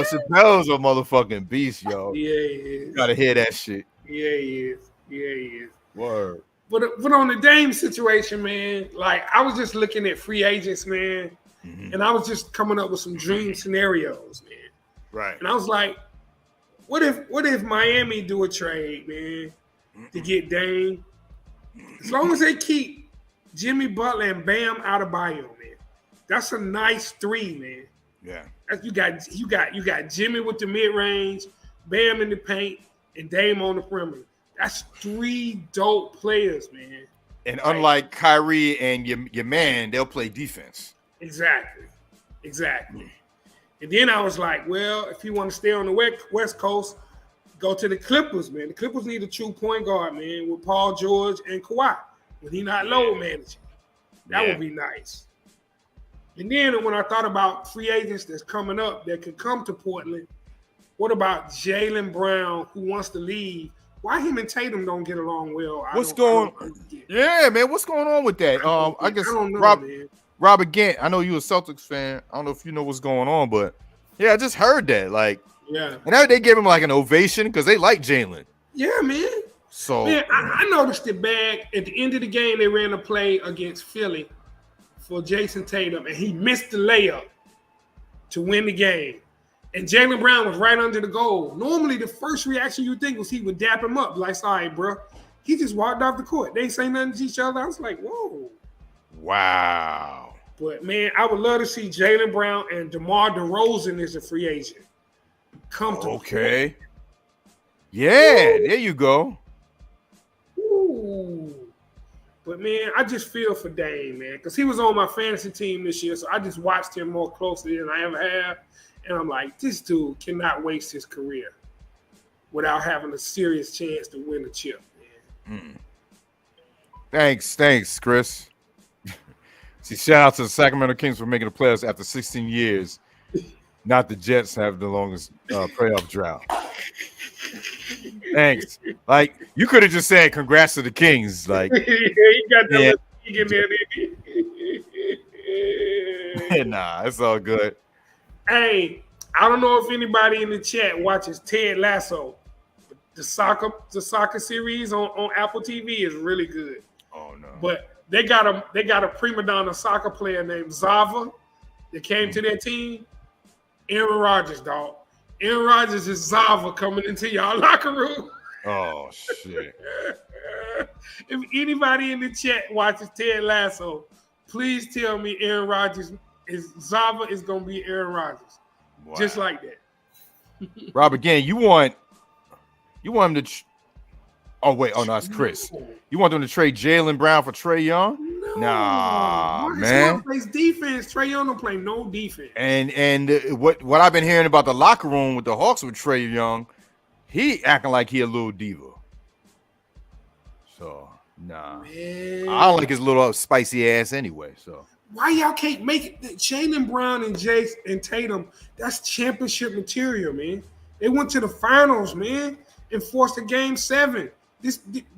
Chappelle's a motherfucking beast, yo. Yeah, he is. You gotta hear that shit. Yeah, he is. Word. But on the Dame situation, man, like I was just looking at free agents, man, and I was just coming up with some dream scenarios, man. Right. And I was like, what if Miami do a trade, man, to get Dame? As long as they keep Jimmy Butler and Bam Adebayo, man, that's a nice 3, man. Yeah. You got Jimmy with the mid range, Bam in the paint, and Dame on the perimeter. That's 3 dope players, man. And unlike Kyrie and your man, they'll play defense. Exactly. And then I was like, well, if you want to stay on the West Coast, go to the Clippers, man. The Clippers need a true point guard, man, with Paul George and Kawhi. When he's not load managing. That would be nice. And then when I thought about free agents that's coming up that could come to Portland, what about Jaylen Brown, who wants to leave? Why him and Tatum don't get along well? What's going on with that? I guess Robert Gant, I know you a Celtics fan. I don't know if you know what's going on, but yeah, I just heard that. Like, yeah. And now they gave him like an ovation because they like Jaylen. Yeah, man. So man, I noticed it bad. At the end of the game, they ran a play against Philly for Jason Tatum, and he missed the layup to win the game. And Jaylen Brown was right under the goal. Normally, the first reaction you think was he would dap him up. Like, sorry, bro. He just walked off the court. They ain't say nothing to each other. I was like, whoa. Wow. But, man, I would love to see Jaylen Brown and DeMar DeRozan as a free agent. Come to okay. Yeah, there you go. Ooh. But, man, I just feel for Dame, man, because he was on my fantasy team this year, so I just watched him more closely than I ever have. And I'm like, this dude cannot waste his career without having a serious chance to win a chip, man. Thanks, Chris. See, shout out to the Sacramento Kings for making the playoffs after 16 years. Not the Jets have the longest playoff drought. Thanks. Like you could have just said congrats to the Kings. Like he got that yeah. in there, didn't he? Nah, it's all good. Hey, I don't know if anybody in the chat watches Ted Lasso. The soccer series on Apple TV is really good. Oh no. But they got a prima donna soccer player named Zava that came to their team. Aaron Rodgers, dog. Aaron Rodgers is Zava coming into y'all locker room. Oh shit. If anybody in the chat watches Ted Lasso, please tell me Aaron Rodgers is Zava is gonna be Aaron Rodgers. Wow. Just like that. Rob, again, you want him to oh wait, oh no, it's Chris. You want them to trade Jaylen Brown for Trae Young? No. Nah, Marcus man. Smart plays defense. Trae Young don't play no defense. And what I've been hearing about the locker room with the Hawks with Trae Young, he acting like he a little diva. So nah, man. I don't like his little spicy ass anyway. So why y'all can't make it? Jaylen Brown and Jace and Tatum, that's championship material, man. They went to the finals, man, and forced a game 7.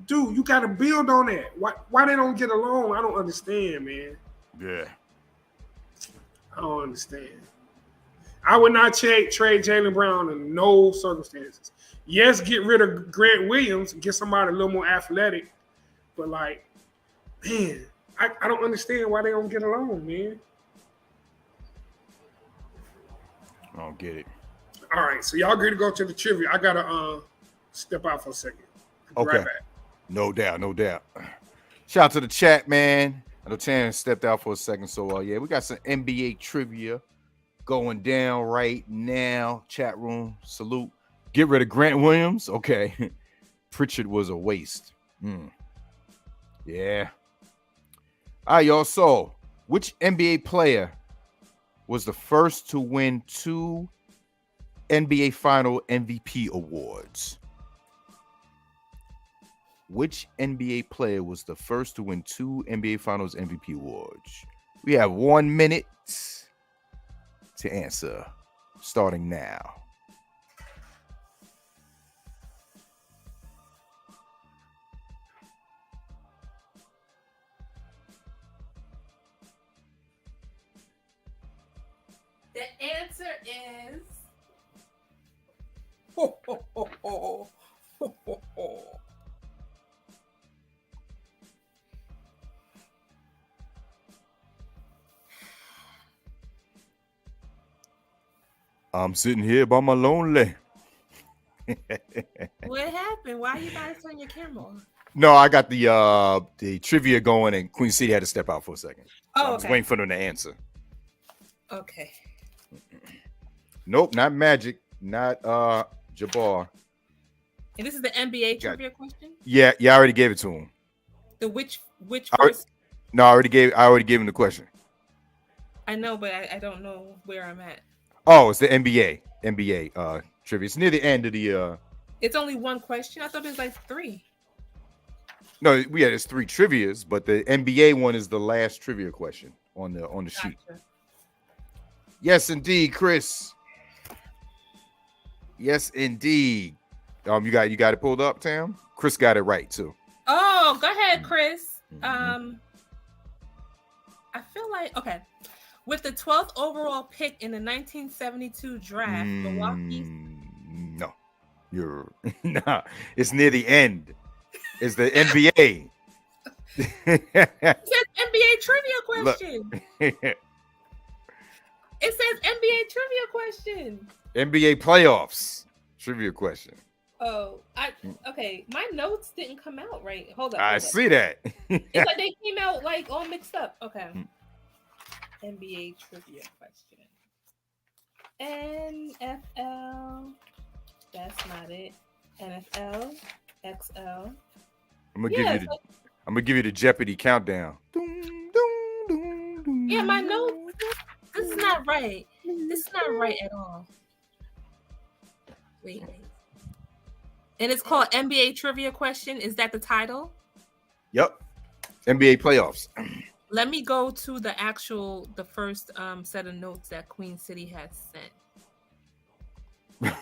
Dude, you got to build on that. Why they don't get along? I don't understand, man. Yeah. I don't understand. I would not trade Jaylen Brown in no circumstances. Yes, get rid of Grant Williams and get somebody a little more athletic. But, like, man, I don't understand why they don't get along, man. I don't get it. All right, so y'all agree to go to the trivia. I got to step out for a second. Okay. Right back. No doubt. Shout out to the chat, man. I know Tan stepped out for a second, so yeah, we got some NBA trivia going down right now. Chat room, salute. Get rid of Grant Williams. Okay. Pritchard was a waste. Yeah. All right, y'all. So, which NBA player was the first to win 2 NBA Final MVP awards? Which NBA player was the first to win 2 NBA Finals MVP awards? We have 1 minute to answer, starting now. The answer is I'm sitting here by my lonely. What happened? Why you guys turn your camera on? No, I got the trivia going, and Queen City had to step out for a second. So I was waiting for them to answer. Okay. Nope, not Magic, not Jabbar. And this is the NBA trivia question? Yeah, I already gave it to him. The which first? No, I already gave him the question. I know, but I don't know where I'm at. Oh, it's the NBA trivia. It's near the end of the It's only one question. I thought it was like 3. No, there's 3 trivias, but the NBA one is the last trivia question on the sheet. Yes, indeed, Chris. Yes, indeed. You got it pulled up, Tam? Chris got it right too. Oh, go ahead, Chris. I feel like with the 12th overall pick in the 1972 draft, Milwaukee. No, nah. It's near the end. It's the NBA. It says NBA trivia question. It says NBA trivia question. NBA playoffs trivia question. Oh, okay. My notes didn't come out right. Hold on. I see that. It's like they came out like all mixed up. Okay. NBA trivia question. NFL. That's not it. NFL. XL. I'm gonna give you the Jeopardy countdown. Yeah, my notes. This is not right. This is not right at all. Wait. And it's called NBA Trivia Question. Is that the title? Yep. NBA playoffs. Let me go to the first set of notes that Queen City has sent.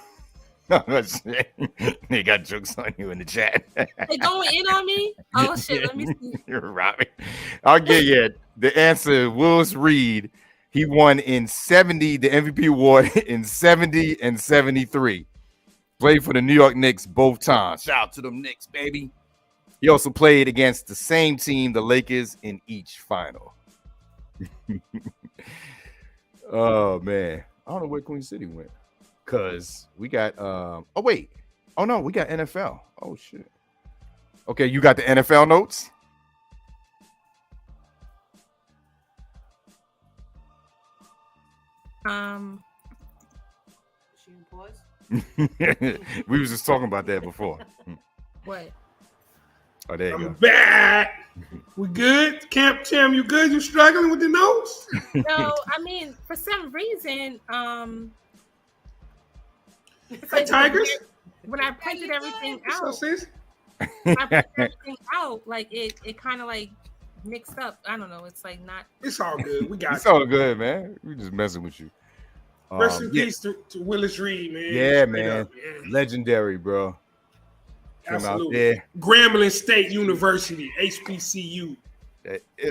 They got jokes on you in the chat. They going in on me? Oh shit! Let me see. You're Robbie. I'll get you the answer. Willis Reed. He won in 70, the MVP award in 70 and 73. Played for the New York Knicks both times. Shout out to them Knicks, baby. He also played against the same team, the Lakers, in each final. Oh, man. I don't know where Queen City went. Because we got, we got NFL. Oh, shit. Okay, you got the NFL notes? We was just talking about that before. What? Oh, there you go. I'm back. We good? Camp Tim, you good? You struggling with the notes? No, I mean, for some reason, it's like Tigers? When I printed everything out, like it kind of like mixed up. I don't know. It's like not. It's all good. We got it's all good, man. We just messing with you. Rest in peace to Willis Reed, man. Yeah, man. Legendary, bro. Absolutely. Out there. Grambling State University, HBCU.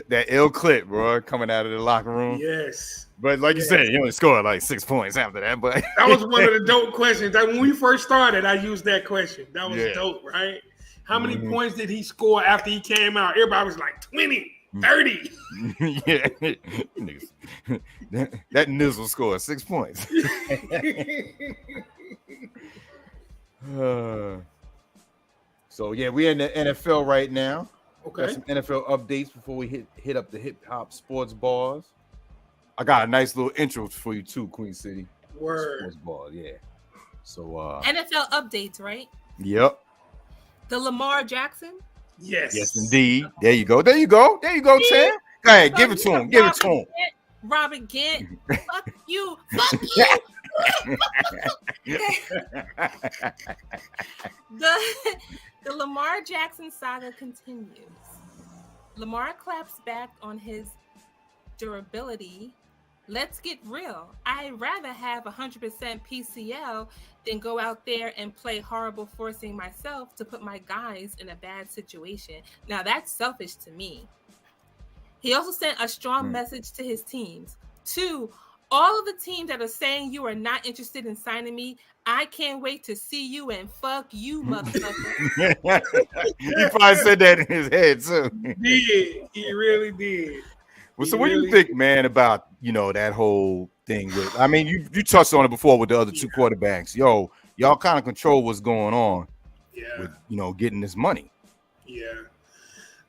That ill clip, bro, coming out of the locker room. Yes. But like you said, you only scored like 6 points after that. But that was one of the dope questions. That when we first started, I used that question. That was dope, right? How many points did he score after he came out? Everybody was like 20, 30. Yeah. that Nizzle scored 6 points. So yeah, we're in the NFL right now. Okay. Got some NFL updates before we hit up the hip hop sports bars. I got a nice little intro for you too, Queen City. Word. Sports bars, yeah. So NFL updates, right? Yep. The Lamar Jackson. Yes. Yes, indeed. There you go. There you go. There you go, Tim. Go ahead, give it to him. Give it to him. Robert Gant. Fuck you. Fuck you. The Lamar Jackson saga continues. Lamar claps back on his durability. Let's get real. I'd rather have 100% PCL than go out there and play horrible, forcing myself to put my guys in a bad situation. Now, that's selfish to me. He also sent a strong message to his teams. 2, all of the teams that are saying you are not interested in signing me, I can't wait to see you and fuck you, motherfucker. He probably said that in his head, too. He did. He really did. Well, so what do you think, man, about, that whole thing with, I mean, you touched on it before with the other two quarterbacks. Yo, y'all kind of control what's going on with, getting this money. Yeah.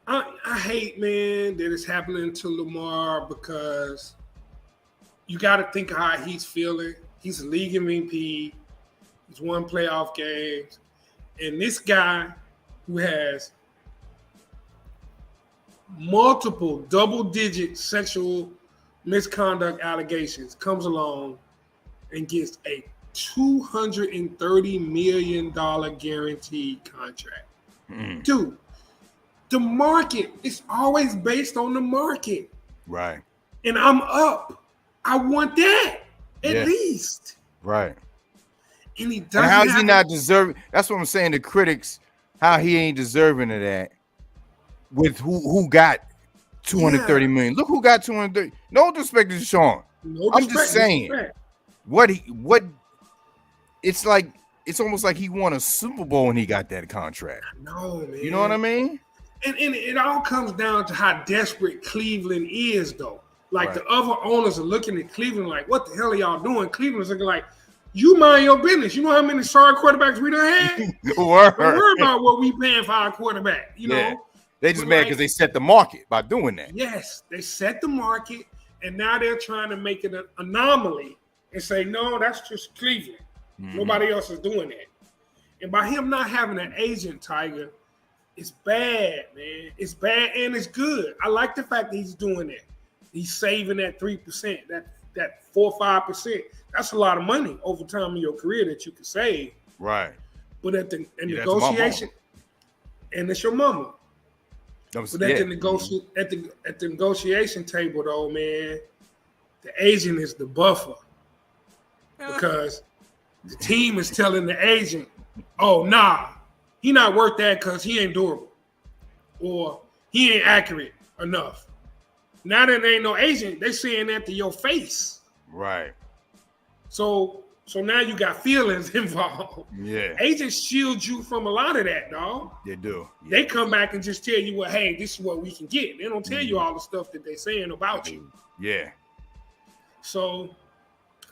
I hate, man, that it's happening to Lamar because you got to think how he's feeling. He's a league MVP. He's won playoff games. And this guy who has multiple double-digit sexual misconduct allegations comes along and gets a $230 million guaranteed contract. Dude, the market is always based on the market. Right. And I'm up. I want that at least. Right. And he doesn't. And how is he not deserving? That's what I'm saying. The critics, how he ain't deserving of that. With who got 230 million. Look who got 230. No disrespect to Sean. I'm just saying what it's like. It's almost like he won a Super Bowl when he got that contract. No, man. You know what I mean? And it all comes down to how desperate Cleveland is, though. Like the other owners are looking at Cleveland like, what the hell are y'all doing? Cleveland's looking like, you mind your business. You know how many sorry quarterbacks we done had? Don't worry about what we paying for our quarterback. You know? They just mad because they set the market by doing that. Yes, they set the market, and now they're trying to make it an anomaly and say, no, that's just Cleveland. Nobody else is doing that. And by him not having an agent, Tiger, it's bad, man. It's bad and it's good. I like the fact that he's doing that. He's saving that 3%, that 4 or 5%. That's a lot of money over time in your career that you can save. Right. But at the negotiation, and it's your mama. But at the negotiation table, though, man, the agent is the buffer because the team is telling the agent, "Oh, nah, he not worth that because he ain't durable, or he ain't accurate enough." Now that there ain't no agent, they saying that to your face. Right. So now you got feelings involved. Yeah. Agents shield you from a lot of that, dog. They do. Yeah. They come back and just tell you, well, hey, this is what we can get. They don't tell you all the stuff that they're saying about you. Yeah. So,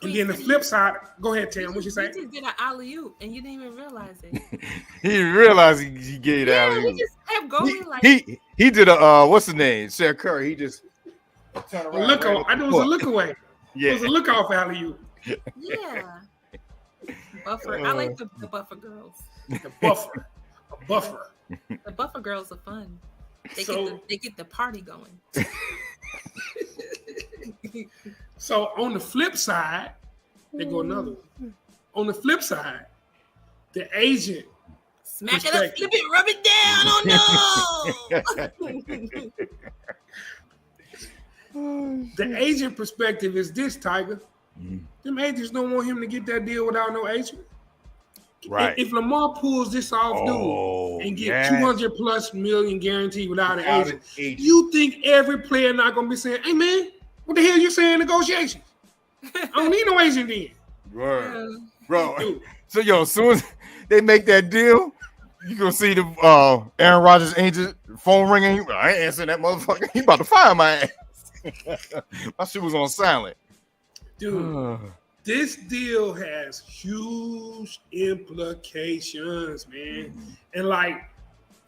and then the flip side, go ahead, Tam, what you say? You just did an alley-oop and you didn't even realize it. He didn't realize he gave that. Yeah, he just kept going like he did a what's the name? Seth Curry. He just turned around. Look off. I know it was a look away. Yeah. It was a look off alley-oop. Yeah. Buffer. I like the buffer girls. The buffer. A buffer. The buffer girls are fun. They get the party going. So on the flip side, they go another one. On the flip side, the agent smack it up, flip it, rub it down. Oh no. The agent perspective is this, Tiger. Them agents don't want him to get that deal without no agent. Right. If Lamar pulls this off, dude, and get 200 plus million guaranteed without an agent, you think every player not gonna be saying, "Hey man, what the hell you saying negotiations? I don't need no agent then." Word. Bro. So as soon as they make that deal, you gonna see the Aaron Rodgers agent phone ringing. I ain't answering that motherfucker. He about to fire my ass. My shit was on silent. Dude, this deal has huge implications, man. And like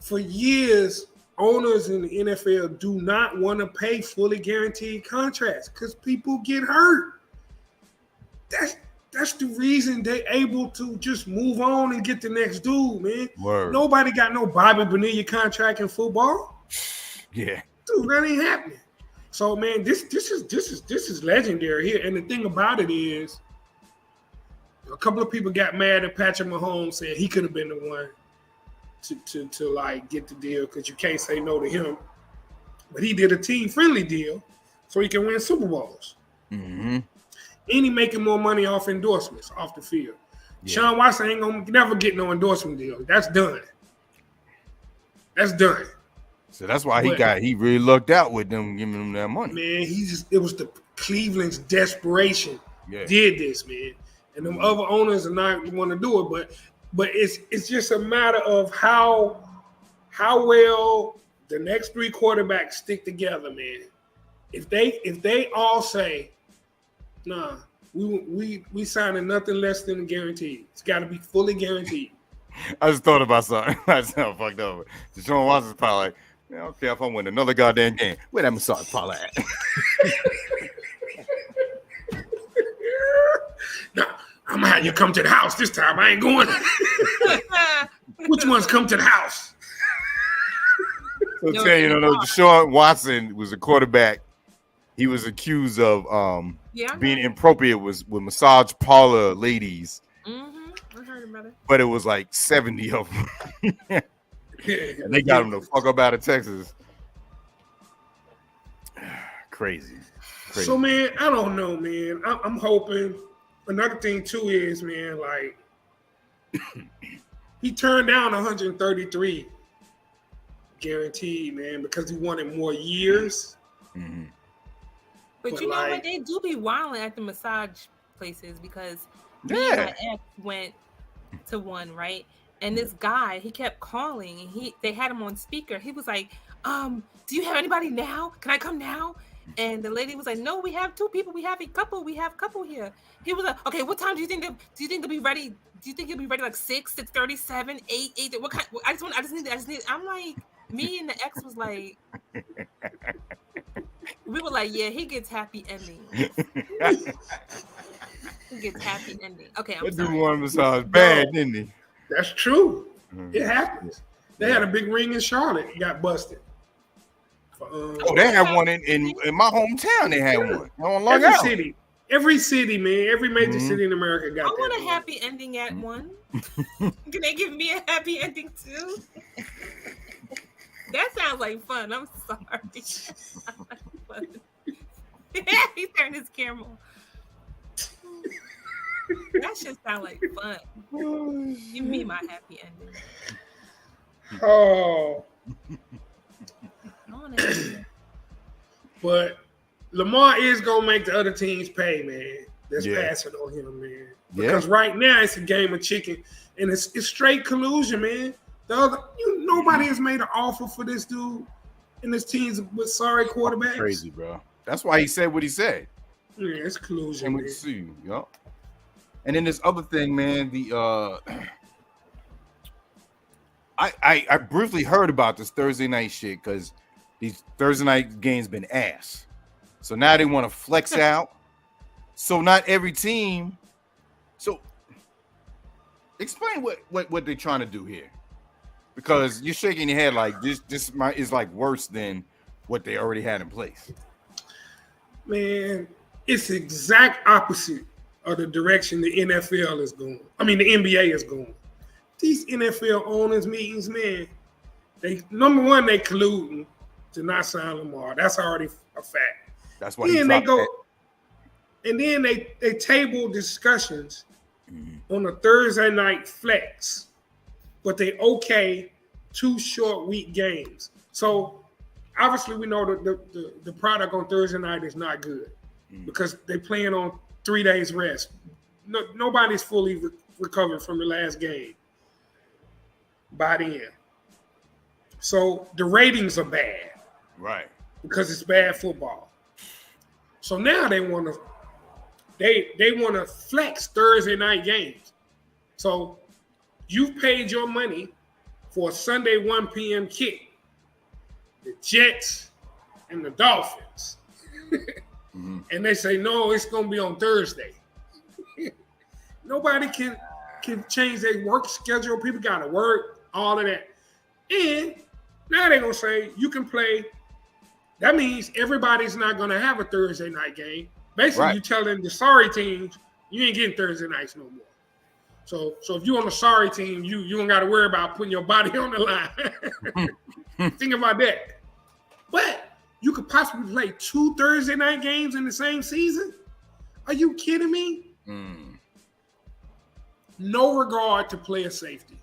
for years, owners in the NFL do not want to pay fully guaranteed contracts because people get hurt. That's the reason they able to just move on and get the next dude, man. Word. Nobody got no Bobby Bonilla contract in football. Yeah. Dude, that ain't happening. So man, this is legendary here. And the thing about it is, a couple of people got mad at Patrick Mahomes saying he could have been the one to like get the deal because you can't say no to him. But he did a team-friendly deal so he can win Super Bowls. Mm-hmm. And he making more money off endorsements off the field. Yeah. Sean Watson ain't gonna never get no endorsement deal. That's done. That's done. So that's why he really lucked out with them giving him that money. Man, it was the Cleveland's desperation did this, man. And them other owners are not want to do it, but it's just a matter of how well the next three quarterbacks stick together, man. If they all say, nah, we signing nothing less than guaranteed. It's got to be fully guaranteed. I just thought about something. I sound fucked up. Deshaun Watson's probably like, I don't care if I win another goddamn game. Where that massage parlor at? Nah, I'm gonna have you come to the house this time. I ain't going. Which ones come to the house? So Deshaun Watson was a quarterback. He was accused of being inappropriate with massage parlor ladies. Mm-hmm. I heard about it. But it was like 70 of them. And they got him the fuck up out of Texas. Crazy. So, man, I don't know, man. I'm hoping. Another thing, too, is, man, like, he turned down 133 guaranteed, man, because he wanted more years. Mm-hmm. But you know what? They do be wilding at the massage places because me and my ex went to one, right? And this guy, he kept calling, and they had him on speaker. He was like, do you have anybody now? Can I come now? And the lady was like, no, we have two people. We have a couple. We have a couple here. He was like, okay, what time do you think they'll be ready? Do you think you'll be ready like 6, 6:37, 8? What kind? I just need. I'm like, me and the ex was like, we were like, yeah, he gets happy ending. He gets happy ending. Okay, I'm sorry. That dude wanted massage bad, didn't he? That's true. Mm-hmm. It happens. They had a big ring in Charlotte. It got busted. They had one in my hometown. They had one. Every city, man. Every major city in America got. I want a happy ending at one. Can they give me a happy ending too? That sounds like fun. I'm sorry. He turned his camera on. That shit sound like fun. Give me my happy ending. Oh. But Lamar is gonna make the other teams pay, man. That's passing on him, man. Because right now it's a game of chicken, and it's straight collusion, man. Nobody has made an offer for this dude and his teams with sorry quarterbacks. Crazy, bro. That's why he said what he said. Yeah, it's collusion. And we see, yup. And then this other thing, man. I briefly heard about this Thursday night shit because these Thursday night games been ass. So now they want to flex out. So not every team. So explain what they're trying to do here, because you're shaking your head like this is like worse than what they already had in place. Man, it's the exact opposite of the direction the NFL is going. I mean, the NBA is going. These NFL owners meetings, man, number one, they colluding to not sign Lamar. That's already a fact. That's why then they go, and then they table discussions on a Thursday night flex, but they okay 2 short week games. So obviously we know that the product on Thursday night is not good because they playing on 3 days rest. Nobody's fully recovered from the last game by then. So the ratings are bad. Right. Because it's bad football. So now they want to flex Thursday night games. So you've paid your money for a Sunday 1 p.m. kick. The Jets and the Dolphins. And they say, no, it's going to be on Thursday. Nobody can change their work schedule. People got to work, all of that. And now they're going to say you can play. That means everybody's not going to have a Thursday night game. Basically, you're telling the sorry teams, you ain't getting Thursday nights no more. So if you're on the sorry team, you don't got to worry about putting your body on the line. Think about that. But you could possibly play 2 Thursday night games in the same season? Are you kidding me? No regard to player safety.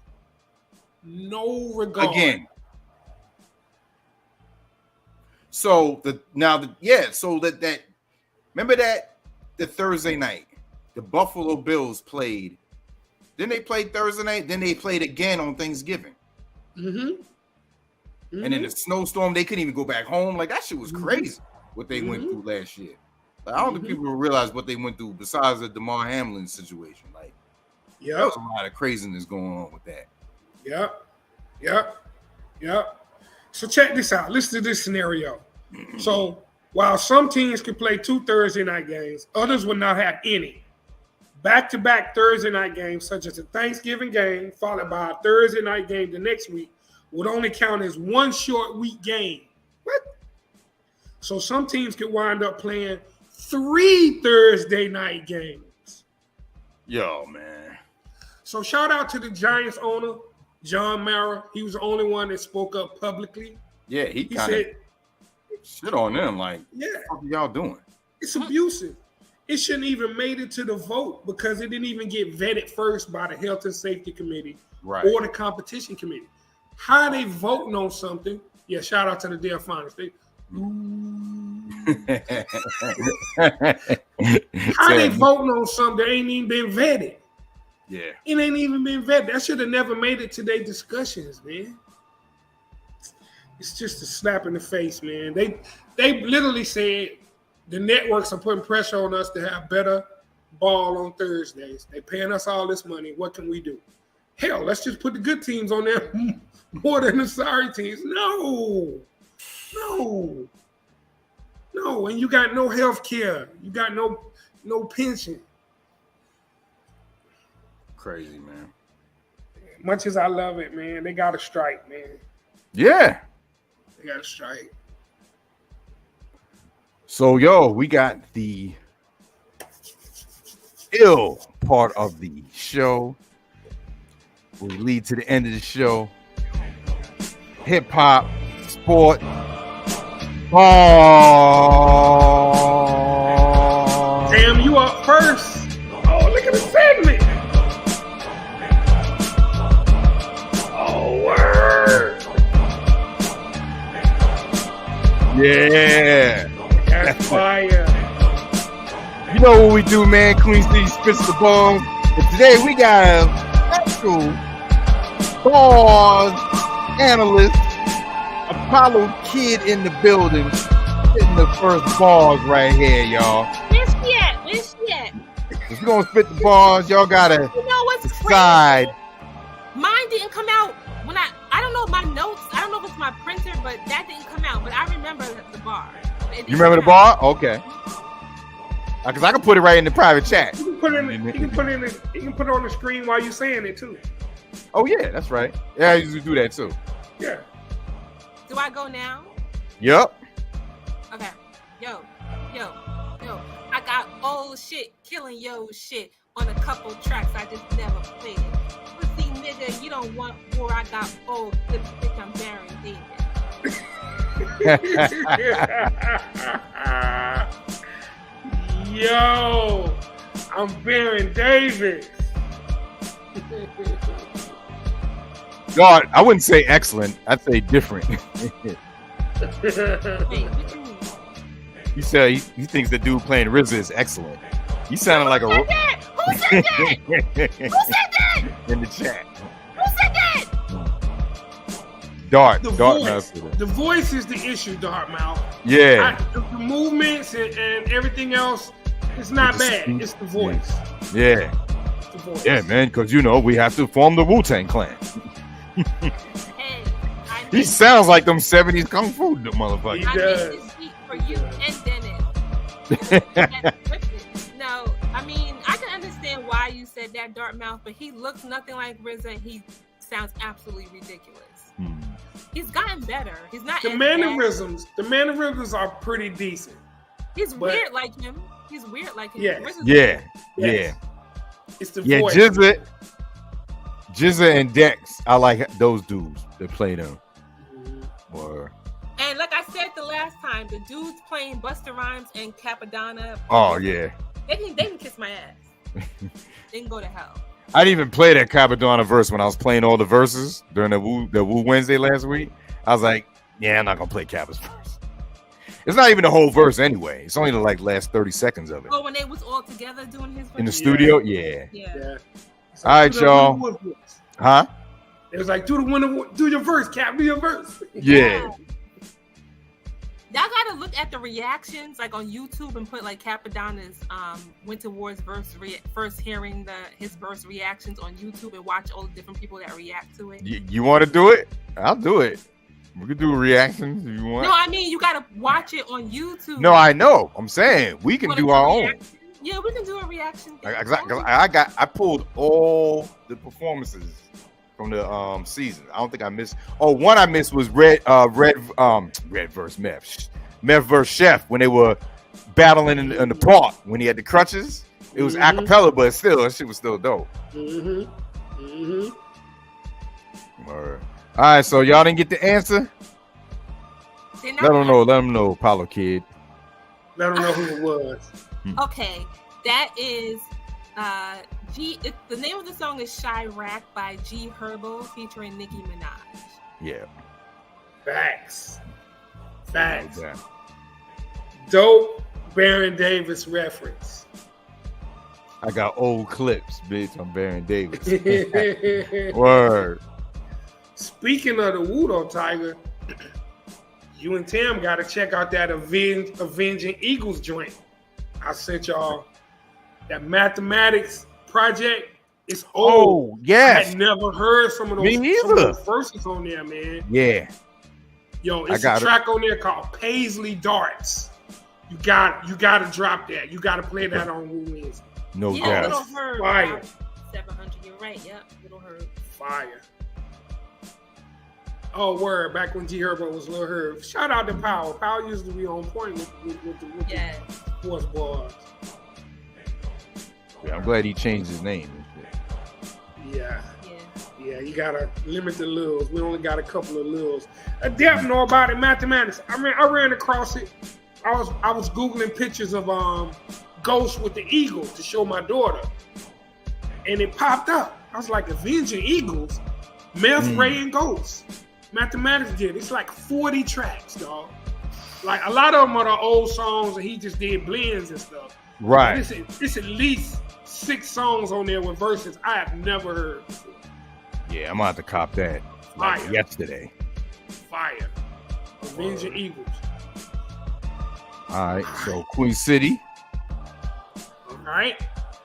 No regard. Again. So remember that the Thursday night, the Buffalo Bills played. Then they played Thursday night. Then they played again on Thanksgiving. And in the snowstorm, they couldn't even go back home. Like that shit was crazy. What they went through last year. Like, I don't think people realize what they went through besides the DeMar Hamlin situation. Like, there was a lot of craziness going on with that. Yep. So check this out. Listen to this scenario. So while some teams could play 2 Thursday night games, others would not have any. Back-to-back Thursday night games, such as a Thanksgiving game followed by a Thursday night game the next week, would only count as 1 short week game. What? So some teams could wind up playing 3 Thursday night games. Yo, man. So shout out to the Giants owner, John Mara. He was the only one that spoke up publicly. Yeah, he said shit on them. Like, what are y'all doing? It's abusive. It shouldn't even made it to the vote because it didn't even get vetted first by the Health and Safety Committee or the Competition Committee. How are they voting on something? Yeah, shout out to the Delphonics. How they voting on something that ain't even been vetted? Yeah. It ain't even been vetted. That should have never made it to their discussions, man. It's just a slap in the face, man. They literally said the networks are putting pressure on us to have better ball on Thursdays. They paying us all this money. What can we do? Hell, let's just put the good teams on there more than the sorry teams. No. And you got no health care. You got no pension. Crazy, man. Much as I love it, man, they got to strike, man. Yeah. They got to strike. So, we got the ill part of the show. We lead to the end of the show. Hip hop, sport, ball. Damn, you up first. Oh, look at the set. Fire. You know what we do, man. Queen City spits the balls. But today we got a special ball analyst, Apollo Kid in the building, hitting the first balls right here, y'all. Where's she at? Where's she at? If you're gonna spit the balls, y'all gotta decide. Mine didn't come out when I don't know my notes. I don't know if it's my printer, but that didn't come out. But I remember the bar. You remember the bar? Okay. Because I can put it right in the private chat. You can put it on the screen while you're saying it too. Oh yeah, that's right. Yeah, I usually do that too. Yeah. Do I go now? Yep. Okay. Yo. I got old shit killing yo shit on a couple tracks. I just never played it. Pussy nigga, you don't want war. I got old clips. Bitch, I'm Baron David. Yo, I'm Baron Davis. God, I wouldn't say excellent. I'd say different. Wait, what you mean? He said he thinks the dude playing RZA is excellent. He sounded like a. Who said that? Who said that? In the chat. Who said that? Dark voice. mouth. The voice is the issue, Dark Mouth. Yeah. The movements and everything else, it's not bad. It's the voice. Yeah. It's the voice. Yeah, man, because we have to form the Wu-Tang clan. He sounds like them 70s kung fu motherfucker. He does. For you and Dennis. No, I mean, I can understand why you said that, Dartmouth, but he looks nothing like RZA and he sounds absolutely ridiculous. He's gotten better. He's not the mannerisms are pretty decent. He's weird like him. He's weird like him. Yeah. It's the voice. Jizza and Dex. I like those dudes that play them. Or and like I said the last time, the dudes playing Busta Rhymes and Capadonna. Oh yeah. They can kiss my ass. They can go to hell. I didn't even play that Capadonna verse when I was playing all the verses during the Wu Wednesday last week. I was like, yeah, I'm not gonna play Capa's verse. It's not even the whole verse anyway. It's only the last 30 seconds of it. Oh, when they was all together doing his verse? In the studio? Yeah. All right, y'all. Huh? It was like, do your verse, Cap, do your verse. Yeah. Y'all gotta look at the reactions like on YouTube and put like Capadonna's Winter Wars first hearing his verse reactions on YouTube and watch all the different people that react to it. You want to do it? I'll do it. We could do reactions if you want. No, I mean you gotta watch it on YouTube. No, I know. I'm saying we can do our own. Yeah, we can do a reaction. I pulled all the performances from the season. I don't think I missed. Oh, one I missed was Red versus Meth. Meth versus Chef when they were battling in the park when he had the crutches. It was a cappella, but still, that shit was still dope. All right, so y'all didn't get the answer? Let them know, Apollo Kid. Let them know who it was. Okay, that is the name of the song is Chirac by G Herbo featuring Nicki Minaj. Yeah. Facts. Dope Baron Davis reference. I got old clips, bitch. I'm Baron Davis. Word. Speaking of the Wu-Tang Tiger, you and Tim got to check out that Avenging Eagles joint. I sent y'all that mathematics project. It's old. Oh, yes. I had never heard some of those verses on there, man. Yeah. Yo, it's a track on there called Paisley Darts. You got to drop that. You got to play that on Wu Wednesday. No doubt. Little Herb. Fire. 700. You're right. Yep. Little Herb. Fire. Oh, word. Back when G Herbo was Lil Herb. Shout out to Powell. Powell used to be on point with the force bars. Yeah, I'm glad he changed his name. Yeah, you gotta limit the lils. We only got a couple of lils. Adept know about it, mathematics. I ran across it. I was Googling pictures of Ghost with the Eagle to show my daughter. And it popped up. I was like, Avenging Eagles? Meth, Ray, and Ghost. Mathematics did. It's like 40 tracks, dog. Like a lot of them are the old songs, and he just did blends and stuff. Right. It's at least 6 songs on there with verses I have never heard before. Yeah, I'm gonna have to cop that. Like yesterday. Fire. Avenger Eagles. All right, so Queen City. All right.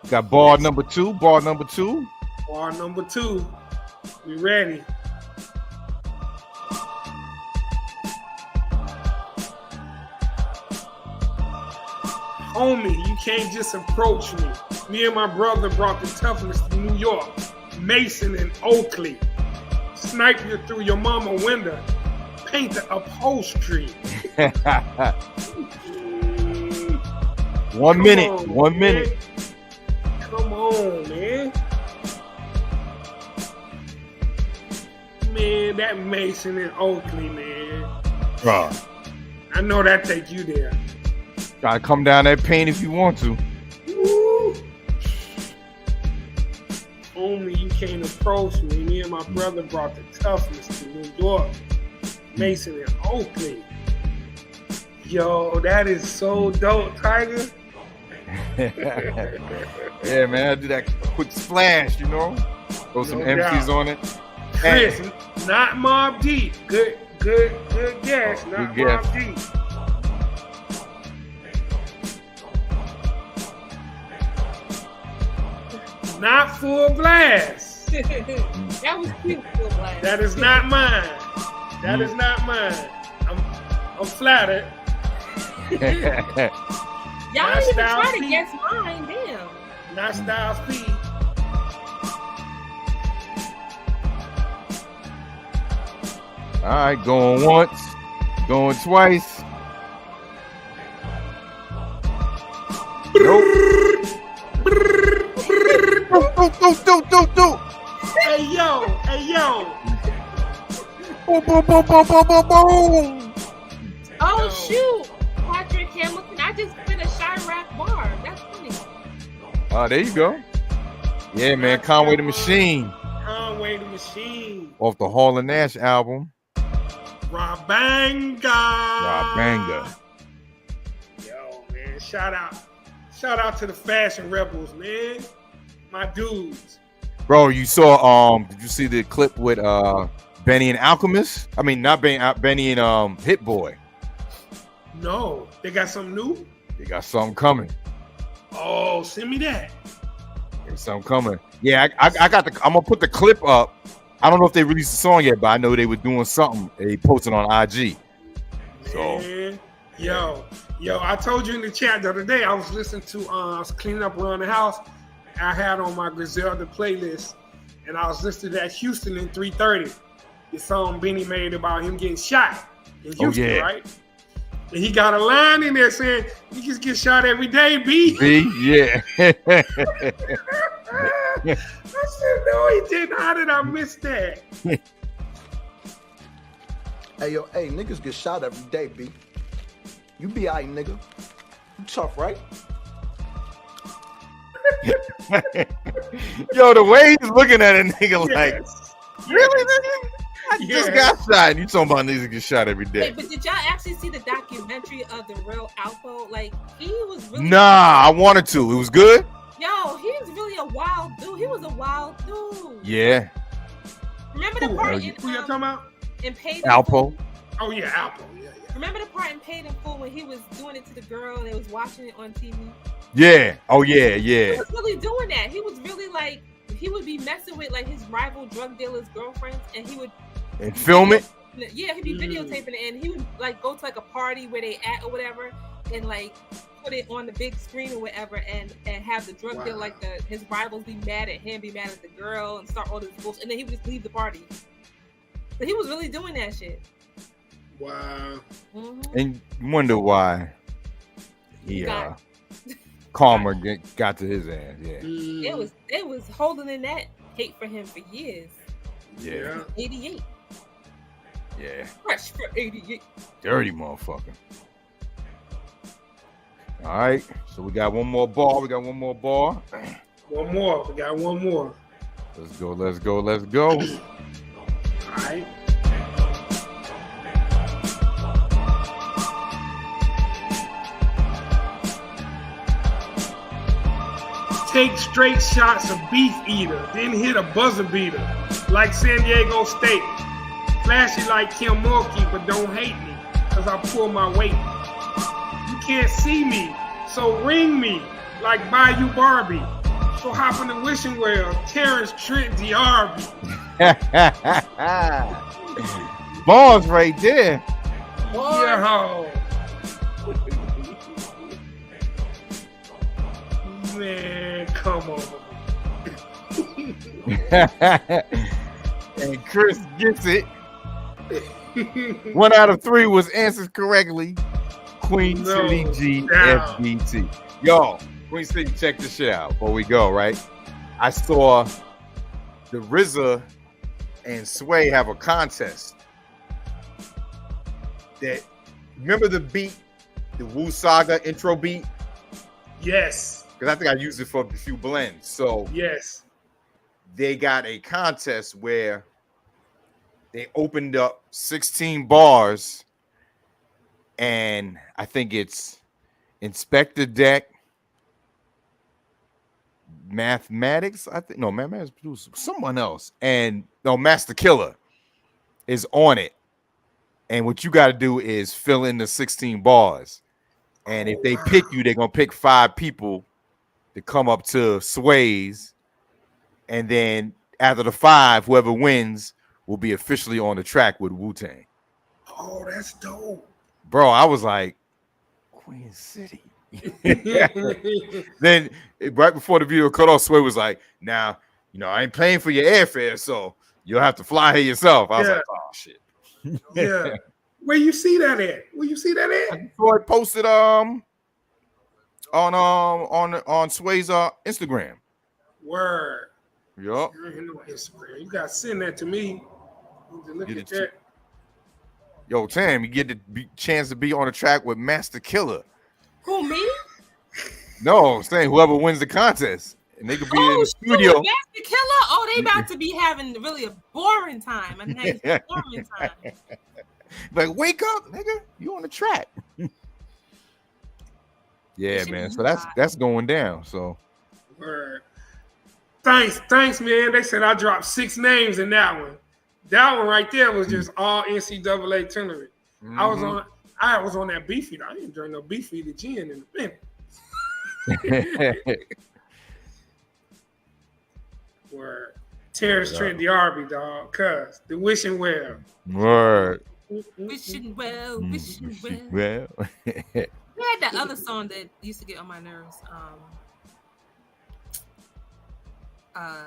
Got bar number 2. Bar number 2. Bar number 2. We ready. Homie, you can't just approach me. Me and my brother brought the toughness to New York. Mason and Oakley. Snipe you through your mama window. Paint the upholstery. 1 minute. On, 1 minute. Man. Come on, man. Man, that Mason and Oakley, man. Bro. I know that take you there. Gotta come down that pain if you want to. Woo. Homie, you can't approach me. Me and my brother brought the toughness to New York. Mason and Oakley. Yo, that is so dope, Tiger. Yeah, man, I do that quick splash, you know? Throw some MCs on it. Chris, not Mobb Deep. Good guess. Not Good guess. Mobb Deep. Not Fullblast. That was cute, Fullblast. That is not mine. That is not mine. I'm flattered. Y'all didn't even try to guess mine, damn. Not Styles P. All right, going once, going twice. Nope. Do. Hey yo. Boom. Oh shoot, Patrick Hamilton. I just spit a Chirac bar. That's funny. Oh, there you go. Yeah, man, Conway the Machine. Conway the Machine. Off the Hall & Nash album. Rabanga. Yo, man, shout out to the Fashion Rebels, man. My dudes. Bro, you saw did you see the clip with Benny and Alchemist? I mean, not Benny and Hit Boy. No, they got something new? They got something coming. Oh, send me that. There's something coming. Yeah, I'm gonna put the clip up. I don't know if they released the song yet, but I know they were doing something. They posted on IG. Man, yo, I told you in the chat the other day, I was listening to, I was cleaning up around the house. I had on my Griselda playlist, and I was listening to that Houston in 330. The song Benny made about him getting shot in Houston, right? And he got a line in there saying, "Niggas get shot every day, B." Yeah. I said, no, he didn't. How did I miss that? Hey, niggas get shot every day, B. You be all right, nigga. You tough, right? Yo, the way he's looking at a nigga like, really, nigga? I just got shot. And you talking about niggas get shot every day. Wait, but did y'all actually see the documentary of the real Alpo? Like, he was really... Nah, I wanted to. It was good? Yo, he was really a wild dude. He was a wild dude. Yeah. Remember the part who you talking about? In Paid Alpo. Full? Oh, yeah, Alpo. Yeah. Remember the part in Paid in Full when he was doing it to the girl and they was watching it on TV? Yeah. Oh, yeah. He was really doing that. He was really like, he would be messing with like his rival drug dealers' girlfriends, and he would film it. Yeah, he'd be videotaping it, and he would like go to like a party where they at or whatever, and like put it on the big screen or whatever, and have the drug dealer, like his rivals, be mad at him, be mad at the girl, and start all this bullshit, and then he would just leave the party. But he was really doing that shit. Wow. Mm-hmm. And you wonder why he Karma got to his ass. Yeah. It was holding in that hate for him for years. Yeah. 88. Yeah. Fresh for 88. Dirty motherfucker. All right. So we got one more bar. One more. We got one more. Let's go. All right. take straight shots of beef eater, then hit a buzzer beater like San Diego State. Flashy like Kim Mulkey, but don't hate me, cause I pull my weight. You can't see me, so ring me like Bayou Barbie. So hop in the wishing well, Terrence Trent D'Arby. Balls right there. Yo. Man, come on. And Chris gets it. 1 out of 3 was answered correctly. Queen City GFBT. Yo, Queen City, check this shit out before we go, right? I saw the RZA and Sway have a contest. That, remember the beat, the WuSaga intro beat? Yes. Because I think I used it for a few blends. So yes, they got a contest where they opened up 16 bars, and I think it's Inspector Deck, Mathematics. Mathematics producer, someone else, and Master Killer is on it. And what you got to do is fill in the 16 bars. And if they pick you, they're gonna pick 5 people to come up to Sway's, and then after the 5, whoever wins will be officially on the track with Wu-Tang. Oh, that's dope. Bro, I was like, Queen City. Then right before the video cut off, Sway was like, now, I ain't paying for your airfare, so you'll have to fly here yourself. I was like, oh shit. Yeah. Where you see that at? Troy posted on Sway's Instagram. Word. Yup. Instagram. You gotta send that to me. Look at that. Yo, Tam, you get the chance to be on the track with Master Killer. Who, me? No, I'm saying whoever wins the contest. And they could be in the studio. Master Killer? Oh, they about to be having really a boring time. A nice boring time. Like, wake up, nigga. You on the track. Yeah, man. So that's going down. So Word. Thanks, man. They said I dropped 6 names in that one. That one right there was just all NCAA tournament. Mm-hmm. I was on that beef eater. I didn't drink no beef eater gin in a minute. Word. Terrence Trent D'Arby, dog. Cuz the wishing well. Word. Wishing well, wishing well. Well. We had that other song that used to get on my nerves. I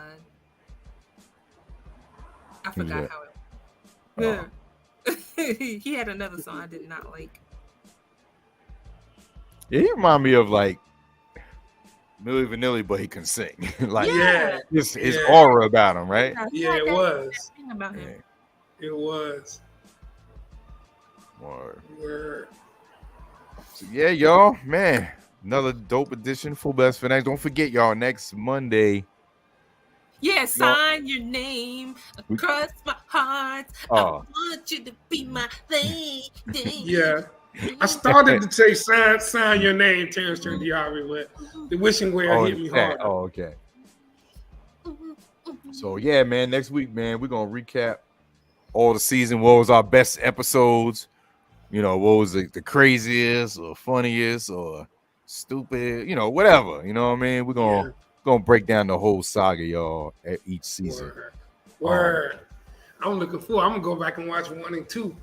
forgot how it. He had another song I did not like. Yeah, he remind me of like Milli Vanilli, but he can sing. Like his aura about him, right? Yeah, it was. Thing about him. It was. Word. So yeah, y'all, man, another dope edition, Fullblast Fanatics. Don't forget, y'all, next Monday. Yeah, sign your name across my heart. I want you to be my lady. Yeah. I started to say sign your name, Terrence Trent D'Arby, but the wishing well hit me hard. Oh, okay. So yeah, man, next week, man, we're gonna recap all the season. What was our best episodes? What was the craziest or funniest or stupid, whatever. You know what I mean? We're gonna break down the whole saga, y'all, at each season. Word. I'm looking forward. I'm gonna go back and watch 1 and 2.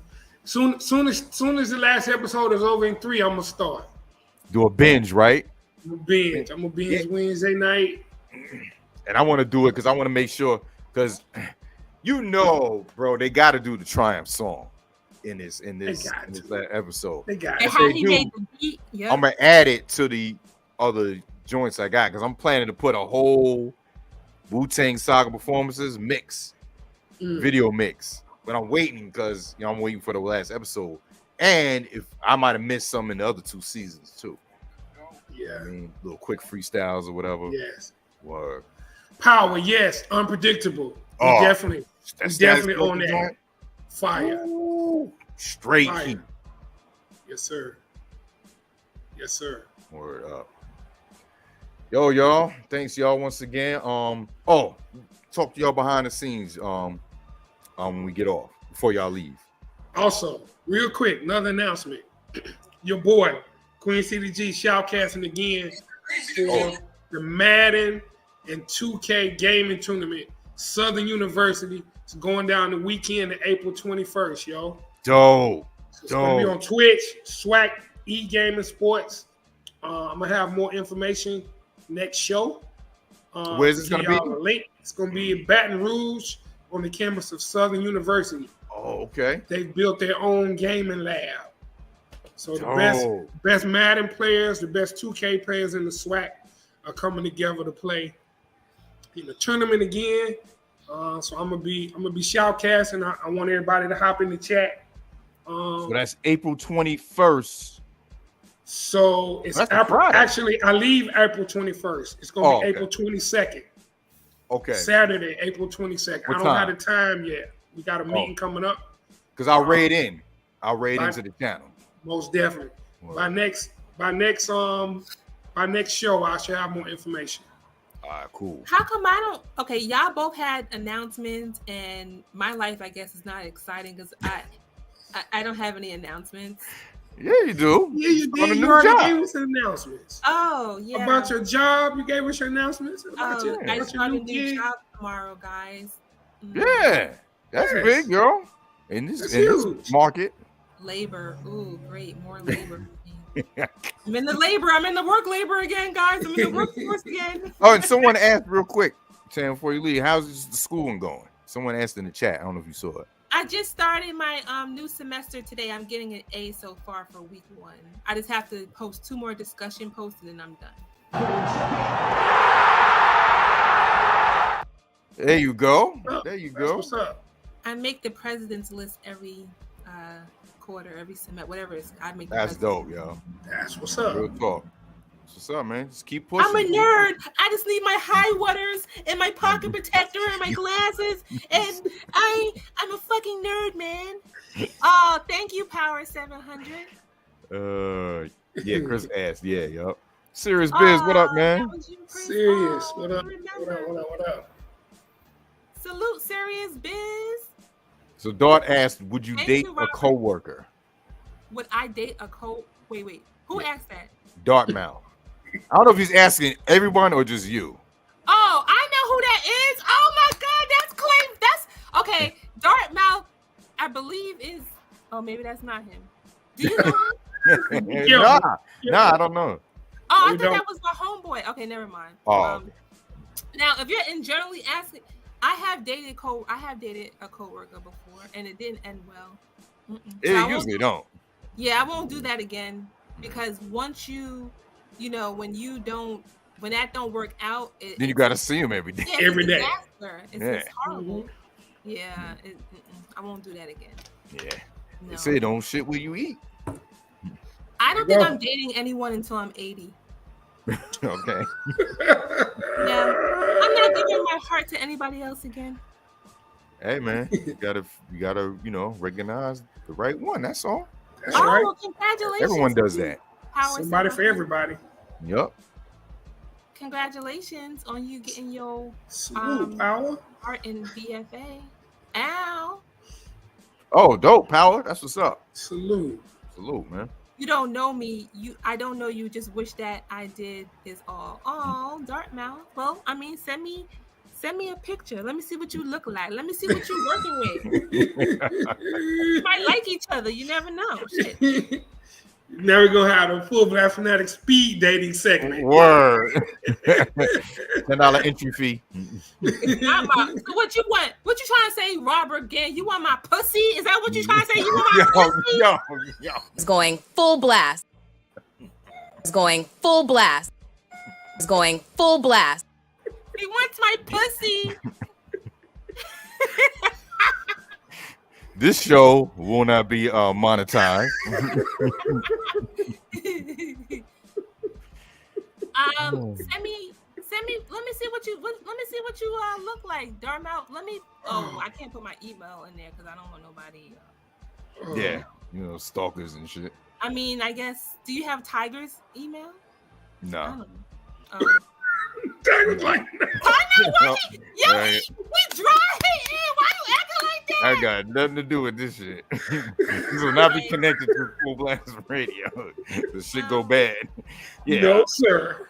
Soon as the last episode is over in 3, I'm gonna start. Do a binge, right? I'm gonna binge Wednesday night. And I want to do it because I want to make sure, because bro, they got to do the Triumph song in this episode. They got it. How he made the beat. Yep. I'm gonna add it to the other joints I got because I'm planning to put a whole Wu-Tang Saga performances mix, video mix. But I'm waiting because I'm waiting for the last episode, and if I might have missed some in the other 2 seasons too. Yeah, I mean, little quick freestyles or whatever. Yes. Word. Power. Yes. Unpredictable. Definitely on that. Joint. Fire. Ooh, straight heat. Yes, sir. Word up. Yo, y'all. Thanks, y'all, once again. Talk to y'all behind the scenes. When we get off before y'all leave. Also, real quick, another announcement. Your boy, Queen City G, shoutcasting again for the Madden and 2K gaming tournament. Southern University is going down the weekend of April 21st, yo. Dope. It's going to be on Twitch, Swag E-Gaming Sports. I'm going to have more information next show. Where's this going to be? Link. It's going to be in Baton Rouge on the campus of Southern University. Oh, okay. They built their own gaming lab. So the best Madden players, the best 2K players in the SWAC are coming together to play in the tournament again. So I'm gonna be shoutcasting. I want everybody to hop in the chat. So that's April 21st. So it's April. Actually, I leave April 21st. It's gonna be April 22nd. Okay. Saturday, April 22nd. I don't have the time yet. We got a meeting coming up. Because I'll raid in. I'll raid into the channel. Most definitely. By next show, I should have more information. All right, cool. How come I don't? Okay, y'all both had announcements, and my life, I guess, is not exciting because I don't have any announcements. Yeah, you do. Yeah, you did. You already gave us announcements. Oh, yeah. About your job, you gave us your announcements. I start a new job tomorrow, guys. Yeah, that's big, girl. In this market. Labor. Ooh, great. More labor. I'm in the work labor again, guys. I'm in the workforce again. Oh, and someone asked real quick, Sam, before you leave, how's the schooling going? Someone asked in the chat. I don't know if you saw it. I just started my new semester today. I'm getting an A so far for week 1. I just have to post 2 more discussion posts and then I'm done. There you go. There you go. What's up? I make the president's list every quarter, every semester, whatever it is. I make. That's dope, yo. That's what's up. Real talk. What's up, man? Just keep pushing. I'm a nerd. I just need my high waters and my pocket protector and my glasses, and I'm a fucking nerd, man. Oh, thank you, Power 700. Yeah, Chris asked. Yeah, yup. Serious Biz, what up, man? Serious, what up? What up? Salute, Serious Biz. So Dart asked, would you date a coworker? Would I date a Wait. Who asked that? Dartmouth. I don't know if he's asking everyone or just you. Oh, I know who that is. Oh my God, that's Clay. That's okay. Dartmouth, I believe is. Oh, maybe that's not him. Do you know him? Nah, I don't know. Oh, I thought that was my homeboy. Okay, never mind. Oh. Now, if you're generally asking, I have dated a coworker before, and it didn't end well. It usually don't. Yeah, I won't do that again because once when that don't work out, then you got to see him every day. Yeah, every day. It's horrible. Yeah, I won't do that again. Yeah. No. They say don't shit where you eat. I don't think I'm dating anyone until I'm 80. Okay. Yeah, I'm not giving my heart to anybody else again. Hey man, you gotta recognize the right one. That's all. That's right. Well, congratulations. Everyone does that. Somebody for everybody. Yep. Congratulations on you getting your Power art in BFA. Ow. Oh, dope, Power. That's what's up. Salute, man. You don't know me. I don't know you. Just wish that I did is all. Oh, Dartmouth. Well, I mean, send me a picture. Let me see what you look like. Let me see what you're working with. You might like each other. You never know. Shit. Now we're gonna have a Fullblast Fanatics speed dating segment. Word. $10 entry fee. So what you want? What you trying to say, Robert? Again, you want my pussy? Is that what you trying to say? You want my pussy? Yo. It's going full blast. It's going full blast. It's going full blast. He wants my pussy. This show will not be monetized. Send me. Let me see what you look like, Dartmouth. I can't put my email in there because I don't want nobody. Yeah, stalkers and shit. I mean, I guess. Do you have Tiger's email? No. Tag was like, we dry in. Why you acting like that? I got nothing to do with this shit. This will not be connected to Fullblast Radio. This shit go bad. Yeah. No, sir.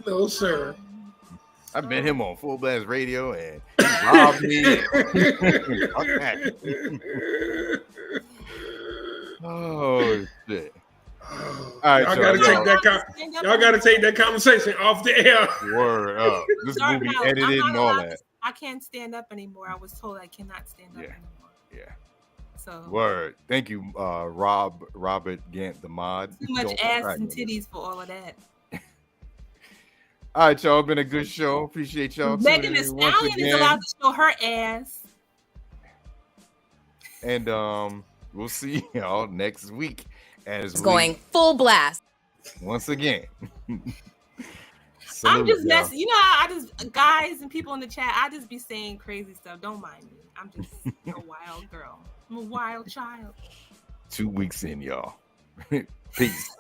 No, sir. I met him on Fullblast Radio and he robbed me. Fuck that. Oh shit. All right, y'all gotta take that conversation off the air. Word up. This is gonna be edited and all that. I can't stand up anymore. I was told I cannot stand up anymore. Yeah. So word. Thank you, Robert Gant, the mod. Too much ass and titties for all of that. All right, y'all. Been a good show. Appreciate y'all. Megan Thee Stallion is allowed to show her ass. And we'll see y'all next week as it's going full blast once again. I'm just messing. You know, I just guys and people in the chat. I just be saying crazy stuff. Don't mind me. I'm just a wild girl. I'm a wild child. 2 weeks in, y'all. Peace.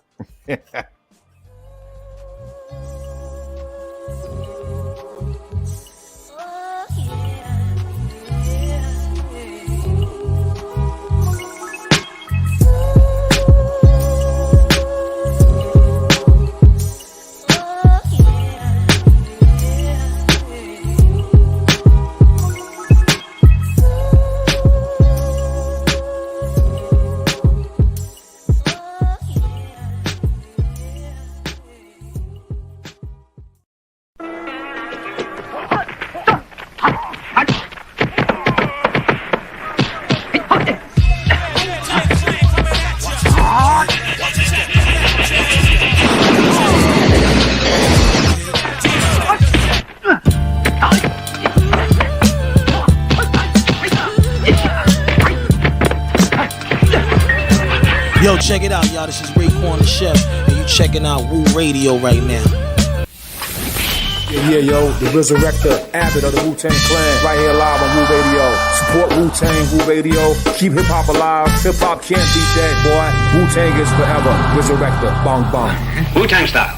Yo, check it out, y'all. This is Raekwon the Chef, and you checking out Wu Radio right now. Yeah, yo, the Resurrector, Abbott of the Wu-Tang Clan, right here live on Wu Radio. Support Wu-Tang, Wu Radio. Keep hip-hop alive. Hip-hop can't beat that, boy. Wu-Tang is forever. Resurrector, bong bong. Wu-Tang style.